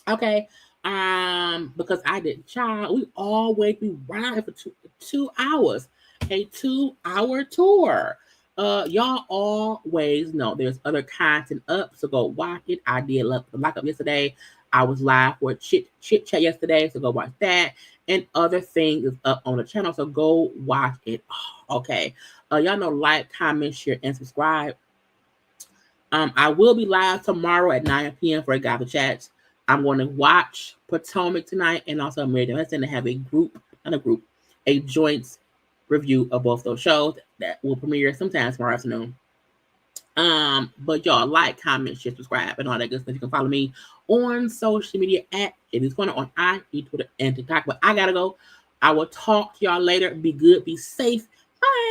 Okay, because I did, child. We always be right out here for 2 hours, a 2-hour tour. Y'all always know there's other content up, so go watch it. I did lock up yesterday. I was live for chit chat yesterday, so go watch that. And other things is up on the channel, so go watch it. Okay. Y'all know, like, comment, share, and subscribe. I will be live tomorrow at 9 p.m. for a Gather Chats. I'm going to watch Potomac tonight, and also Married to have a joint review of both those shows that will premiere sometime tomorrow afternoon. But y'all, like, comment, share, subscribe, and all that good stuff. You can follow me on social media at JayLeesCorner on IG, Twitter, and TikTok. But I gotta go. I will talk to y'all later. Be good, be safe. Bye.